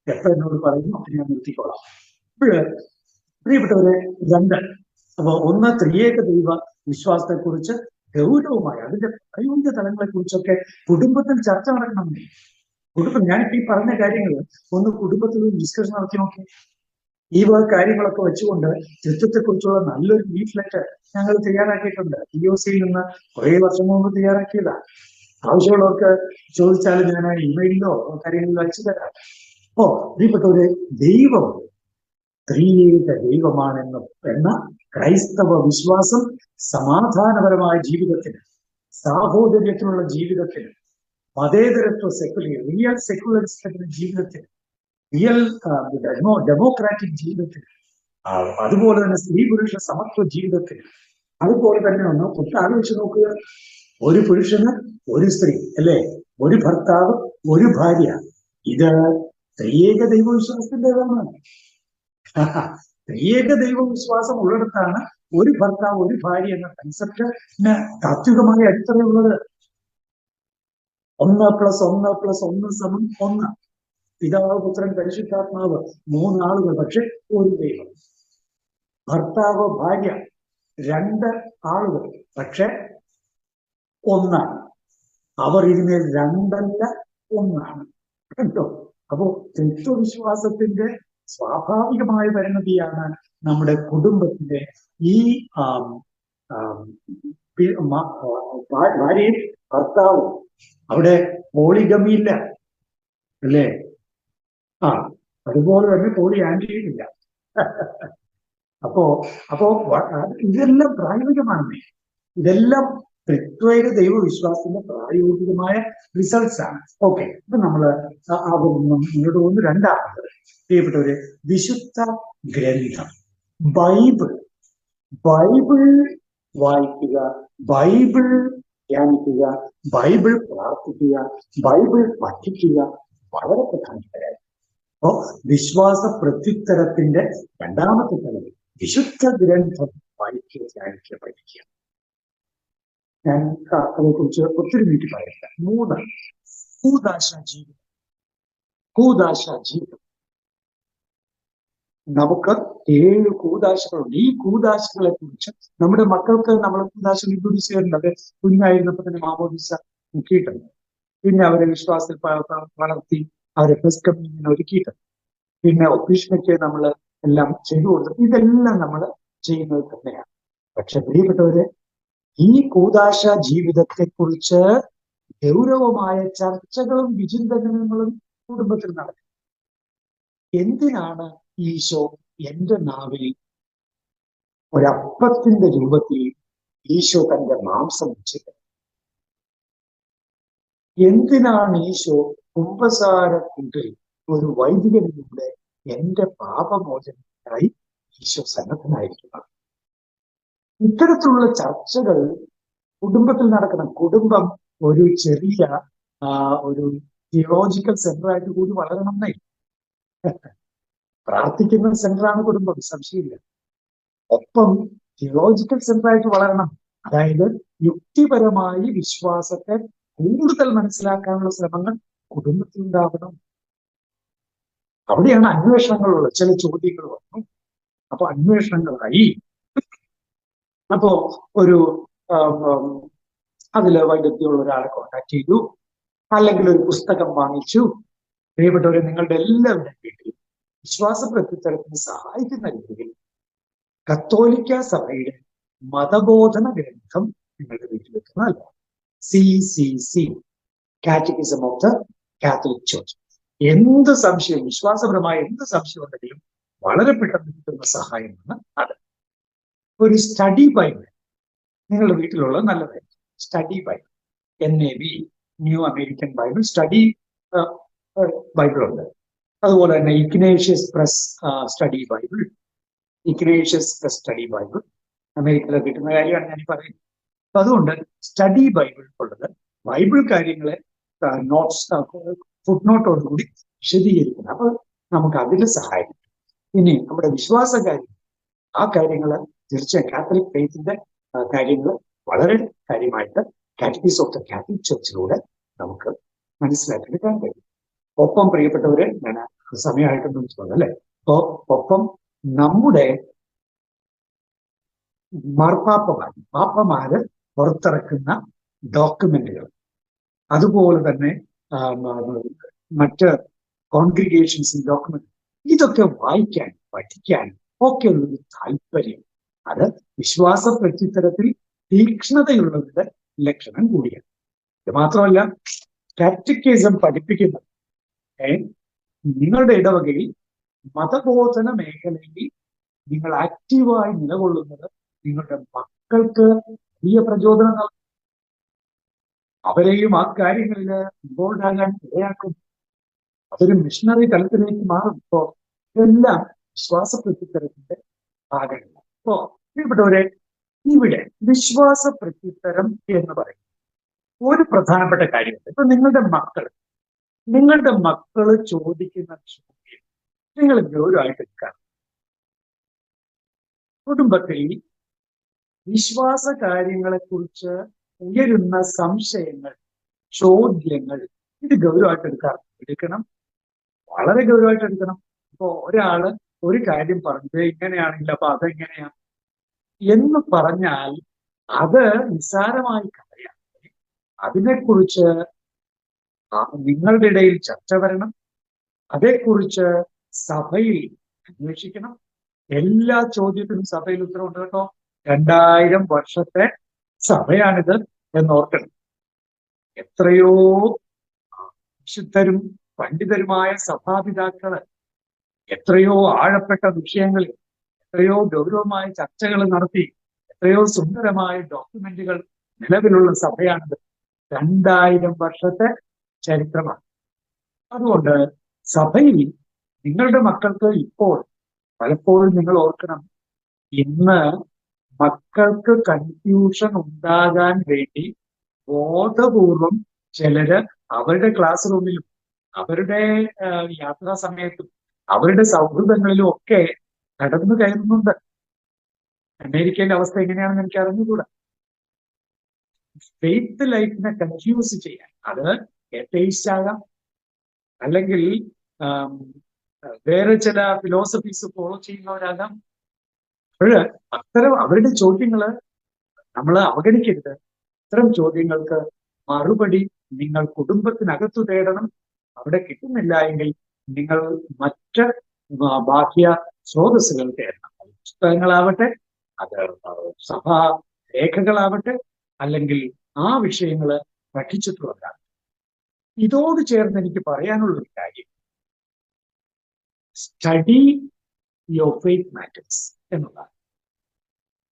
എപ്പോൾ എന്നോട് പറയുന്നു അപ്പം ഞാൻ നിർത്തിക്കോളാം. പ്രിയപ്പെട്ടവരെ, രണ്ട്, അപ്പൊ ഒന്ന് ത്രിയേക ദൈവ വിശ്വാസത്തെക്കുറിച്ച് ഗൗരവമായി അതിന്റെ പ്രായോഗിക തലങ്ങളെ കുറിച്ചൊക്കെ കുടുംബത്തിൽ ചർച്ച നടക്കണമെന്നേ. കുടുംബം, ഞാനിപ്പോ ഈ പറഞ്ഞ കാര്യങ്ങൾ ഒന്ന് കുടുംബത്തിൽ ഡിസ്കഷൻ നടത്തി നോക്കി. ഈ വക കാര്യങ്ങളൊക്കെ വെച്ചുകൊണ്ട് ത്രിത്വത്തെക്കുറിച്ചുള്ള നല്ലൊരു ലീഫ്ലെറ്റ് ഞങ്ങൾ തയ്യാറാക്കിയിട്ടുണ്ട്. TOC-യിൽ നിന്ന് കുറേ വർഷം മുമ്പ് തയ്യാറാക്കിയതാ. ആവശ്യമുള്ളവർക്ക് ചോദിച്ചാൽ ഞാൻ ഇമെയിലിലോ കാര്യങ്ങളിലോ അയച്ചു തരാം. അപ്പോ പ്രിയപ്പെട്ടവരെ, ദൈവം ത്രിയേക ദൈവമാണെന്ന ക്രൈസ്തവ വിശ്വാസം സമാധാനപരമായ ജീവിതത്തിന്, സാഹോദര്യത്തിനുള്ള ജീവിതത്തിന്, മതേതരത്വ റിയൽ സെക്യുലറിസത്തിന്റെ ജീവിതത്തിന്, റിയൽ ഡെമോക്രാറ്റിക് ജീവിതത്തിന്, അതുപോലെ തന്നെ സ്ത്രീ പുരുഷ സമത്വ ജീവിതത്തിന്, അതുപോലെ തന്നെ ഒന്ന് ആലോചിച്ച് നോക്കുക. ഒരു പുരുഷന് ഒരു സ്ത്രീ, അല്ലെ? ഒരു ഭർത്താവ് ഒരു ഭാര്യ. ഇത് ത്രിയേക ദൈവവിശ്വാസത്തിൻ്റെതാണ്. ത്രിയേക ദൈവവിശ്വാസം ഉള്ളിടത്താണ് ഒരു ഭർത്താവ് ഒരു ഭാര്യ എന്ന കൺസെപ്റ്റിന് താത്വികമായ അടിത്തറയുള്ളത്. 1+1+1=1. പിതാവ്, പുത്രൻ, പരിശുദ്ധാത്മാവ്, മൂന്നാളുകൾ, പക്ഷെ ഒരു ദൈവം. ഭർത്താവ് ഭാര്യ 2 ആളുകൾ, പക്ഷെ ഒന്നാണ്. അവർ ഇതിന്മേൽ 2അല്ല, ഒന്നാണ്. കേട്ടോ? അപ്പോ ത്രിത്വവിശ്വാസത്തിന്റെ സ്വാഭാവികമായ പരിണതിയാണ് നമ്മുടെ കുടുംബത്തിന്റെ ഈ ഭാര്യയും ഭർത്താവും. അവിടെ പോളിഗമിയില്ല, അല്ലേ? അതുപോലെ തന്നെ പോളിയാൻഡ്രിയുമില്ല. അപ്പോ ഇതെല്ലാം പ്രായോഗികമാണ്. ഇതെല്ലാം ത്രിത്വൈക ദൈവവിശ്വാസത്തിന്റെ പ്രായോഗികമായ റിസൾട്ട്സ് ആണ്. ഓക്കെ, ഇപ്പൊ നമ്മള് മുന്നോട്ട് പോകുന്നു. രണ്ടാമത് പ്രിയപ്പെട്ടവരെ, വിശുദ്ധ ഗ്രന്ഥം ബൈബിൾ വായിക്കുക, ബൈബിൾ ധ്യാനിക്കുക, ബൈബിൾ പ്രാർത്ഥിക്കുക, ബൈബിൾ പഠിക്കുക, വളരെ പ്രധാനപ്പെട്ട കാര്യം. അപ്പോ വിശ്വാസ പ്രത്യുത്തരത്തിന്റെ രണ്ടാമത്തെ തലം വിശുദ്ധ ഗ്രന്ഥം വായിക്കുക, ധ്യാനിക്കുക, പഠിക്കുക. ഞാൻ അതേക്കുറിച്ച് ഒത്തിരി നീട്ടി പറയില്ല. 3, കൂദാശ ജീവിതം. നമുക്ക് 7 കൂദാശകളുണ്ട്. ഈ കൂദാശകളെ കുറിച്ച് നമ്മുടെ മക്കൾക്ക് നമ്മൾ കൂദാശകൾ ഇൻട്രൊഡ്യൂസ് ചെയ്യാറുണ്ട്. അത് കുഞ്ഞായിരുന്നപ്പോൾ തന്നെ മാമോദിസ മുക്കിയിട്ടുണ്ട്. പിന്നെ അവരെ വിശ്വാസത്തിൽ വളർത്തി അവരെ ഫസ്റ്റ് കമ്മ്യൂണിയൻ ഒരുക്കിയിട്ടുണ്ട്. പിന്നെ ഒഫീഷ്യലൊക്കെ നമ്മൾ എല്ലാം ചെയ്തു കൊടുത്തു. ഇതെല്ലാം നമ്മൾ ചെയ്യുന്നത് തന്നെയാണ്. പക്ഷെ പ്രിയപ്പെട്ടവരെ, ഈ കൂദാശ ജീവിതത്തെ കുറിച്ച് ഗൗരവമായ ചർച്ചകളും വിചിന്തനങ്ങളും കുടുംബത്തിൽ നടക്കും. എന്തിനാണ് ഈശോ എന്റെ നാവിൽ ഒരപ്പത്തിന്റെ രൂപത്തിൽ ഈശോ തന്റെ മാംസം വെച്ചത്? എന്തിനാണ് ഈശോ കുമ്പസാരക്കൂട്ടിൽ ഒരു വൈദികനിലൂടെ എന്റെ പാപമോചനത്തിനായി ഈശോ സന്നദ്ധനായിരിക്കുന്നത്? ഇത്തരത്തിലുള്ള ചർച്ചകൾ കുടുംബത്തിൽ നടക്കണം. കുടുംബം ഒരു ചെറിയ ഒരു തിയോളജിക്കൽ സെന്ററായിട്ട് കൂടി വളരണമെന്നേ. പ്രാർത്ഥിക്കുന്ന സെന്ററാണ് കുടുംബം, സംശയമില്ല. ഒപ്പം തിയോളജിക്കൽ സെന്ററായിട്ട് വളരണം. അതായത് യുക്തിപരമായി വിശ്വാസത്തെ കൂടുതൽ മനസ്സിലാക്കാനുള്ള ശ്രമങ്ങൾ കുടുംബത്തിൽ ഉണ്ടാവണം. അവിടെയാണ് അന്വേഷണങ്ങളുള്ളത്. ചില ചോദ്യങ്ങൾ വന്നു, അപ്പൊ അന്വേഷണങ്ങളായി. അപ്പോ ഒരു അതില് വൈദഗ്ധ്യമുള്ള ഒരാളെ കോണ്ടാക്ട് ചെയ്തു, അല്ലെങ്കിൽ ഒരു പുസ്തകം വാങ്ങിച്ചു. പ്രിയപ്പെട്ടവരെ, നിങ്ങളുടെ എല്ലാവരുടെ വീട്ടിൽ വിശ്വാസ പ്രത്യുത്തരത്തിന് സഹായിക്കുന്ന രീതിയിൽ കത്തോലിക്ക സഭയുടെ മതബോധന ഗ്രന്ഥം നിങ്ങളുടെ വീട്ടിൽ വെക്കുന്നതല്ല. CCC, catechism of the Catholic church. എന്ത് സംശയം, വിശ്വാസപരമായ എന്ത് സംശയം ഉണ്ടെങ്കിലും വളരെ പെട്ടെന്ന് കിട്ടുന്ന സഹായമാണ് അത്. ഒരു സ്റ്റഡി ബൈബിൾ നിങ്ങളുടെ വീട്ടിലുള്ള നല്ലതായിരിക്കും. Study Bible, NAB, new American Bible, study Bible ഉണ്ട്. അതുപോലെ തന്നെ Ignatius press study Bible, Ignatius press study Bible അമേരിക്കയിൽ കിട്ടുന്ന കാര്യമാണ് ഞാൻ പറയുന്നത്. അപ്പൊ അതുകൊണ്ട് സ്റ്റഡി ബൈബിൾ ഉള്ളത് ബൈബിൾ കാര്യങ്ങളെ നോട്ട്സ് ഫുട് നോട്ടോടുകൂടി വിശദീകരിക്കുന്നത്. അപ്പൊ നമുക്ക് അതിൽ സഹായിക്കും. ഇനി നമ്മുടെ വിശ്വാസ കാര്യം, ആ കാര്യങ്ങൾ തീർച്ചയായും കാത്തലിക് ഫെയ്ത്തിന്റെ കാര്യങ്ങൾ വളരെ കാര്യമായിട്ട് കാറ്റക്കിസം ഓഫ് ദ കാത്തലിക് ചർച്ചിലൂടെ നമുക്ക് മനസ്സിലാക്കിയെടുക്കാൻ കഴിയും. ഒപ്പം പ്രിയപ്പെട്ടവരെ, ഞാൻ സമയമായിട്ടൊന്നും തോന്നുന്നു അല്ലെ, അപ്പോ ഒപ്പം നമ്മുടെ പാപ്പമാര് പുറത്തിറക്കുന്ന ഡോക്യുമെന്റുകൾ, അതുപോലെ തന്നെ മറ്റ് കോൺഗ്രിഗേഷൻസിന്റെ ഡോക്യുമെന്റ്, ഇതൊക്കെ വായിക്കാൻ പഠിക്കാൻ ഒക്കെ ഉള്ളൊരു താല്പര്യം, അത് വിശ്വാസ പ്രത്യുത്തരത്തിൽ തീക്ഷ്ണതയുള്ളവരുടെ ലക്ഷണം കൂടിയാണ്. ഇത് മാത്രമല്ല, കാറ്റക്കിസം പഠിപ്പിക്കുന്നത് നിങ്ങളുടെ ഇടവകയിൽ മതബോധന മേഖലയിൽ നിങ്ങൾ ആക്റ്റീവായി നിലകൊള്ളുന്നത് നിങ്ങളുടെ മക്കൾക്ക് വലിയ പ്രചോദനം നൽകും. അവരെയും ആ കാര്യങ്ങളിൽ ഇൻവോൾവ് ആകാൻ ഇടയാക്കും. അതൊരു മിഷണറി തലത്തിലേക്ക് മാറും. ഇപ്പോ ഇതെല്ലാം വിശ്വാസ പ്രത്യുത്തരത്തിന്റെ ഭാഗങ്ങളാണ്. അപ്പോ പ്രിയപ്പെട്ടവരെ, ഇവിടെ വിശ്വാസ പ്രത്യുത്തരം എന്ന് പറയും ഒരു പ്രധാനപ്പെട്ട കാര്യമുണ്ട്. ഇപ്പൊ നിങ്ങളുടെ മക്കള് ചോദിക്കുന്ന ചോദ്യം നിങ്ങൾ ഗൗരവമായിട്ട് എടുക്കണം. കുടുംബത്തിൽ വിശ്വാസ കാര്യങ്ങളെ കുറിച്ച് ഉയരുന്ന സംശയങ്ങൾ, ചോദ്യങ്ങൾ, ഇത് ഗൗരവമായിട്ട് എടുക്കണം. വളരെ ഗൗരവമായിട്ട് എടുക്കണം. ഇപ്പോ ഒരാള് ഒരു കാര്യം പറഞ്ഞത് ഇങ്ങനെയാണെങ്കിൽ അപ്പൊ അതെങ്ങനെയാണ് എന്ന് പറഞ്ഞാൽ അത് നിസ്സാരമായി കളയാം. അതിനെക്കുറിച്ച് നിങ്ങളുടെ ഇടയിൽ ചർച്ച വരണം. അതേക്കുറിച്ച് സഭയിൽ അന്വേഷിക്കണം. എല്ലാ ചോദ്യത്തിനും സഭയിൽ ഉത്തരവുണ്ട് കേട്ടോ. 2000 വർഷത്തെ സഭയാണിത് എന്നോർക്കണം. എത്രയോ വിശുദ്ധരും പണ്ഡിതരുമായ സഭാപിതാക്കള് എത്രയോ ആഴപ്പെട്ട വിഷയങ്ങളിൽ എത്രയോ ഗൗരവമായ ചർച്ചകൾ നടത്തി എത്രയോ സുന്ദരമായ ഡോക്യുമെന്റുകൾ നിലവിലുള്ള സഭയാണിത്. 2000 വർഷത്തെ ചരിത്രമാണ്. അതുകൊണ്ട് സഭയിൽ നിങ്ങളുടെ മക്കൾക്ക് ഇപ്പോൾ പലപ്പോഴും നിങ്ങൾ ഓർക്കണം, ഇന്ന് മക്കൾക്ക് കൺഫ്യൂഷൻ ഉണ്ടാകാൻ വേണ്ടി ബോധപൂർവം ചിലര് അവരുടെ ക്ലാസ് റൂമിലും അവരുടെ യാത്രാ സമയത്തും അവരുടെ സൗഹൃദങ്ങളിലും ഒക്കെ കടന്നു കയറുന്നുണ്ട്. അമേരിക്കയിലെ അവസ്ഥ എങ്ങനെയാണെന്ന് എനിക്ക് അറിഞ്ഞുകൂടാ. ഫെയ്ത്ത് ലൈഫിനെ കൺഫ്യൂസ് ചെയ്യാൻ, അത് എത്തീസ്റ്റ് ആകാം, അല്ലെങ്കിൽ വേറെ ചില ഫിലോസഫീസ് ഫോളോ ചെയ്യുന്നവരാകാം. അപ്പോഴ് അത്തരം അവരുടെ ചോദ്യങ്ങള് നമ്മൾ അവഗണിക്കരുത്. ഇത്തരം ചോദ്യങ്ങൾക്ക് മറുപടി നിങ്ങൾ കുടുംബത്തിനകത്തു തേടണം. അവിടെ കിട്ടുന്നില്ല എങ്കിൽ നിങ്ങൾ മറ്റ് ബാഹ്യ സ്രോതസ്സുകൾ തേടണം. പുസ്തകങ്ങളാവട്ടെ, അത് സഭാ രേഖകളാവട്ടെ, അല്ലെങ്കിൽ ആ വിഷയങ്ങൾ പഠിച്ചിട്ടുള്ളവരാണ്. ഇതോട് ചേർന്ന് എനിക്ക് പറയാനുള്ള ഒരു കാര്യം, സ്റ്റഡി യുവർ ഫെയ്ത്ത് മാറ്റേഴ്സ് എന്നുള്ളതാണ്.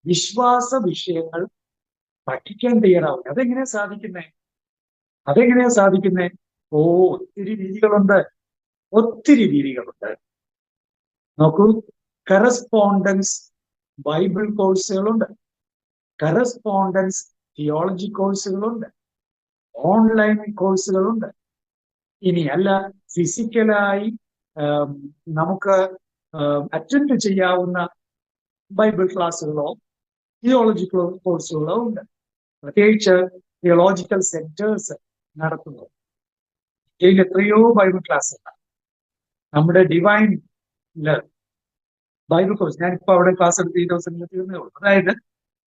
വിശ്വാസ വിഷയങ്ങൾ പഠിക്കാൻ തയ്യാറാവുക. അതെങ്ങനെയാ സാധിക്കുന്നേ? ഒത്തിരി രീതികളുണ്ട്. നോക്കൂ, കറസ്പോണ്ടൻസ് ബൈബിൾ കോഴ്സുകളുണ്ട്, കറസ്പോണ്ടൻസ് തിയോളജി കോഴ്സുകളുണ്ട്, ഓൺലൈൻ കോഴ്സുകളുണ്ട്. ഇനി അല്ല, ഫിസിക്കലായി നമുക്ക് അറ്റൻഡ് ചെയ്യാവുന്ന ബൈബിൾ ക്ലാസ്സുകളോ തിയോളജിക്കൽ കോഴ്സുകളോ ഉണ്ട്. പ്രത്യേകിച്ച് തിയോളജിക്കൽ സെന്റേഴ്സ് നടത്തുന്നു. ഇതിൽ എത്രയോ ബൈബിൾ ക്ലാസ്സുകൾ. നമ്മുടെ ഡിവൈൻ ബൈബിൾ കോഴ്സ്, ഞാനിപ്പോ അവിടെ ക്ലാസ് എടുത്ത് ഈ ദിവസം തീർന്നേ ഉള്ളൂ. അതായത്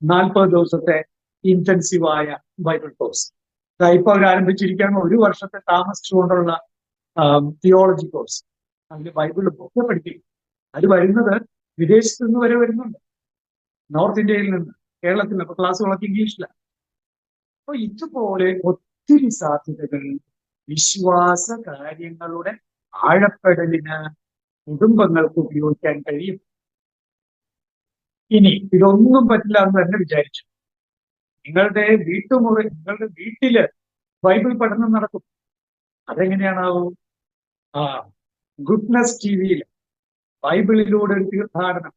40 ദിവസത്തെ ഇന്റൻസീവായ ബൈബിൾ കോഴ്സ്. ഇപ്പൊ അവർ ആരംഭിച്ചിരിക്കുകയാണ് 1 വർഷത്തെ താമസിച്ചുകൊണ്ടുള്ള തിയോളജി കോഴ്സ്. അതിൽ ബൈബിൾ ഒക്കെ പഠിക്കും. അത് വരുന്നത് വിദേശത്ത് നിന്ന് വരെ വരുന്നുണ്ട്, നോർത്ത് ഇന്ത്യയിൽ നിന്ന്, കേരളത്തിൽ നിന്ന്. അപ്പൊ ക്ലാസ്സുകളൊക്കെ ഇംഗ്ലീഷിലാണ്. അപ്പൊ ഇതുപോലെ ഒത്തിരി സാധ്യതകൾ വിശ്വാസ കാര്യങ്ങളുടെ ആഴപ്പെടലിന് കുടുംബങ്ങൾക്ക് ഉപയോഗിക്കാൻ കഴിയും. ഇനി ഇതൊന്നും പറ്റില്ല എന്ന് തന്നെ വിചാരിച്ചു, നിങ്ങളുടെ വീട്ടില് ബൈബിൾ പഠനം നടക്കും. അതെങ്ങനെയാണാവും? ഗുഡ്നസ് ടിവിയിൽ ബൈബിളിലൂടെ ഒരു തീർത്ഥാടനം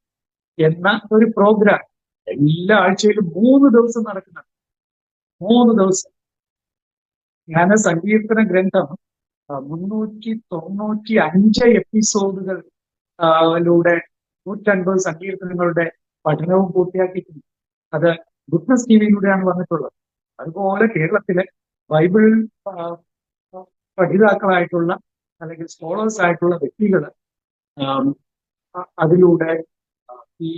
എന്ന ഒരു പ്രോഗ്രാം എല്ലാ ആഴ്ചയിലും 3 ദിവസം നടക്കുന്നുണ്ട്. 3 ദിവസം. ഞാൻ സങ്കീർത്തന ഗ്രന്ഥം 395 എപ്പിസോഡുകളിലൂടെ 150 സങ്കീർത്തനങ്ങളുടെ പഠനവും പൂർത്തിയാക്കിയിട്ടുണ്ട്. അത് ഗുഡ്നസ് ടിവിയിലൂടെയാണ് വന്നിട്ടുള്ളത്. അതുപോലെ കേരളത്തിലെ ബൈബിൾ പഠിതാക്കളായിട്ടുള്ള അല്ലെങ്കിൽ സ്കോളേഴ്സ് ആയിട്ടുള്ള വ്യക്തികൾ അതിലൂടെ ഈ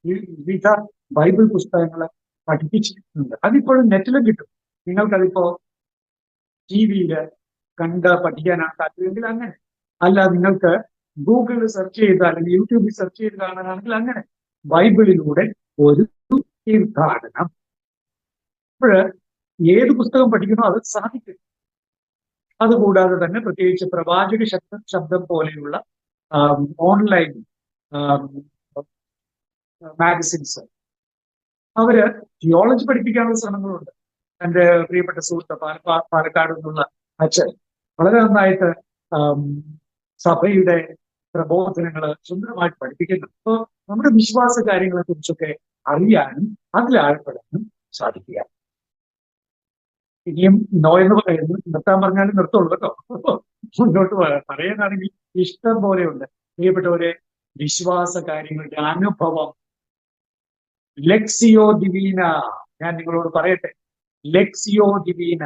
വിവിധ ബൈബിൾ പുസ്തകങ്ങൾ പഠിപ്പിച്ചിട്ടുണ്ട്. അതിപ്പോഴും നെറ്റിലും കിട്ടും. നിങ്ങൾക്കതിപ്പോ ടിവിയിൽ കണ്ട് പഠിക്കാനാണ് താല്പര്യമെങ്കിൽ അങ്ങനെ, അല്ല നിങ്ങൾക്ക് ഗൂഗിളിൽ സെർച്ച് ചെയ്ത് അല്ലെങ്കിൽ യൂട്യൂബിൽ സെർച്ച് ചെയ്ത് കാണാനാണെങ്കിൽ അങ്ങനെ. ബൈബിളിലൂടെ ഒരു തീർത്ഥാടനം. അപ്പോൾ ഏത് പുസ്തകം പഠിക്കണോ അത് സാധിക്കും. അതുകൂടാതെ തന്നെ പ്രത്യേകിച്ച് പ്രവാചക ശബ്ദം പോലെയുള്ള ഓൺലൈൻ മാഗസിൻസ്, അവര് തിയോളജി പഠിപ്പിക്കാനുള്ള ശ്രമങ്ങളുണ്ട്. എൻ്റെ പ്രിയപ്പെട്ട സുഹൃത്ത് പാലക്കാട് നിന്നുള്ള അച്ഛൻ വളരെ നന്നായിട്ട് സഭയുടെ പ്രബോധനങ്ങൾ സുന്ദരമായിട്ട് പഠിപ്പിക്കുന്നു. അപ്പോൾ നമ്മുടെ വിശ്വാസ കാര്യങ്ങളെ കുറിച്ചൊക്കെ അറിയാനും അതിലാഴപ്പെടാനും സാധിക്കുക. ഇനിയും എന്ന് പറയുന്നു, നിർത്താൻ പറഞ്ഞാലും നിർത്തുള്ളൂ കേട്ടോ. മുന്നോട്ട് പറയാനാണെങ്കിൽ ഇഷ്ടം പോലെയുണ്ട്. പ്രിയപ്പെട്ടവരെ, വിശ്വാസ കാര്യങ്ങളുടെ അനുഭവം, ലെക്സിയോ ഡിവീന, ഞാൻ നിങ്ങളോട് പറയട്ടെ, ലെക്സിയോ ഡിവീന,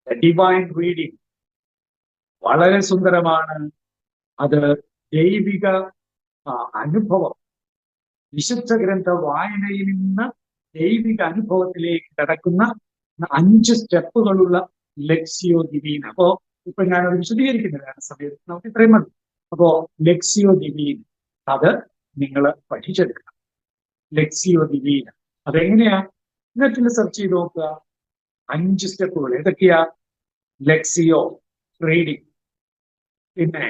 ഡിവൈൻ റീഡിംഗ് വളരെ സുന്ദരമാണ്. അത് ദൈവിക അനുഭവം, വിശുദ്ധ ഗ്രന്ഥ വായനയിൽ നിന്ന് ദൈവിക അനുഭവത്തിലേക്ക് കടക്കുന്ന 5 സ്റ്റെപ്പുകളുള്ള ലെക്സിയോ ഡിവീന. അപ്പോ ഇപ്പൊ ഞാനത് വിശദീകരിക്കുന്നില്ല, സമയത്ത് നമുക്ക് ഇത്രയും മതി. അപ്പോ ലെക്സിയോ ഡിവീന അത് നിങ്ങൾ പഠിച്ചെടുക്കണം. ലെക്സിയോ ഡിവീന അതെങ്ങനെയാ? നെറ്റിൽ സെർച്ച് ചെയ്ത് നോക്കുക. 5 സ്റ്റെപ്പുകൾ ഏതൊക്കെയാ? ലെക്സിയോ റീഡിംഗ്, പിന്നെ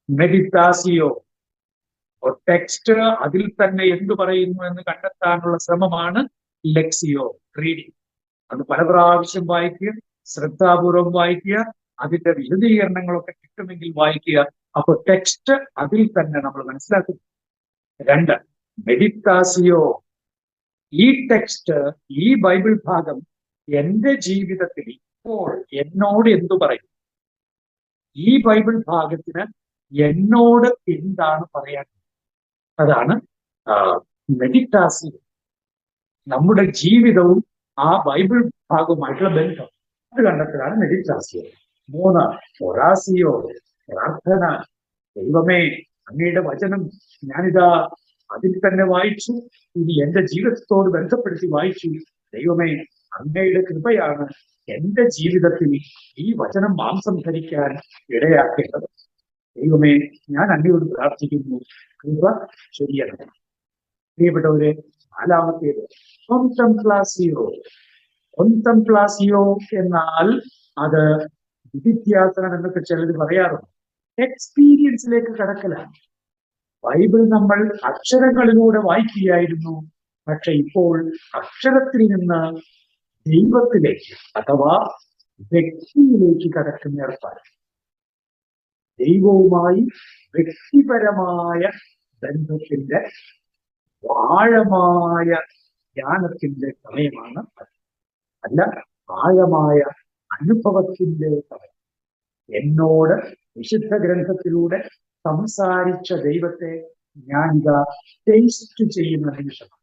മെഡിറ്റാസിയോ ടെക്സ്റ്റ്, അതിൽ തന്നെ എന്തു പറയുന്നു എന്ന് കണ്ടെത്താനുള്ള ശ്രമമാണ് ലെക്സിയോ റീഡിംഗ്. അത് പല പ്രാവശ്യം വായിക്കുക, ശ്രദ്ധാപൂർവം വായിക്കുക, അതിന്റെ വിശദീകരണങ്ങളൊക്കെ കിട്ടുമെങ്കിൽ വായിക്കുക. അപ്പൊ ടെക്സ്റ്റ് അതിൽ തന്നെ നമ്മൾ മനസ്സിലാക്കുന്നു. 2, മെഡിറ്റാസിയോ. ഈ ടെക്സ്റ്റ്, ഈ ബൈബിൾ ഭാഗം എന്റെ ജീവിതത്തിൽ ഇപ്പോൾ എന്നോട് എന്തു പറയും? ഈ ബൈബിൾ ഭാഗത്തിന് എന്നോട് എന്താണ് പറയാൻ? അതാണ് മെഡിറ്റാസിയോ. നമ്മുടെ ജീവിതവും ആ ബൈബിൾ ഭാഗവുമായിട്ടുള്ള ബന്ധം അത് കണ്ടെത്തലാണ് മെഡിറ്റാസിയോ. 3, ഒറാസിയോ, പ്രാർത്ഥന. ദൈവമേ, അങ്ങയുടെ വചനം ഞാനിതാ അതിൽ തന്നെ വായിച്ചു, ഇനി എന്റെ ജീവിതത്തോട് ബന്ധപ്പെടുത്തി വായിച്ചു. ദൈവമേ, അങ്ങയുടെ കൃപയാണ് എന്റെ ജീവിതത്തിൽ ഈ വചനം മാംസം ധരിക്കാൻ ഇടയാക്കേണ്ടത്. ദൈവമേ, ഞാൻ അങ്ങയോട് പ്രാർത്ഥിക്കുന്നു, കൃപ ചൊരിയണം. പ്രിയപ്പെട്ടവരെ, നാലാമത്തേത് കോൺടെംപ്ലാസിയോ. കോൺടെംപ്ലാസിയോ എന്നാൽ അത് വിധിധ്യാസനം എന്നൊക്കെ ചിലർ പറയാറുണ്ട്. എക്സ്പീരിയൻസിലേക്ക് കടക്കലാണ്. ബൈബിൾ നമ്മൾ അക്ഷരങ്ങളിലൂടെ വായിക്കുകയായിരുന്നു, പക്ഷെ ഇപ്പോൾ അക്ഷരത്തിൽ നിന്ന് ദൈവത്തിലേക്ക് അഥവാ വ്യക്തിയിലേക്ക് കടക്കുന്ന ഏർപ്പാട്. ദൈവവുമായി വ്യക്തിപരമായ ബന്ധത്തിന്റെ ആഴമായ ജ്ഞാനത്തിന്റെ സമയമാണ് അത്. അല്ല, ആഴമായ അനുഭവത്തിന്റെ സമയം. എന്നോട് വിശുദ്ധ ഗ്രന്ഥത്തിലൂടെ സംസാരിച്ച ദൈവത്തെ ഞാനിതാ ടേസ്റ്റ് ചെയ്യുന്ന നിമിഷമാണ്,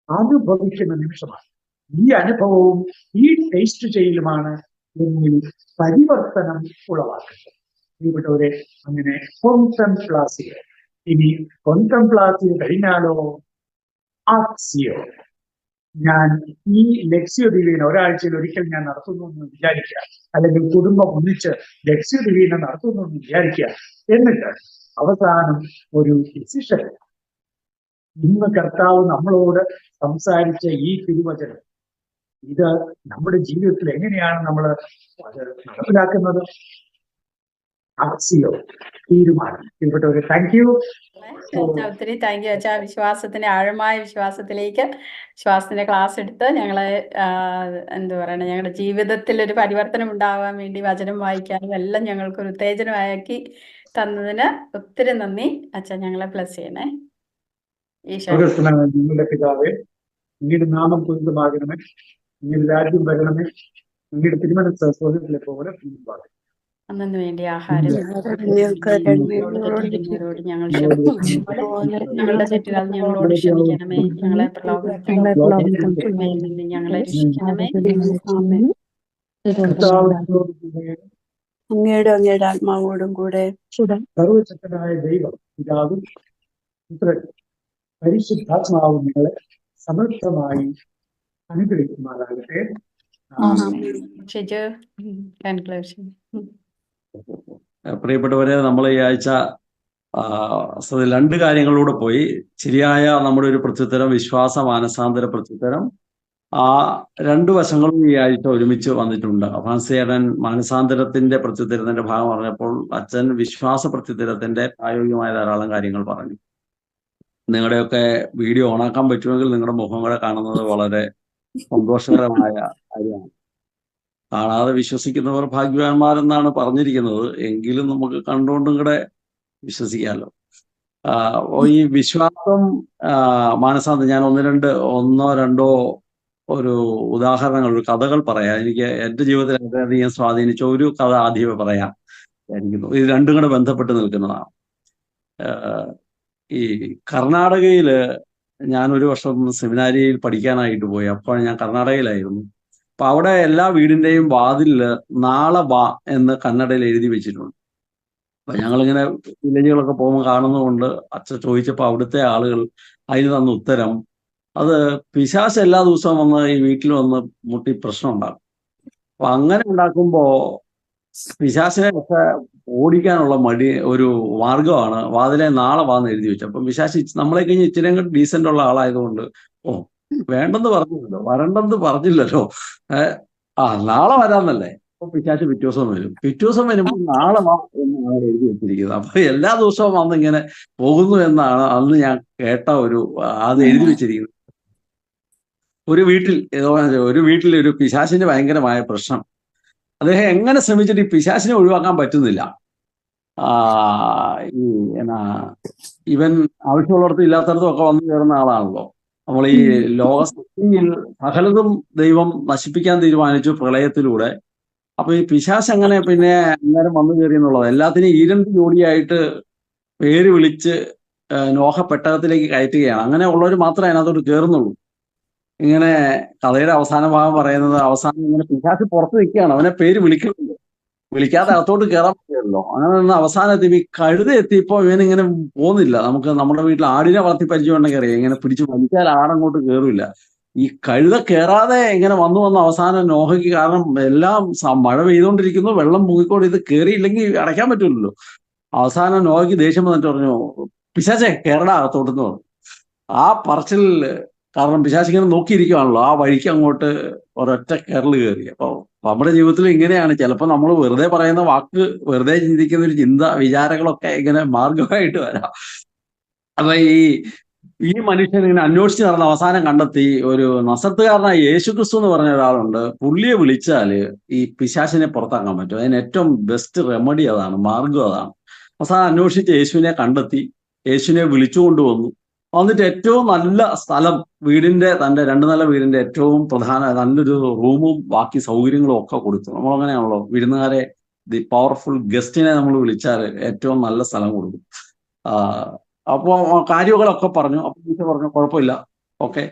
അനുഭവിക്കുന്ന നിമിഷമാണ്. ഈ അനുഭവവും ഈ ടേസ്റ്റ് ചെയ്യലുമാണ് എന്നിൽ പരിവർത്തനം ഉളവാക്കുന്നത്. പ്രിയപ്പെട്ടവരെ, അങ്ങനെ കോൺടെംപ്ലാസിയോ. ഇനി കോൺടെംപ്ലാസിയോ കഴിഞ്ഞാലോ ആക്സിയോ. ഞാൻ ഈ ലക്ഷ്യ ദിവീന ഒരാഴ്ചയിൽ ഒരിക്കൽ ഞാൻ നടത്തുന്നു എന്ന് വിചാരിക്കുക, അല്ലെങ്കിൽ കുടുംബം ഒന്നിച്ച് ലക്ഷ്യ ദിവീന നടത്തുന്നു എന്ന് വിചാരിക്കുക. എന്നിട്ട് അവസാനം ഒരു ഡിസിഷൻ. ഇന്ന് കർത്താവ് നമ്മളോട് സംസാരിച്ച ഈ തിരുവചനം, ഇത് നമ്മുടെ ജീവിതത്തിൽ എങ്ങനെയാണ് നമ്മൾ അത് നടപ്പിലാക്കുന്നത്? ആക്സിയോ, തീരുമാനം. പ്രിയപ്പെട്ടവരെ, താങ്ക് യു. ഒത്തിരി താങ്ക് യു അച്ഛാ. വിശ്വാസത്തിന്റെ ആഴമായ വിശ്വാസത്തിലേക്ക് വിശ്വാസത്തിന്റെ ക്ലാസ് എടുത്ത് ഞങ്ങളെ എന്താ പറയണ, ഞങ്ങളുടെ ജീവിതത്തിൽ ഒരു പരിവർത്തനം ഉണ്ടാവാൻ വേണ്ടി വചനം വായിക്കാനും എല്ലാം ഞങ്ങൾക്കൊരു ഉത്തേജനമാക്കി തന്നതിന് ഒത്തിരി നന്ദി അച്ഛാ. ഞങ്ങളെ ബ്ലസ് ചെയ്യണേ. നിങ്ങളുടെ പിതാവേ, അങ്ങയുടെ നാമം പൂജിതമാകണമേ, അങ്ങയുടെ രാജ്യം വരണമേ, അങ്ങയുടെ തിരുമനസ് സ്വർഗ്ഗത്തിലെ പോലെ ഭൂമിയിലും. അന്നു വേണ്ടി ആഹാരം ഞങ്ങൾ ഞങ്ങളുടെ തെറ്റുകൾ ഞങ്ങളോട് ക്ഷമിക്കണമേ, ഞങ്ങളെ ഞങ്ങളെ രക്ഷിക്കണമേ. അങ്ങയുടെ ആത്മാവോടും കൂടെ സർവശക്തനായ ദൈവം പിതാവും പുത്രനും പരിശുദ്ധാത്മാവും നിങ്ങളെ സമൃദ്ധമായി അനുഗ്രഹിക്കുമാറാകട്ടെ. പ്രിയപ്പെട്ടവരെ, നമ്മൾ ഈ ആഴ്ച രണ്ട് കാര്യങ്ങളിലൂടെ പോയി. ശരിയായ നമ്മുടെ ഒരു പ്രത്യുത്തരം, വിശ്വാസ മാനസാന്തര പ്രത്യുത്തരം. ആ രണ്ടു വശങ്ങളും ഈ ആഴ്ച ഒരുമിച്ച് വന്നിട്ടുണ്ട്. ഫ്രാൻസിയേട്ടൻ മാനസാന്തരത്തിന്റെ പ്രത്യുത്തരത്തിന്റെ ഭാഗം പറഞ്ഞപ്പോൾ അച്ഛൻ വിശ്വാസ പ്രത്യുത്തരത്തിന്റെ പ്രായോഗികമായ ധാരാളം കാര്യങ്ങൾ പറഞ്ഞു. നിങ്ങളുടെയൊക്കെ വീഡിയോ ഓണാക്കാൻ പറ്റുമെങ്കിൽ നിങ്ങളുടെ മുഖങ്ങളെ കാണുന്നത് വളരെ സന്തോഷകരമായ കാര്യമാണ്. കാണാതെ വിശ്വസിക്കുന്നവർ ഭാഗ്യവാന്മാരെന്നാണ് പറഞ്ഞിരിക്കുന്നത്. എങ്കിലും നമുക്ക് കണ്ടുകൊണ്ടും കൂടെ വിശ്വസിക്കാമല്ലോ. ഈ വിശ്വാസം മാനസാന്തരം, ഞാൻ ഒന്നോ രണ്ടോ ഒരു ഉദാഹരണങ്ങൾ, ഒരു കഥകൾ പറയാം. എനിക്ക് എൻ്റെ ജീവിതത്തിൽ വളരെയധികം സ്വാധീനിച്ച ഒരു കഥ ആദ്യമേ പറയാം വിചാരിക്കുന്നു. ഇത് രണ്ടും കൂടെ ബന്ധപ്പെട്ട് നിൽക്കുന്നതാണ്. ഈ കർണാടകയില് ഞാൻ ഒരു വർഷം സെമിനാരിയിൽ പഠിക്കാനായിട്ട് പോയി. അപ്പോൾ ഞാൻ കർണാടകയിലായിരുന്നു. അപ്പൊ അവിടെ എല്ലാ വീടിന്റെയും വാതിലില് നാളെ വാ എന്ന് കന്നഡയിൽ എഴുതി വെച്ചിട്ടുണ്ട്. അപ്പൊ ഞങ്ങളിങ്ങനെ വില്ലേജുകളൊക്കെ പോകുമ്പോൾ കാണുന്നതുകൊണ്ട് അച്ഛൻ ചോദിച്ചപ്പോൾ അവിടുത്തെ ആളുകൾ അതിന് തന്ന ഉത്തരം, അത് പിശാച് എല്ലാ ദിവസവും വന്ന് ഈ വീട്ടിൽ വന്ന് മുട്ടി പ്രശ്നം ഉണ്ടാക്കും. അപ്പൊ അങ്ങനെ ഉണ്ടാക്കുമ്പോ പിശാചിനെ ഒക്കെ ഓടിക്കാനുള്ള ഒരു മാർഗമാണ് വാതിലെ നാളെ വാന്ന് എഴുതി വെച്ചു. അപ്പം പിശാച് നമ്മളെ കഴിഞ്ഞ് ഇച്ചിരി ഡീസന്റ് ഉള്ള ആളായതുകൊണ്ട്, വേണ്ടെന്ന് പറഞ്ഞില്ലല്ലോ, വരണ്ടെന്ന് പറഞ്ഞില്ലല്ലോ, നാളെ വരാന്നല്ലേ. അപ്പൊ പിശാച് പിറ്റേ ദിവസം വരും. പിറ്റേ ദിവസം വരുമ്പോൾ നാളെ വാ എന്നാണ് എഴുതി വെച്ചിരിക്കുന്നത്. അപ്പൊ എല്ലാ ദിവസവും വന്ന് ഇങ്ങനെ പോകുന്നു എന്നാണ് അന്ന് ഞാൻ കേട്ട അത് എഴുതി വെച്ചിരിക്കുന്നത്. ഒരു വീട്ടിൽ ഒരു പിശാചിന്റെ ഭയങ്കരമായ പ്രശ്നം. അദ്ദേഹം എങ്ങനെ ശ്രമിച്ചിട്ട് ഈ പിശാചിനെ ഒഴിവാക്കാൻ പറ്റുന്നില്ല. ഇവൻ ആവശ്യമുള്ളിടത്തും ഇല്ലാത്തടത്തും ഒക്കെ വന്നു കയറുന്ന ആളാണല്ലോ. നമ്മൾ ഈ ലോകസൃഷ്ടിയിൽ സകലതും ദൈവം നശിപ്പിക്കാൻ തീരുമാനിച്ചു പ്രളയത്തിലൂടെ. അപ്പൊ ഈ പിശാച് അങ്ങനെ പിന്നെ അന്നേരം വന്നു കയറി എന്നുള്ളത്, എല്ലാത്തിനെയും ഈരണ്ട് ജോഡിയായിട്ട് പേര് വിളിച്ച് നോഹ പെട്ടകത്തിലേക്ക് കയറ്റുകയാണ്. അങ്ങനെ ഉള്ളവർ മാത്രമേ അതിനകത്തോട്ട് കയറുന്നുള്ളൂ. ഇങ്ങനെ കഥയുടെ അവസാന ഭാഗം പറയുന്നത്, അവസാനം ഇങ്ങനെ പിശാച് പുറത്ത് നിൽക്കുകയാണ്, അവനെ പേര് വിളിക്കുന്നുണ്ട്. വിളിക്കാതെ അകത്തോട്ട് കയറാൻ പറ്റില്ലല്ലോ. അങ്ങനെ നിന്ന് അവസാനത്തിൽ ഈ കഴുത എത്തിയപ്പോ ഇവനിങ്ങനെ പോകുന്നില്ല. നമുക്ക് നമ്മുടെ വീട്ടിൽ ആടിനെ വളർത്തി പരിചയമുണ്ടെങ്കിൽ അറിയാം, ഇങ്ങനെ പിടിച്ച് വലിച്ചാൽ ആടങ്ങോട്ട് കയറില്ല. ഈ കഴുത കയറാതെ ഇങ്ങനെ വന്ന് അവസാനം നോഹയ്ക്ക്, കാരണം എല്ലാം മഴ പെയ്തുകൊണ്ടിരിക്കുന്നു, വെള്ളം മുങ്ങിക്കൊണ്ട് ഇത് കയറിയില്ലെങ്കിൽ അടയ്ക്കാൻ പറ്റില്ലല്ലോ. അവസാനം നോഹയ്ക്ക് ദേഷ്യം വന്നിട്ട് പറഞ്ഞു, പിശാചേ കയറടാ അകത്തോട്ടെന്ന് പറഞ്ഞു. ആ പറച്ചിൽ കാരണം പിശാച് ഇങ്ങനെ നോക്കിയിരിക്കുവാണല്ലോ, ആ വഴിക്ക് അങ്ങോട്ട് ഒരൊറ്റ കയറൽ കയറി. അപ്പൊ നമ്മുടെ ജീവിതത്തിൽ ഇങ്ങനെയാണ്, ചിലപ്പോൾ നമ്മൾ വെറുതെ പറയുന്ന വാക്ക്, വെറുതെ ചിന്തിക്കുന്ന ഒരു വിചാരങ്ങളൊക്കെ ഇങ്ങനെ മാർഗമായിട്ട് വരാം. അപ്പൊ ഈ മനുഷ്യൻ ഇങ്ങനെ അന്വേഷിച്ച് നടന്ന അവസാനം കണ്ടെത്തി, ഒരു നസറത്തുകാരനായ യേശുക്രിസ്തു എന്ന് പറഞ്ഞ ഒരാളുണ്ട്. പുള്ളിയെ വിളിച്ചാല് ഈ പിശാചിനെ പുറത്താക്കാൻ പറ്റും. അതിന് ഏറ്റവും ബെസ്റ്റ് റെമഡി അതാണ്, മാർഗം അതാണ്. അവസാനം അന്വേഷിച്ച് യേശുവിനെ കണ്ടെത്തി, യേശുവിനെ വിളിച്ചുകൊണ്ടുവന്നു. വന്നിട്ട് ഏറ്റവും നല്ല സ്ഥലം, തന്റെ 2 നില വീടിന്റെ ഏറ്റവും പ്രധാന നല്ലൊരു റൂമും ബാക്കി സൗകര്യങ്ങളും ഒക്കെ കൊടുത്തു. നമ്മളങ്ങനെയാണല്ലോ, വിരുന്നുകാരെ, ദി പവർഫുൾ ഗസ്റ്റിനെ നമ്മൾ വിളിച്ചാൽ ഏറ്റവും നല്ല സ്ഥലം കൊടുക്കും. അപ്പോൾ കാര്യങ്ങളൊക്കെ പറഞ്ഞു. അപ്പൊ ടീച്ചർ പറഞ്ഞു കുഴപ്പമില്ല, ഓക്കെ.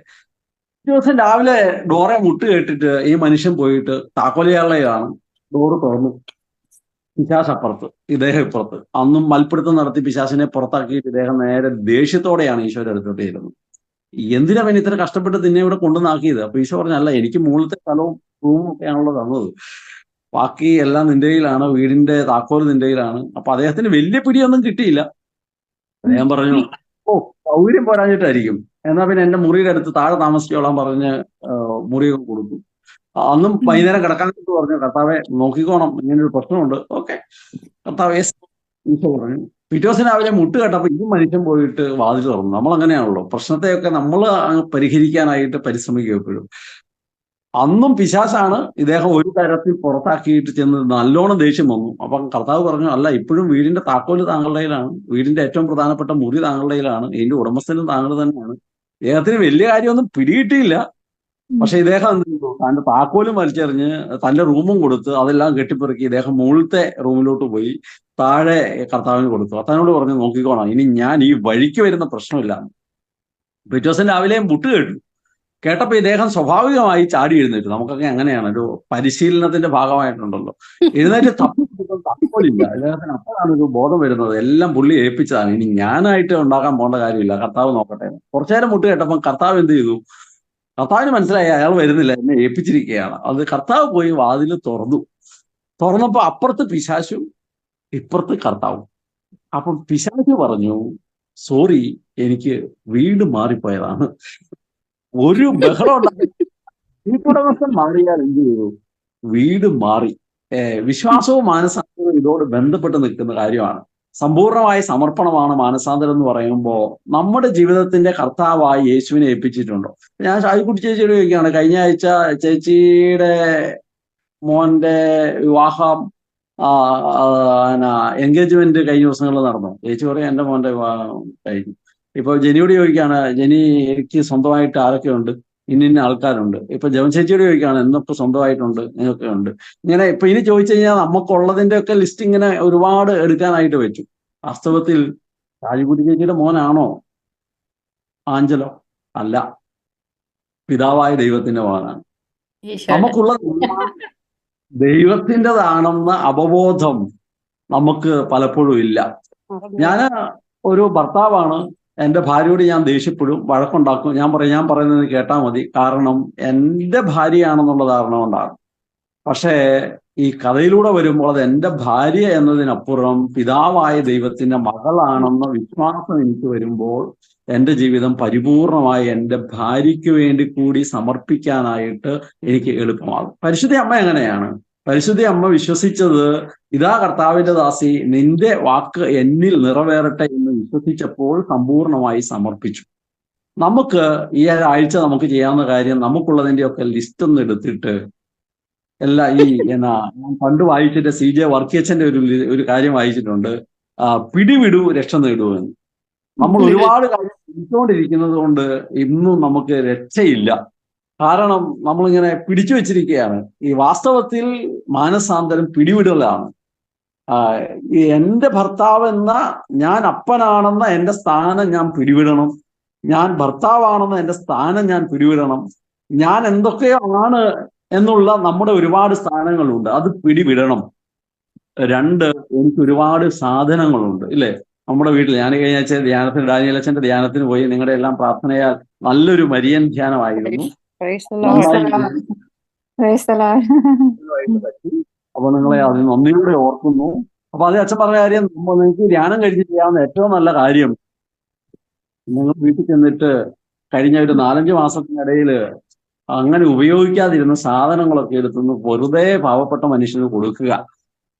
ദിവസം രാവിലെ ഡോറെ മുട്ട് കേട്ടിട്ട് ഈ മനുഷ്യൻ പോയിട്ട് താക്കോലിയാളെയാണ്, ഡോറ് തുറന്നു. പിശാച് അപ്പുറത്ത്, ഇദ്ദേഹം ഇപ്പുറത്ത്. അന്നും മൽപ്പിടുത്തം നടത്തി പിശാചിനെ പുറത്താക്കിയിട്ട് ഇദ്ദേഹം നേരെ ദേഷ്യത്തോടെയാണ് ഈശോയുടെ അടുത്തോട്ട് ഇരുന്നത്. എന്തിനാ പിന്നെ ഇത്ര കഷ്ടപ്പെട്ട് നിന്നെ ഇവിടെ കൊണ്ടുവന്നാക്കിയത്? അപ്പൊ ഈശോ പറഞ്ഞ, അല്ല, എനിക്ക് മുകളിലത്തെ സ്ഥലവും റൂമും ഒക്കെയാണല്ലോ തന്നത്, ബാക്കി എല്ലാം നിന്റെ കയ്യിലാണ്, വീടിന്റെ താക്കോൽ നിന്റെ കയ്യിലാണ്. അപ്പൊ അദ്ദേഹത്തിന് വലിയ പിടിയൊന്നും കിട്ടിയില്ല. അദ്ദേഹം പറഞ്ഞു, ഓ, സൗകര്യം പോരാഞ്ഞിട്ടായിരിക്കും, എന്നാ പിന്നെ എന്റെ മുറിയുടെ അടുത്ത് താഴെ താമസിച്ചോളാൻ പറഞ്ഞ് മുറിയൊക്കെ കൊടുത്തു. അന്നും വൈകുന്നേരം കിടക്കാൻ പറഞ്ഞു, കർത്താവെ നോക്കിക്കോണം, ഇങ്ങനൊരു പ്രശ്നമുണ്ട്, ഓക്കെ കർത്താവെ ഈശോ പറഞ്ഞു. പിറ്റേ ദിവസം രാവിലെ മുട്ട് കേട്ടപ്പോ ഈ മനുഷ്യൻ പോയിട്ട് വാതിൽ തുറന്നു. നമ്മളങ്ങനെയാണല്ലോ, പ്രശ്നത്തെയൊക്കെ നമ്മൾ പരിഹരിക്കാനായിട്ട് പരിശ്രമിക്കും എപ്പോഴും. അന്നും പിശാചാണ് ഇദ്ദേഹം ഒരു തരത്തിൽ പുറത്താക്കിയിട്ട് ചെന്ന് നല്ലോണം ദേഷ്യം വന്നു. അപ്പം കർത്താവ് പറഞ്ഞു, അല്ല, ഇപ്പോഴും വീടിന്റെ താക്കോല് താങ്കളുടെ കയ്യിലാണ്, വീടിന്റെ ഏറ്റവും പ്രധാനപ്പെട്ട മുറി താങ്കളുടെ കയ്യിലാണ്, ഇതിന്റെ ഉടമസ്ഥനും താങ്കൾ തന്നെയാണ്. ഇദ്ദേഹത്തിന് വലിയ കാര്യമൊന്നും പിടികിട്ടിയില്ല. പക്ഷെ ഇദ്ദേഹം എന്ത് ചെയ്തു, തന്റെ താക്കോലും വലിച്ചെറിഞ്ഞ് തന്റെ റൂമും കൊടുത്ത് അതെല്ലാം കെട്ടിപ്പെറുക്കി ഇദ്ദേഹം മുകളിലത്തെ റൂമിലോട്ട് പോയി താഴെ കർത്താവിന് കൊടുത്തു. കർത്താവിനോട് പറഞ്ഞു, നോക്കിക്കോണം, ഇനി ഞാൻ ഈ വഴിക്ക് വരുന്ന പ്രശ്നമില്ല. പിറ്റേ ദിവസം രാവിലെ മുട്ട് കേട്ടപ്പോ ഇദ്ദേഹം സ്വാഭാവികമായി ചാടി എഴുന്നേറ്റു. നമുക്കൊക്കെ അങ്ങനെയാണ്, ഒരു പരിശീലനത്തിന്റെ ഭാഗമായിട്ടുണ്ടല്ലോ. എഴുന്നേറ്റ് തപ്പോലില്ല. ഇദ്ദേഹത്തിന് അപ്പോഴാണ് ഒരു ബോധം വരുന്നത്, എല്ലാം പുള്ളി ഏൽപ്പിച്ചതാണ്, ഇനി ഞാനായിട്ട് ഉണ്ടാക്കാൻ പോകേണ്ട കാര്യമില്ല, കർത്താവ് നോക്കട്ടെ. കുറച്ചു നേരം മുട്ട് കേട്ടപ്പോൾ കർത്താവ് എന്ത് ചെയ്തു, കർത്താവിന് മനസ്സിലായി അയാൾ വരുന്നില്ല, എന്നെ ഏൽപ്പിച്ചിരിക്കുകയാണ്. അത് കർത്താവ് പോയി വാതിൽ തുറന്നപ്പോ അപ്പുറത്ത് പിശാചും ഇപ്പുറത്ത് കർത്താവും. അപ്പം പിശാച് പറഞ്ഞു, സോറി, എനിക്ക് വീട് മാറിപ്പോയതാണ്. ഒരു ബഹളം ഉണ്ടാക്കി. വീട്ടുടമസ്ഥൻ മാറിയാൽ എന്ത് ചെയ്തു, വീട് മാറി. വിശ്വാസവും മാനസാന്തരവും ഇതോട് ബന്ധപ്പെട്ട് നിൽക്കുന്ന കാര്യമാണ്. സമ്പൂർണമായ സമർപ്പണമാണ് മാനസാന്തരം എന്ന് പറയുമ്പോൾ നമ്മുടെ ജീവിതത്തിന്റെ കർത്താവായി യേശുവിനെ ഏൽപ്പിച്ചിട്ടുണ്ടോ? ഞാൻ ഷാജിക്കുട്ടി ചേച്ചിയോട് ചോദിക്കുകയാണ്, കഴിഞ്ഞ ആഴ്ച ചേച്ചിയുടെ മോന്റെ വിവാഹം എൻഗേജ്മെന്റ് കഴിഞ്ഞ ദിവസങ്ങളിൽ നടന്നു. ചേച്ചി പറയും എന്റെ മോന്റെ വിവാഹം കഴിഞ്ഞു. ഇപ്പൊ ജനിയോട് ചോദിക്കുകയാണ്, ജനി, എനിക്ക് സ്വന്തമായിട്ട് ആരൊക്കെ ഉണ്ട്? ഇന്ന ആൾക്കാരുണ്ട്. ഇപ്പൊ ജവൻ ചേച്ചിയോട് ചോദിക്കുകയാണ്, എന്നൊക്കെ സ്വന്തമായിട്ടുണ്ട്, നിങ്ങൾക്ക് ഉണ്ട്. ഇങ്ങനെ ഇപ്പൊ ഇനി ചോദിച്ചു കഴിഞ്ഞാൽ നമുക്കുള്ളതിന്റെ ഒക്കെ ലിസ്റ്റ് ഇങ്ങനെ ഒരുപാട് എടുക്കാനായിട്ട് പറ്റും. വാസ്തവത്തിൽ ഷാജിക്കുട്ടി ചേച്ചിയുടെ മോനാണോ ആഞ്ചലോ? അല്ല, പിതാവായ ദൈവത്തിന്റെ മോനാണ്. നമുക്കുള്ള ദൈവത്തിൻ്റെതാണെന്ന അവബോധം നമുക്ക് പലപ്പോഴും ഇല്ല. ഞാൻ ഒരു ഭർത്താവാണ്. എൻ്റെ ഭാര്യയോട് ഞാൻ ദേഷ്യപ്പെടും, വഴക്കുണ്ടാക്കും. ഞാൻ പറയുന്നത് കേട്ടാൽ മതി, കാരണം എൻ്റെ ഭാര്യയാണെന്നുള്ള ധാരണ കൊണ്ടാണ്. പക്ഷേ ഈ കഥയിലൂടെ വരുമ്പോൾ അത് എൻ്റെ ഭാര്യ എന്നതിനപ്പുറം പിതാവായ ദൈവത്തിന്റെ മകളാണെന്ന വിശ്വാസം എനിക്ക് വരുമ്പോൾ എൻ്റെ ജീവിതം പരിപൂർണമായി എൻ്റെ ഭാര്യയ്ക്ക് വേണ്ടി കൂടി സമർപ്പിക്കാനായിട്ട് എനിക്ക് എളുപ്പമാകും. പരിശുദ്ധ അമ്മ എങ്ങനെയാണ്? പരിശുദ്ധ അമ്മ വിശ്വസിച്ചത്, ഇതാ കർത്താവിന്റെ ദാസി, നിന്റെ വാക്ക് എന്നിൽ നിറവേറട്ടെ എന്ന് വിശ്വസിച്ചപ്പോൾ സമ്പൂർണമായി സമർപ്പിച്ചു. നമുക്ക് ഈ ആഴ്ച നമുക്ക് ചെയ്യാവുന്ന കാര്യം, നമുക്കുള്ളതിൻ്റെയൊക്കെ ലിസ്റ്റ് ഒന്ന് എടുത്തിട്ട് ഞാൻ പണ്ട് വായിച്ചിട്ട് CJ വർക്കിയച്ചന്റെ ഒരു കാര്യം വായിച്ചിട്ടുണ്ട്, പിടിവിടൂ രക്ഷ നേടൂ എന്ന്. നമ്മൾ ഒരുപാട് കാര്യം പിടിച്ചുകൊണ്ടിരിക്കുന്നത് കൊണ്ട് ഇന്നും നമുക്ക് രക്ഷയില്ല. കാരണം നമ്മളിങ്ങനെ പിടിച്ചു വെച്ചിരിക്കുകയാണ്. ഈ വാസ്തവത്തിൽ മാനസാന്തരം പിടിവിടലാണ്. എൻ്റെ ഭർത്താവ് എന്ന, ഞാൻ അപ്പനാണെന്ന എൻ്റെ സ്ഥാനം ഞാൻ പിടിവിടണം. ഞാൻ ഭർത്താവാണെന്ന എൻ്റെ സ്ഥാനം ഞാൻ പിടിവിടണം. ഞാൻ എന്തൊക്കെയോ ആണ് എന്നുള്ള നമ്മുടെ ഒരുപാട് സ്ഥാനങ്ങളുണ്ട്, അത് പിടിവിടണം. രണ്ട്, എനിക്ക് ഒരുപാട് സാധനങ്ങളുണ്ട് ഇല്ലേ? നമ്മുടെ വീട്ടിൽ ഞാൻ കഴിഞ്ഞ ആഴ്ച ധ്യാനത്തിന് ഡാനിയലച്ചന്റെ ധ്യാനത്തിന് പോയി. നിങ്ങളുടെ എല്ലാം പ്രാർത്ഥനയാൽ നല്ലൊരു മരിയൻ ധ്യാനമായിരുന്നു. Praise the നന്നായി Lord. Praise the Lord. പറ്റി. അപ്പൊ നിങ്ങളെ അത് നന്ദിയോടെ ഓർക്കുന്നു. അപ്പൊ അത് അച്ഛൻ പറഞ്ഞ കാര്യം, നിങ്ങൾക്ക് ധ്യാനം കഴിഞ്ഞ് ചെയ്യാവുന്ന ഏറ്റവും നല്ല കാര്യം, നിങ്ങൾ വീട്ടിൽ ചെന്നിട്ട് കഴിഞ്ഞ ഒരു 4-5 മാസത്തിനിടയിൽ അങ്ങനെ ഉപയോഗിക്കാതിരുന്ന സാധനങ്ങളൊക്കെ എടുത്തുനിന്ന് വെറുതെ പാവപ്പെട്ട മനുഷ്യന് കൊടുക്കുക.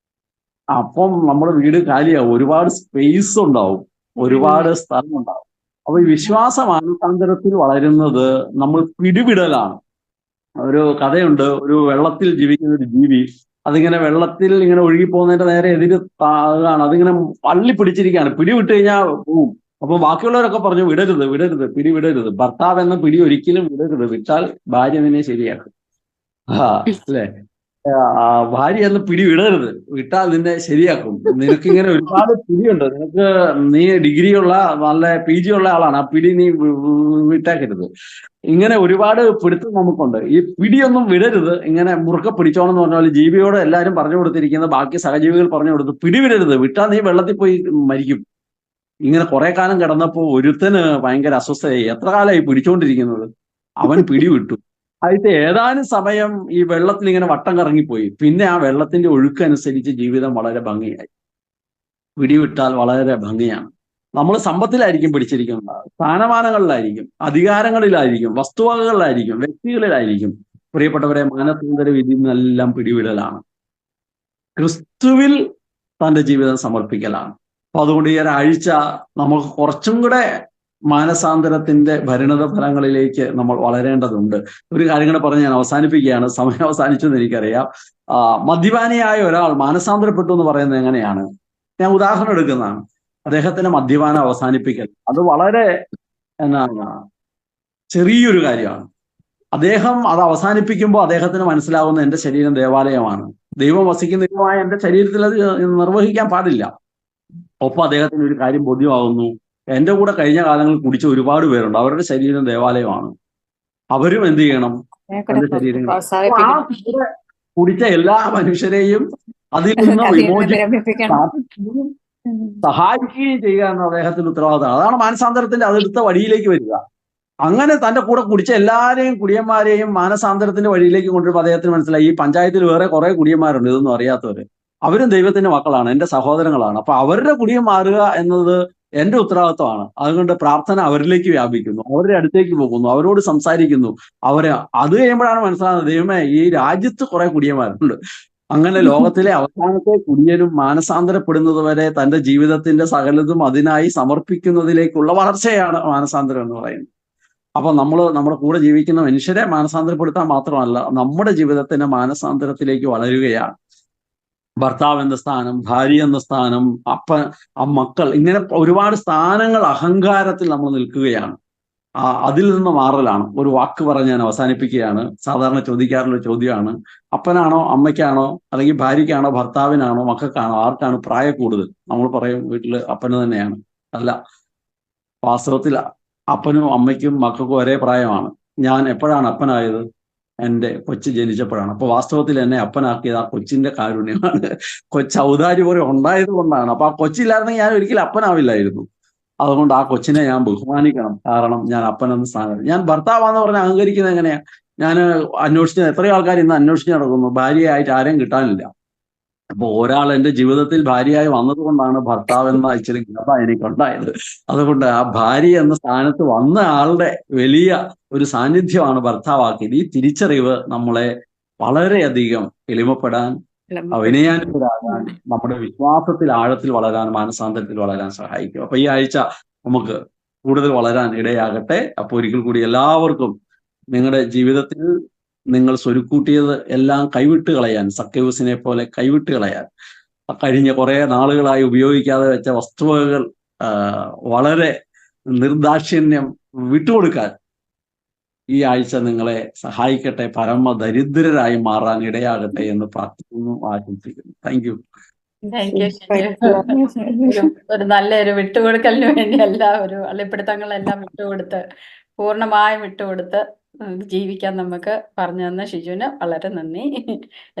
അപ്പം നമ്മുടെ വീട് കാലിയാവും, ഒരുപാട് സ്പേസ് ഉണ്ടാവും, ഒരുപാട് സ്ഥലം ഉണ്ടാവും. അപ്പൊ ഈ വിശ്വാസ മാനസാന്തരത്തിൽ വളരുന്നത് നമ്മൾ പിടിവിടലാണ്. ഒരു കഥയുണ്ട്, ഒരു വെള്ളത്തിൽ ജീവിക്കുന്ന ഒരു ജീവി, അതിങ്ങനെ വെള്ളത്തിൽ ഇങ്ങനെ ഒഴുകി പോകുന്നതിന്റെ നേരെ എതിര് ആണ്, അതിങ്ങനെ പള്ളി പിടിച്ചിരിക്കുകയാണ്, പിടി വിട്ട് കഴിഞ്ഞാൽ പോവും. അപ്പൊ ബാക്കിയുള്ളവരൊക്കെ പറഞ്ഞു, വിടരുത് വിടരുത്, പിടി വിടരുത്, ഭർത്താവ് എന്ന പിടി ഒരിക്കലും വിടരുത്, വിട്ടാൽ ഭാര്യ നിന്നെ ശരിയാക്കും. അല്ലേ? ഭാര്യ എന്ന പിടി വിടരുത്, വിട്ടാൽ നിന്നെ ശരിയാക്കും. നിനക്കിങ്ങനെ ഒരുപാട് പിടിയുണ്ട്, നിനക്ക് നീ ഡിഗ്രിയുള്ള നല്ല PG ഉള്ള ആളാണ്, ആ പിടി നീ വിട്ടേക്കരുത്. ഇങ്ങനെ ഒരുപാട് പിടുത്തം നമുക്കുണ്ട്. ഈ പിടിയൊന്നും വിടരുത്, ഇങ്ങനെ മുറുക്കെ പിടിച്ചോണെന്ന് പറഞ്ഞാൽ ജീവിയോട് എല്ലാവരും പറഞ്ഞു കൊടുത്തിരിക്കുന്ന ബാക്കി സഹജീവികൾ പറഞ്ഞു കൊടുത്ത് പിടി വിടരുത്, വിട്ടാൽ നീ വെള്ളത്തിൽ പോയി മരിക്കും. ഇങ്ങനെ കുറെ കാലം കിടന്നപ്പോൾ ഒരുത്തന് ഭയങ്കര അസ്വസ്ഥയായി. എത്ര കാലമായി പിടിച്ചോണ്ടിരിക്കുന്നത്? അവൻ പിടിവിട്ടു. ആയിട്ട് ഏതാനും സമയം ഈ വെള്ളത്തിൽ ഇങ്ങനെ വട്ടം കറങ്ങിപ്പോയി. പിന്നെ ആ വെള്ളത്തിന്റെ ഒഴുക്കനുസരിച്ച് ജീവിതം വളരെ ഭംഗിയായി. പിടിവിട്ടാൽ വളരെ ഭംഗിയാണ്. നമ്മൾ സമ്പത്തിലായിരിക്കും പിടിച്ചിരിക്കുന്നത്, സ്ഥാനമാനങ്ങളിലായിരിക്കും, അധികാരങ്ങളിലായിരിക്കും, വസ്തുവകകളിലായിരിക്കും, വ്യക്തികളിലായിരിക്കും. പ്രിയപ്പെട്ടവരെ, മാനസാന്തര വിധി എന്നെല്ലാം പിടിവിടലാണ്, ക്രിസ്തുവിൽ തന്റെ ജീവിതം സമർപ്പിക്കലാണ്. അപ്പൊ അതുകൊണ്ട് ഈ ഒരാഴ്ച നമുക്ക് കുറച്ചും കൂടെ മാനസാന്തരത്തിന്റെ പരിണത ഫലങ്ങളിലേക്ക് നമ്മൾ വളരേണ്ടതുണ്ട്. ഒരു കാര്യം കൂടെ പറഞ്ഞ് ഞാൻ അവസാനിപ്പിക്കുകയാണ്, സമയം അവസാനിച്ചു എന്ന് എനിക്കറിയാം. മദ്യപാനിയായ ഒരാൾ മാനസാന്തരപ്പെട്ടു എന്ന് പറയുന്നത് എങ്ങനെയാണ്? ഞാൻ ഉദാഹരണം എടുക്കുന്നതാണ്. അദ്ദേഹത്തിന്റെ മദ്യപാനം അവസാനിപ്പിക്കൽ, അത് വളരെ ചെറിയൊരു കാര്യമാണ്. അദ്ദേഹം അത് അവസാനിപ്പിക്കുമ്പോൾ അദ്ദേഹത്തിന് മനസ്സിലാവുന്ന എന്റെ ശരീരം ദേവാലയമാണ്, ദൈവം വസിക്കുന്ന ദൈവമായ എന്റെ ശരീരത്തിൽ അത് നിർവഹിക്കാൻ പാടില്ല. ഒപ്പം അദ്ദേഹത്തിന് ഒരു കാര്യം ബോധ്യമാകുന്നു, എന്റെ കൂടെ കഴിഞ്ഞ കാലങ്ങളിൽ കുടിച്ച ഒരുപാട് പേരുണ്ട്, അവരുടെ ശരീരം ദേവാലയമാണ്, അവരും എന്ത് ചെയ്യണം? എന്റെ ശരീരം കുടിച്ച എല്ലാ മനുഷ്യരെയും അതിൽ നിന്ന് വിമോചിക്കുകയും സഹായിക്കുകയും ചെയ്യുക എന്ന അദ്ദേഹത്തിന്റെ ഉത്തരവാദിത്തമാണ്. അതാണ് മാനസാന്തരത്തിന്റെ അതെടുത്ത വഴിയിലേക്ക് വരിക. അങ്ങനെ തന്റെ കൂടെ കുടിച്ച എല്ലാവരെയും കുടിയന്മാരെയും മാനസാന്തരത്തിന്റെ വഴിയിലേക്ക് കൊണ്ടുവരുമ്പോൾ അദ്ദേഹത്തിന് മനസ്സിലായി, ഈ പഞ്ചായത്തിൽ വേറെ കുറെ കുടിയന്മാരുണ്ട്, ഇതൊന്നും അറിയാത്തവര്, അവരും ദൈവത്തിന്റെ മക്കളാണ്, എന്റെ സഹോദരങ്ങളാണ്. അപ്പൊ അവരുടെ കുടിയം മാറുക എന്നത് എന്റെ ഉത്തരവാദിത്വമാണ്. അതുകൊണ്ട് പ്രാർത്ഥന അവരിലേക്ക് വ്യാപിക്കുന്നു, അവരുടെ അടുത്തേക്ക് പോകുന്നു, അവരോട് സംസാരിക്കുന്നു. അത് കഴിയുമ്പോഴാണ് മനസ്സിലാകുന്നത്, ദൈവമേ, ഈ രാജ്യത്ത് കുറെ കുടിയന്മാരുണ്ട്. അങ്ങനെ ലോകത്തിലെ അവസാനത്തെ കുടിയനും മാനസാന്തരപ്പെടുന്നത് വരെ തന്റെ ജീവിതത്തിന്റെ സകലതും അതിനായി സമർപ്പിക്കുന്നതിലേക്കുള്ള വളർച്ചയാണ് മാനസാന്തരം എന്ന് പറയുന്നത്. അപ്പൊ നമ്മുടെ കൂടെ ജീവിക്കുന്ന മനുഷ്യരെ മാനസാന്തരപ്പെടുത്താൻ മാത്രമല്ല, നമ്മുടെ ജീവിതത്തിന്റെ മാനസാന്തരത്തിലേക്ക് വളരുകയാണ്. ഭർത്താവ് എന്ന സ്ഥാനം, ഭാര്യ എന്ന സ്ഥാനം, അപ്പൻ, മക്കൾ, ഇങ്ങനെ ഒരുപാട് സ്ഥാനങ്ങൾ അഹങ്കാരത്തിൽ നമ്മൾ നിൽക്കുകയാണ്. അതിൽ നിന്ന് മാറലാണ്. ഒരു വാക്ക് പറഞ്ഞ് ഞാൻ അവസാനിപ്പിക്കുകയാണ്. സാധാരണ ചോദിക്കാറുള്ള ചോദ്യമാണ്, അപ്പനാണോ അമ്മയ്ക്കാണോ അല്ലെങ്കിൽ ഭാര്യയ്ക്കാണോ ഭർത്താവിനാണോ മക്കൾക്കാണോ ആർക്കാണ് പ്രായ കൂടുതൽ? നമ്മൾ പറയും വീട്ടില് അപ്പന് തന്നെയാണ്. അല്ല, വാസ്തവത്തിൽ അപ്പനും അമ്മയ്ക്കും മക്കൾക്കും ഒരേ പ്രായമാണ്. ഞാൻ എപ്പോഴാണ് അപ്പനായത്? എൻ്റെ കൊച്ച് ജനിച്ചപ്പോഴാണ്. അപ്പൊ വാസ്തവത്തിൽ എന്നെ അപ്പനാക്കിയത് ആ കൊച്ചിന്റെ കാരുണ്യമാണ്, കൊച്ച് ഔദാര്യം പോലെ ഉണ്ടായത് കൊണ്ടാണ്. അപ്പൊ ആ കൊച്ചില്ലായിരുന്നെങ്കിൽ ഞാൻ ഒരിക്കലും അപ്പനാവില്ലായിരുന്നു. അതുകൊണ്ട് ആ കൊച്ചിനെ ഞാൻ ബഹുമാനിക്കണം, കാരണം ഞാൻ അപ്പനെന്ന സ്ഥാനം. ഞാൻ ഭർത്താവാന്ന് പറഞ്ഞ് അഹങ്കരിക്കുന്നത് എങ്ങനെയാ? ഞാൻ അന്വേഷിച്ച എത്രയോ ആൾക്കാർ ഇന്ന് അന്വേഷിച്ച് നടക്കുന്നു, ഭാര്യയായിട്ട് ആരെയും കിട്ടാനില്ല. അപ്പൊ ഒരാൾ എൻ്റെ ജീവിതത്തിൽ ഭാര്യയായി വന്നതുകൊണ്ടാണ് ഭർത്താവ് എന്ന ഇച്ചിരി ഗത എനിക്കുണ്ടായത്. അതുകൊണ്ട് ആ ഭാര്യ എന്ന സ്ഥാനത്ത് വന്ന ആളുടെ വലിയ ഒരു സാന്നിധ്യമാണ് ഭർത്താവാക്കിയത്. ഈ തിരിച്ചറിവ് നമ്മളെ വളരെയധികം എളിമപ്പെടാൻ, വിനയാനുഭവരാകാൻ, നമ്മുടെ വിശ്വാസത്തിൽ ആഴത്തിൽ വളരാൻ, മാനസാന്തരത്തിൽ വളരാൻ സഹായിക്കും. അപ്പൊ ഈ ആഴ്ച നമുക്ക് കൂടുതൽ വളരാൻ ഇടയാകട്ടെ. അപ്പൊ ഒരിക്കൽ കൂടി എല്ലാവർക്കും നിങ്ങളുടെ ജീവിതത്തിൽ നിങ്ങൾ സ്വരുക്കൂട്ടിയത് എല്ലാം കൈവിട്ട് കളയാൻ, സക്കേവൂസിനെ പോലെ കൈവിട്ട് കളയാൻ, കഴിഞ്ഞ കുറെ നാളുകളായി ഉപയോഗിക്കാതെ വെച്ച വസ്തുവകകൾ വളരെ നിർദാക്ഷിണ്യം വിട്ടുകൊടുക്കാൻ ഈ ആഴ്ച നിങ്ങളെ സഹായിക്കട്ടെ, പരമദരിദ്രരായി മാറാൻ ഇടയാകട്ടെ എന്ന് പ്രാർത്ഥിക്കുന്നു, ആശംസിക്കുന്നു. Thank you. ഒരു നല്ലൊരു വിട്ടുകൊടുക്കലിന് വേണ്ടി ഒരു വെളിപ്പെടുത്തങ്ങളെല്ലാം വിട്ടുകൊടുത്ത്, പൂർണ്ണമായും വിട്ടുകൊടുത്ത് ജീവിക്കാൻ നമുക്ക് പറഞ്ഞു തന്ന ഷിജുവിന് വളരെ നന്ദി.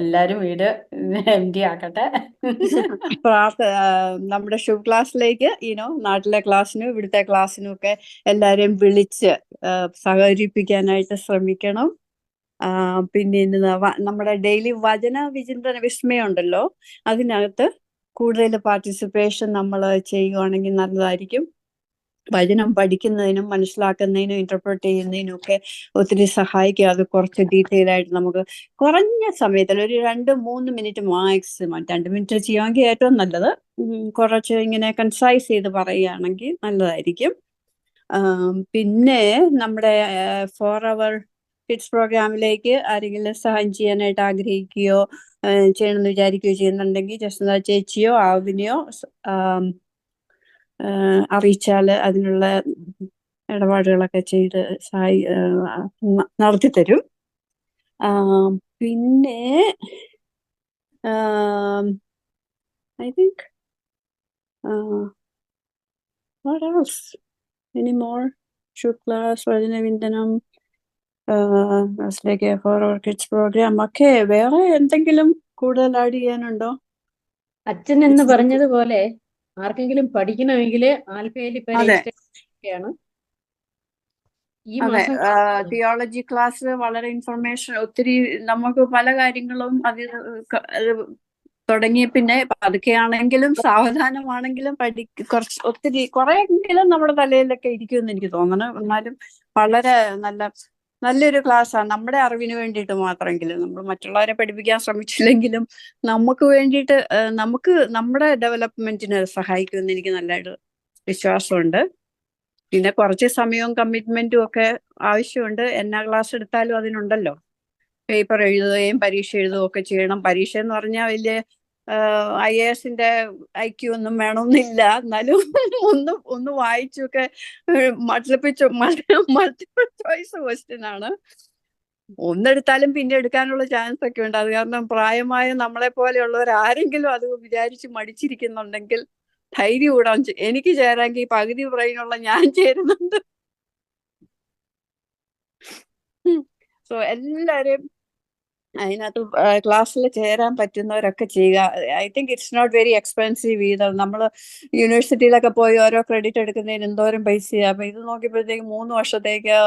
എല്ലാരും വീട് empty ആക്കട്ടെ. നമ്മുടെ ഷൂട്ട് ക്ലാസ്സിലേക്ക് നാട്ടിലെ ക്ലാസ്സിനും ഇവിടുത്തെ ക്ലാസ്സിനും ഒക്കെ എല്ലാരെയും വിളിച്ച് സഹകരിപ്പിക്കാനായിട്ട് ശ്രമിക്കണം. പിന്നെ നമ്മുടെ ഡെയിലി വചന വിചിന്തന വിസ്മയം ഉണ്ടല്ലോ, അതിനകത്ത് കൂടുതൽ പാർട്ടിസിപ്പേഷൻ നമ്മൾ ചെയ്യുകയാണെങ്കിൽ നല്ലതായിരിക്കും. വചനം പഠിക്കുന്നതിനും മനസ്സിലാക്കുന്നതിനും ഇന്റർപ്രറ്റ് ചെയ്യുന്നതിനും ഒക്കെ ഒത്തിരി സഹായിക്കും. അത് കുറച്ച് ഡീറ്റെയിൽ ആയിട്ട് നമുക്ക് കുറഞ്ഞ സമയത്തിൽ ഒരു 2-3 മിനിറ്റ് മാക്സിമം, 2 മിനിറ്റ് ചെയ്യുമെങ്കിൽ ഏറ്റവും നല്ലത്. കുറച്ച് ഇങ്ങനെ കൺസൈസ് ചെയ്ത് പറയുകയാണെങ്കിൽ നല്ലതായിരിക്കും. പിന്നെ നമ്മുടെ 4 അവർ കിഡ്സ് പ്രോഗ്രാമിലേക്ക് ആരെങ്കിലും സഹായം ചെയ്യാനായിട്ട് ആഗ്രഹിക്കുകയോ ചെയ്യണമെന്ന് വിചാരിക്കുകയോ ചെയ്യുന്നുണ്ടെങ്കിൽ ജസ്ന ചേച്ചിയോ ആവിനെയോ അറിയിച്ചാൽ അതിനുള്ള ഇടപാടുകളൊക്കെ ചെയ്ത് നടത്തി തരും. പിന്നെ I think what else? Any more? ശുക്ലാസ്, വചനവിന്ദനം, ക്ലാസ്സിലേക്ക് 4 അവർ കിഡ്സ് പ്രോഗ്രാം ഒക്കെ വേറെ എന്തെങ്കിലും കൂടുതൽ ആഡ് ചെയ്യാനുണ്ടോ? അച്ഛൻ എന്ന് പറഞ്ഞതുപോലെ ആർക്കെങ്കിലും പഠിക്കണമെങ്കിൽ ആൽഫയിൽ ഇപ്പൊ അതെ. രജിസ്ട്രേഷൻ ഈ അതെ, മാസം തിയോളജി ക്ലാസ് വളരെ ഇൻഫർമേഷൻ ഒത്തിരി, നമുക്ക് പല കാര്യങ്ങളും അത് തുടങ്ങിയ പിന്നെ പതുക്കെയാണെങ്കിലും സാവധാനമാണെങ്കിലും കുറച്ച് ഒത്തിരി കുറെയെങ്കിലും നമ്മുടെ തലയിലൊക്കെ ഇരിക്കുമെന്ന് എനിക്ക് തോന്നണം. എന്നാലും വളരെ നല്ലൊരു ക്ലാസ്സാണ്. നമ്മുടെ അറിവിന് വേണ്ടിയിട്ട് മാത്രമെങ്കിലും, നമ്മൾ മറ്റുള്ളവരെ പഠിപ്പിക്കാൻ ശ്രമിച്ചില്ലെങ്കിലും നമുക്ക് വേണ്ടിയിട്ട് നമുക്ക് നമ്മുടെ ഡെവലപ്മെന്റിന് സഹായിക്കുമെന്ന് എനിക്ക് നല്ലൊരു വിശ്വാസമുണ്ട്. പിന്നെ കുറച്ച് സമയവും കമ്മിറ്റ്മെന്റും ഒക്കെ ആവശ്യമുണ്ട്. എന്നാ ക്ലാസ് എടുത്താലും അതിനുണ്ടല്ലോ. പേപ്പർ എഴുതുകയും പരീക്ഷ എഴുതുകയും ഒക്കെ ചെയ്യണം. പരീക്ഷ എന്ന് പറഞ്ഞാൽ വലിയ IAS-ന്റെ IQ ഒന്നും വേണമെന്നില്ല. എന്നാലും ഒന്ന് വായിച്ചൊക്കെ മൾട്ടിപ്പിൾ ചോയ്സ് ക്വസ്റ്റ്യൻ ആണ്. ഒന്നെടുത്താലും പിന്നെ എടുക്കാനുള്ള ചാൻസ് ഒക്കെ ഉണ്ട്. അത് കാരണം പ്രായമായ നമ്മളെ പോലെയുള്ളവർ ആരെങ്കിലും അത് വിചാരിച്ച് മടിച്ചിരിക്കുന്നുണ്ടെങ്കിൽ ധൈര്യം കൂടാൻ എനിക്ക് ചേരാമെങ്കിൽ പകുതി ബ്രെയിനുള്ള ഞാൻ ചേരുന്നുണ്ട്. സോ എല്ലാവരും അതിനകത്ത് ക്ലാസ്സിൽ ചേരാൻ പറ്റുന്നവരൊക്കെ ചെയ്യുക. I think it's not very expensive either. നമ്മൾ യൂണിവേഴ്സിറ്റിയിലൊക്കെ പോയി ഓരോ ക്രെഡിറ്റ് എടുക്കുന്നതിന് എന്തോരം പൈസയാണ്. അപ്പൊ ഇത് നോക്കിയപ്പോഴത്തേക്ക് 3 വർഷത്തേക്ക്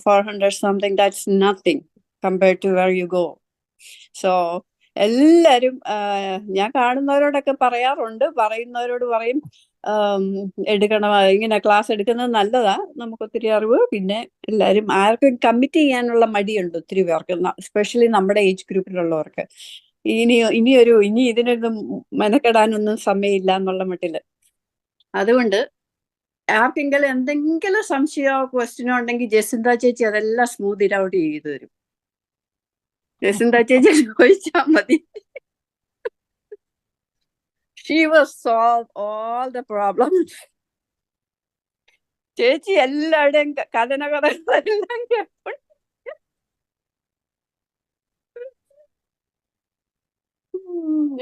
400 something, that's nothing compared to where you go. So എല്ലാരും ഞാൻ കാണുന്നവരോടൊക്കെ പറയാറുണ്ട്, പറയുന്നവരോട് പറയും എടുക്കണം, ഇങ്ങനെ ക്ലാസ് എടുക്കുന്നത് നല്ലതാ, നമുക്ക് ഒത്തിരി അറിവ്. പിന്നെ എല്ലാരും ആർക്കും കമ്മിറ്റ് ചെയ്യാനുള്ള മടിയുണ്ട് ഒത്തിരി പേർക്ക്, എസ്പെഷ്യലി നമ്മുടെ ഏജ് ഗ്രൂപ്പിലുള്ളവർക്ക്. ഇനി ഇതിനൊന്നും മെനക്കെടാനൊന്നും സമയമില്ല എന്നുള്ള മട്ടില്. അതുകൊണ്ട് ആർക്കെങ്കിലും എന്തെങ്കിലും സംശയമോ ക്വസ്റ്റ്യനോ ഉണ്ടെങ്കിൽ ജസിന്ത ചേച്ചി അതെല്ലാം സ്മൂത്ത് ഇറ്റ് ഔട്ട് ചെയ്തു തരും. ജസിന്ത ചേച്ചി ചോദിച്ചാൽ മതി. She will solve all the problems. ചേച്ചി എല്ലാവരുടെയും കഥകളെല്ലാം കേൾക്കും.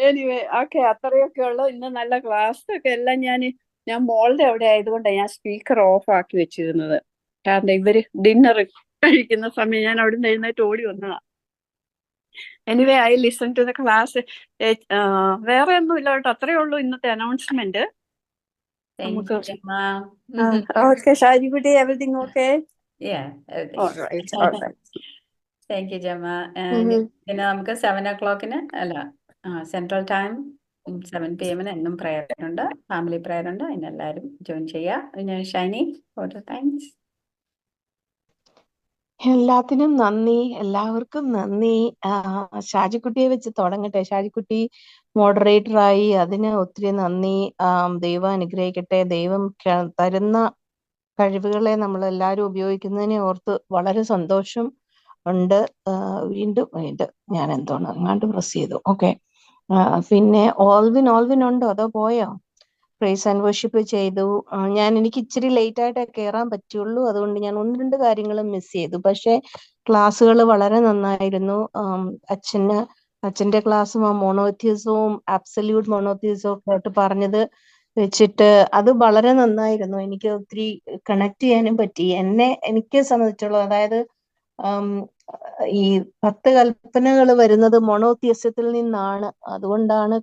എനിവേ ഓക്കെ, അത്രയൊക്കെ ഉള്ളു ഇന്ന്. നല്ല ക്ലാസ് ഒക്കെ എല്ലാം ഞാൻ മോളുടെ അവിടെ ആയതുകൊണ്ടാണ് ഞാൻ സ്പീക്കർ ഓഫ് ആക്കി വെച്ചിരുന്നത്. കാരണം ഇവര് ഡിന്നർ കഴിക്കുന്ന സമയം ഞാൻ അവിടെ നിന്ന് എഴുന്നേറ്റ് ഓടി വന്നതാ. Anyway I listen to the class. വേറെ ഒന്നും ഇല്ല കേട്ടോ, അത്രയേ ഉള്ളൂ ഇന്നത്തെ അനൗൺസ്മെന്റ്. നമുക്ക് okay Shajikutty, everything okay? Thank you Jama. പിന്നെ നമുക്ക് 7 o'clock-ന് അല്ല സെൻട്രൽ ടൈം 7 PM എന്നും പ്രയർ ഉണ്ട്, ഫാമിലി പ്രയർ ഉണ്ട്. അതിനെല്ലാവരും ജോയിൻ ചെയ്യുക. ഷൈനി, താങ്ക്സ്. എല്ലാത്തിനും നന്ദി, എല്ലാവർക്കും നന്ദി. ഷാജിക്കുട്ടിയെ വെച്ച് തുടങ്ങട്ടെ. ഷാജിക്കുട്ടി മോഡറേറ്ററായി, അതിന് ഒത്തിരി നന്ദി. ദൈവം അനുഗ്രഹിക്കട്ടെ. ദൈവം തരുന്ന കഴിവുകളെ നമ്മൾ എല്ലാവരും ഉപയോഗിക്കുന്നതിനെ ഓർത്ത് വളരെ സന്തോഷം ഉണ്ട്. വീണ്ടും ഞാൻ എന്തോന്ന് അങ്ങാണ്ട് പ്രസ് ചെയ്തു. ഓക്കെ, പിന്നെ ഓൾവിൻ ഉണ്ടോ അതോ പോയോ? പ്രൈസ് ആൻഡ് വർഷിപ്പ് ചെയ്തു. എനിക്ക് ഇച്ചിരി ലേറ്റ് ആയിട്ടേ കയറാൻ പറ്റുള്ളൂ, അതുകൊണ്ട് ഞാൻ 1-2 കാര്യങ്ങളും മിസ് ചെയ്തു. പക്ഷെ ക്ലാസ്സുകൾ വളരെ നന്നായിരുന്നു. അച്ഛന്റെ ക്ലാസ്സും മോണോത്തിയസവും അബ്സല്യൂട്ട് മോണോത്തിയസവും ഒക്കെ ആയിട്ട് പറഞ്ഞത് വെച്ചിട്ട് അത് വളരെ നന്നായിരുന്നു. എനിക്ക് ഒത്തിരി കണക്ട് ചെയ്യാനും പറ്റി. എനിക്ക് സംബന്ധിച്ചുള്ള, അതായത് ആം, ഈ 10 കൽപ്പനകൾ വരുന്നത് മൊണോത്തിയസത്തിൽ നിന്നാണ്. അതുകൊണ്ടാണ്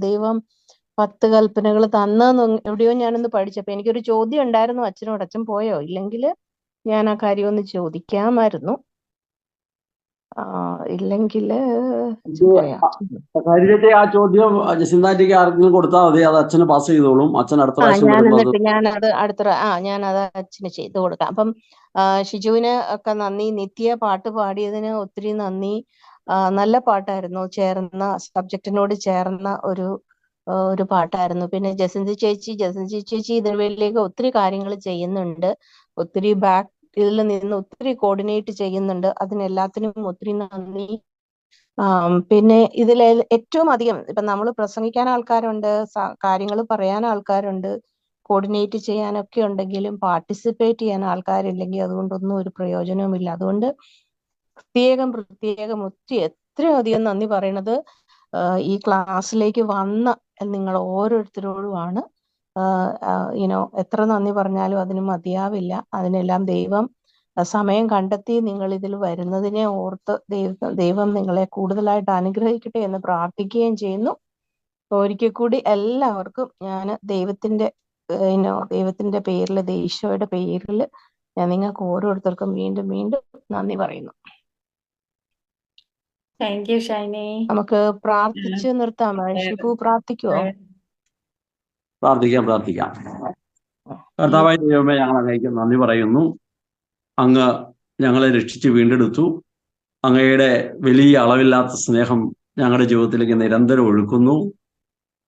ദൈവം 10 കൽപ്പനകൾ തന്നെന്ന് എവിടെയോ ഞാനൊന്ന് പഠിച്ചപ്പോ എനിക്കൊരു ചോദ്യം ഉണ്ടായിരുന്നു അച്ഛനോട്. അച്ഛൻ പോയോ? ഇല്ലെങ്കിൽ ഞാൻ ആ കാര്യം ഒന്ന് ചോദിക്കാമായിരുന്നു. ഇല്ലെങ്കിൽ പോയോ? കാര്യത്തെ ആ ചോദ്യം ജസിന്താറ്റിക്ക് ആർക്കെങ്കിലും കൊടുത്താൽ മതി, അത് അച്ഛന് പാസ് ചെയ്തോളും. അച്ഛൻ അടുത്ത പ്രാവശ്യം വരുമ്പോൾ അത് ഞാനത് അച്ഛന് ചെയ്തു കൊടുക്കാം. അപ്പം ഷിജുവിന് ഒക്കെ നന്ദി. നിത്യ പാട്ട് പാടിയതിന് ഒത്തിരി നന്ദി. നല്ല പാട്ടായിരുന്നു. ചേർന്ന സബ്ജക്റ്റിനോട് ചേർന്ന ഒരു പാട്ടായിരുന്നു. പിന്നെ ജസന്തി ചേച്ചി ഇതിനുവേണ്ടിലേക്ക് ഒത്തിരി കാര്യങ്ങൾ ചെയ്യുന്നുണ്ട്. ഒത്തിരി ഇതിൽ നിന്ന് ഒത്തിരി കോർഡിനേറ്റ് ചെയ്യുന്നുണ്ട്. അതിനെല്ലാത്തിനും ഒത്തിരി നന്ദി. പിന്നെ ഇതിൽ ഏറ്റവും അധികം ഇപ്പൊ നമ്മൾ പ്രസംഗിക്കാൻ ആൾക്കാരുണ്ട്, കാര്യങ്ങൾ പറയാൻ ആൾക്കാരുണ്ട്, കോർഡിനേറ്റ് ചെയ്യാനൊക്കെ ഉണ്ടെങ്കിലും പാർട്ടിസിപ്പേറ്റ് ചെയ്യാൻ ആൾക്കാരില്ലെങ്കിൽ അതുകൊണ്ടൊന്നും ഒരു പ്രയോജനവുമില്ല. അതുകൊണ്ട് പ്രത്യേകം ഒത്തിരി എത്രയും അധികം നന്ദി പറയണത് ഈ ക്ലാസ്സിലേക്ക് വന്ന നിങ്ങൾ ഓരോരുത്തരോടുമാണ്. എത്ര നന്ദി പറഞ്ഞാലും അതിന് മതിയാവില്ല. അതിനെല്ലാം ദൈവം സമയം കണ്ടെത്തി നിങ്ങൾ ഇതിൽ വരുന്നതിനെ ഓർത്ത് ദൈവം നിങ്ങളെ കൂടുതലായിട്ട് അനുഗ്രഹിക്കട്ടെ എന്ന് പ്രാർത്ഥിക്കുകയും ചെയ്യുന്നു. ഒരിക്കൽ കൂടി എല്ലാവർക്കും ഞാൻ ദൈവത്തിന്റെ പേരിൽ, ഈശോയുടെ പേരിൽ ഞാൻ നിങ്ങൾക്ക് ഓരോരുത്തർക്കും വീണ്ടും വീണ്ടും നന്ദി പറയുന്നു. Thank you Shiny. നമുക്ക് പ്രാർത്ഥിച്ച് നിർത്താം. ഷിബു പ്രാർത്ഥിക്കുവോ? പ്രാർത്ഥിക്കാം. കർത്താവായ ദൈവമേ, ഞങ്ങൾ അങ്ങേക്ക് നന്ദി പറയുന്നു. അങ്ങ് ഞങ്ങളെ രക്ഷിച്ച് വീണ്ടെടുത്തു. അങ്ങയുടെ വലിയ അളവില്ലാത്ത സ്നേഹം ഞങ്ങളുടെ ജീവിതത്തിലേക്ക് നിരന്തരം ഒഴുക്കുന്നു.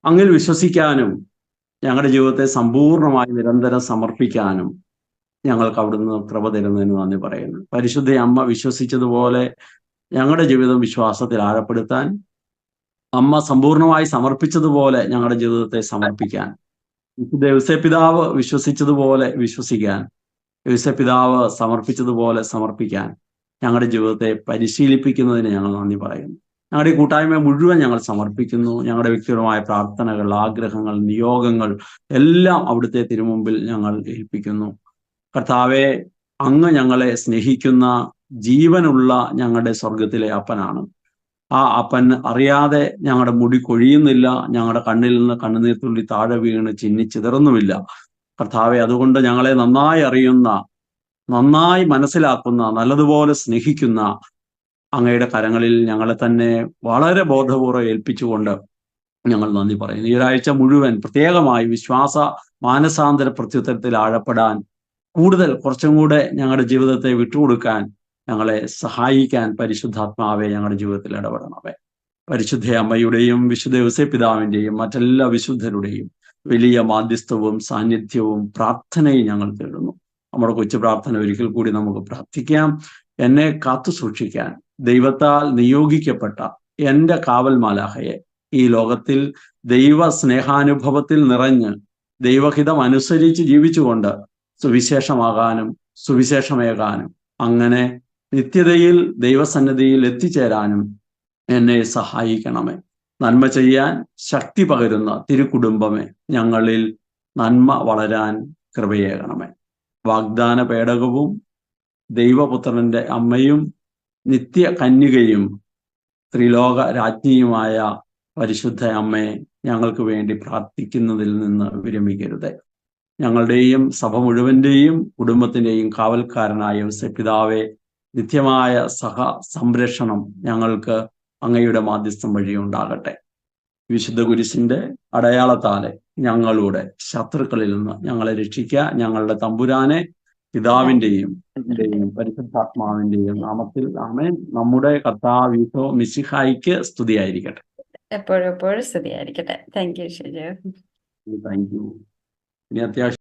അങ്ങിൽ വിശ്വസിക്കാനും ഞങ്ങളുടെ ജീവിതത്തെ സമ്പൂർണ്ണമായി നിരന്തരം സമർപ്പിക്കാനും ഞങ്ങൾക്ക് അവിടുന്ന് കൃപ തരുന്നതിന് നന്ദി പറയുന്നു. പരിശുദ്ധ അമ്മ വിശ്വസിച്ചതുപോലെ ഞങ്ങളുടെ ജീവിതം വിശ്വാസത്തിൽ ആഴപ്പെടുത്താൻ, അമ്മ സമ്പൂർണ്ണമായി സമർപ്പിച്ചതുപോലെ ഞങ്ങളുടെ ജീവിതത്തെ സമർപ്പിക്കാൻ, ഔസേപ്പിതാവ് വിശ്വസിച്ചതുപോലെ വിശ്വസിക്കാൻ, ഔസേപ്പിതാവ് സമർപ്പിച്ചതുപോലെ സമർപ്പിക്കാൻ ഞങ്ങളുടെ ജീവിതത്തെ പരിശീലിപ്പിക്കുന്നതിന് ഞങ്ങൾ നന്ദി പറയുന്നു. ഞങ്ങളുടെ ഈ കൂട്ടായ്മ മുഴുവൻ ഞങ്ങൾ സമർപ്പിക്കുന്നു. ഞങ്ങളുടെ വ്യക്തിപരമായ പ്രാർത്ഥനകൾ, ആഗ്രഹങ്ങൾ, നിയോഗങ്ങൾ എല്ലാം അവിടുത്തെ തിരുമുമ്പിൽ ഞങ്ങൾ ഏൽപ്പിക്കുന്നു. കർത്താവെ, അങ്ങ് ഞങ്ങളെ സ്നേഹിക്കുന്ന ജീവനുള്ള ഞങ്ങളുടെ സ്വർഗത്തിലെ അപ്പനാണ്. ആ അപ്പൻ അറിയാതെ ഞങ്ങളുടെ മുടി കൊഴിയുന്നില്ല, ഞങ്ങളുടെ കണ്ണിൽ നിന്ന് കണ്ണുനീർത്തുള്ളി താഴെ വീണ് ചിന്നിച്ചിതറുന്നുമില്ല. കർത്താവെ, അതുകൊണ്ട് ഞങ്ങളെ നന്നായി അറിയുന്ന, നന്നായി മനസ്സിലാക്കുന്ന, നല്ലതുപോലെ സ്നേഹിക്കുന്ന അങ്ങയുടെ കരങ്ങളിൽ ഞങ്ങളെ തന്നെ വളരെ ബോധപൂർവ്വം ഏൽപ്പിച്ചുകൊണ്ട് ഞങ്ങൾ നന്ദി പറയുന്നു. ഈ ഒരാഴ്ച മുഴുവൻ പ്രത്യേകമായി വിശ്വാസ മാനസാന്തര പ്രത്യുത്തരത്തിൽ ആഴപ്പെടാൻ, കുറച്ചും കൂടെ ഞങ്ങളുടെ ജീവിതത്തെ വിട്ടുകൊടുക്കാൻ ഞങ്ങളെ സഹായിക്കാൻ പരിശുദ്ധാത്മാവെ ഞങ്ങളുടെ ജീവിതത്തിൽ ഇടപെടണമേ. പരിശുദ്ധ അമ്മയുടെയും വിശുദ്ധ ഔസേപ്പിതാവിൻ്റെയും മറ്റെല്ലാ വിശുദ്ധരുടെയും വലിയ മാധ്യസ്ഥവും സാന്നിധ്യവും പ്രാർത്ഥനയും ഞങ്ങൾ തേടുന്നു. നമ്മുടെ കൊച്ചു പ്രാർത്ഥന ഒരിക്കൽ കൂടി നമുക്ക് പ്രാർത്ഥിക്കാം. എന്നെ കാത്തു സൂക്ഷിക്കാൻ ദൈവത്താൽ നിയോഗിക്കപ്പെട്ട എൻ്റെ കാവൽ മാലാഖയെ ഈ ലോകത്തിൽ ദൈവ സ്നേഹാനുഭവത്തിൽ നിറഞ്ഞ് ദൈവഹിതം അനുസരിച്ച് ജീവിച്ചുകൊണ്ട് സുവിശേഷമാകാനും സുവിശേഷമേകാനും അങ്ങനെ നിത്യതയിൽ ദൈവസന്നിധിയിൽ എത്തിച്ചേരാനും എന്നെ സഹായിക്കണമേ. നന്മ ചെയ്യാൻ ശക്തി പകരുന്ന തിരുക്കുടുംബമേ, ഞങ്ങളിൽ നന്മ വളരാൻ കൃപയേകണമേ. വാഗ്ദാന പേടകവും ദൈവപുത്രന്റെ അമ്മയും നിത്യ കന്യകയും ത്രിലോക രാജ്ഞിയുമായ പരിശുദ്ധ അമ്മയെ ഞങ്ങൾക്ക് വേണ്ടി പ്രാർത്ഥിക്കുന്നതിൽ നിന്ന് വിരമിക്കരുത്. ഞങ്ങളുടെയും സഭ മുഴുവന്റെയും കുടുംബത്തിന്റെയും കാവൽക്കാരനായ ഔസേപ്പിതാവേ, നിത്യമായ സംരക്ഷണം ഞങ്ങൾക്ക് അങ്ങയുടെ മാധ്യസ്ഥം വഴി ഉണ്ടാകട്ടെ. വിശുദ്ധ കുരിശിന്റെ അടയാളത്താലെ ഞങ്ങളുടെ ശത്രുക്കളിൽ നിന്ന് ഞങ്ങളെ രക്ഷിക്കുക. ഞങ്ങളുടെ തമ്പുരാനെ, പിതാവിന്റെയും പരിശുദ്ധാത്മാവിന്റെയും നാമത്തിൽ ആമേൻ. നമ്മുടെ കർത്താവ് ഈശോ മിശിഹായിക്ക് സ്തുതിയായിരിക്കട്ടെ. എപ്പോഴും സ്തുതിയായിരിക്കട്ടെ. Thank you Shiju. Thank you. ഇനി അത്യാവശ്യം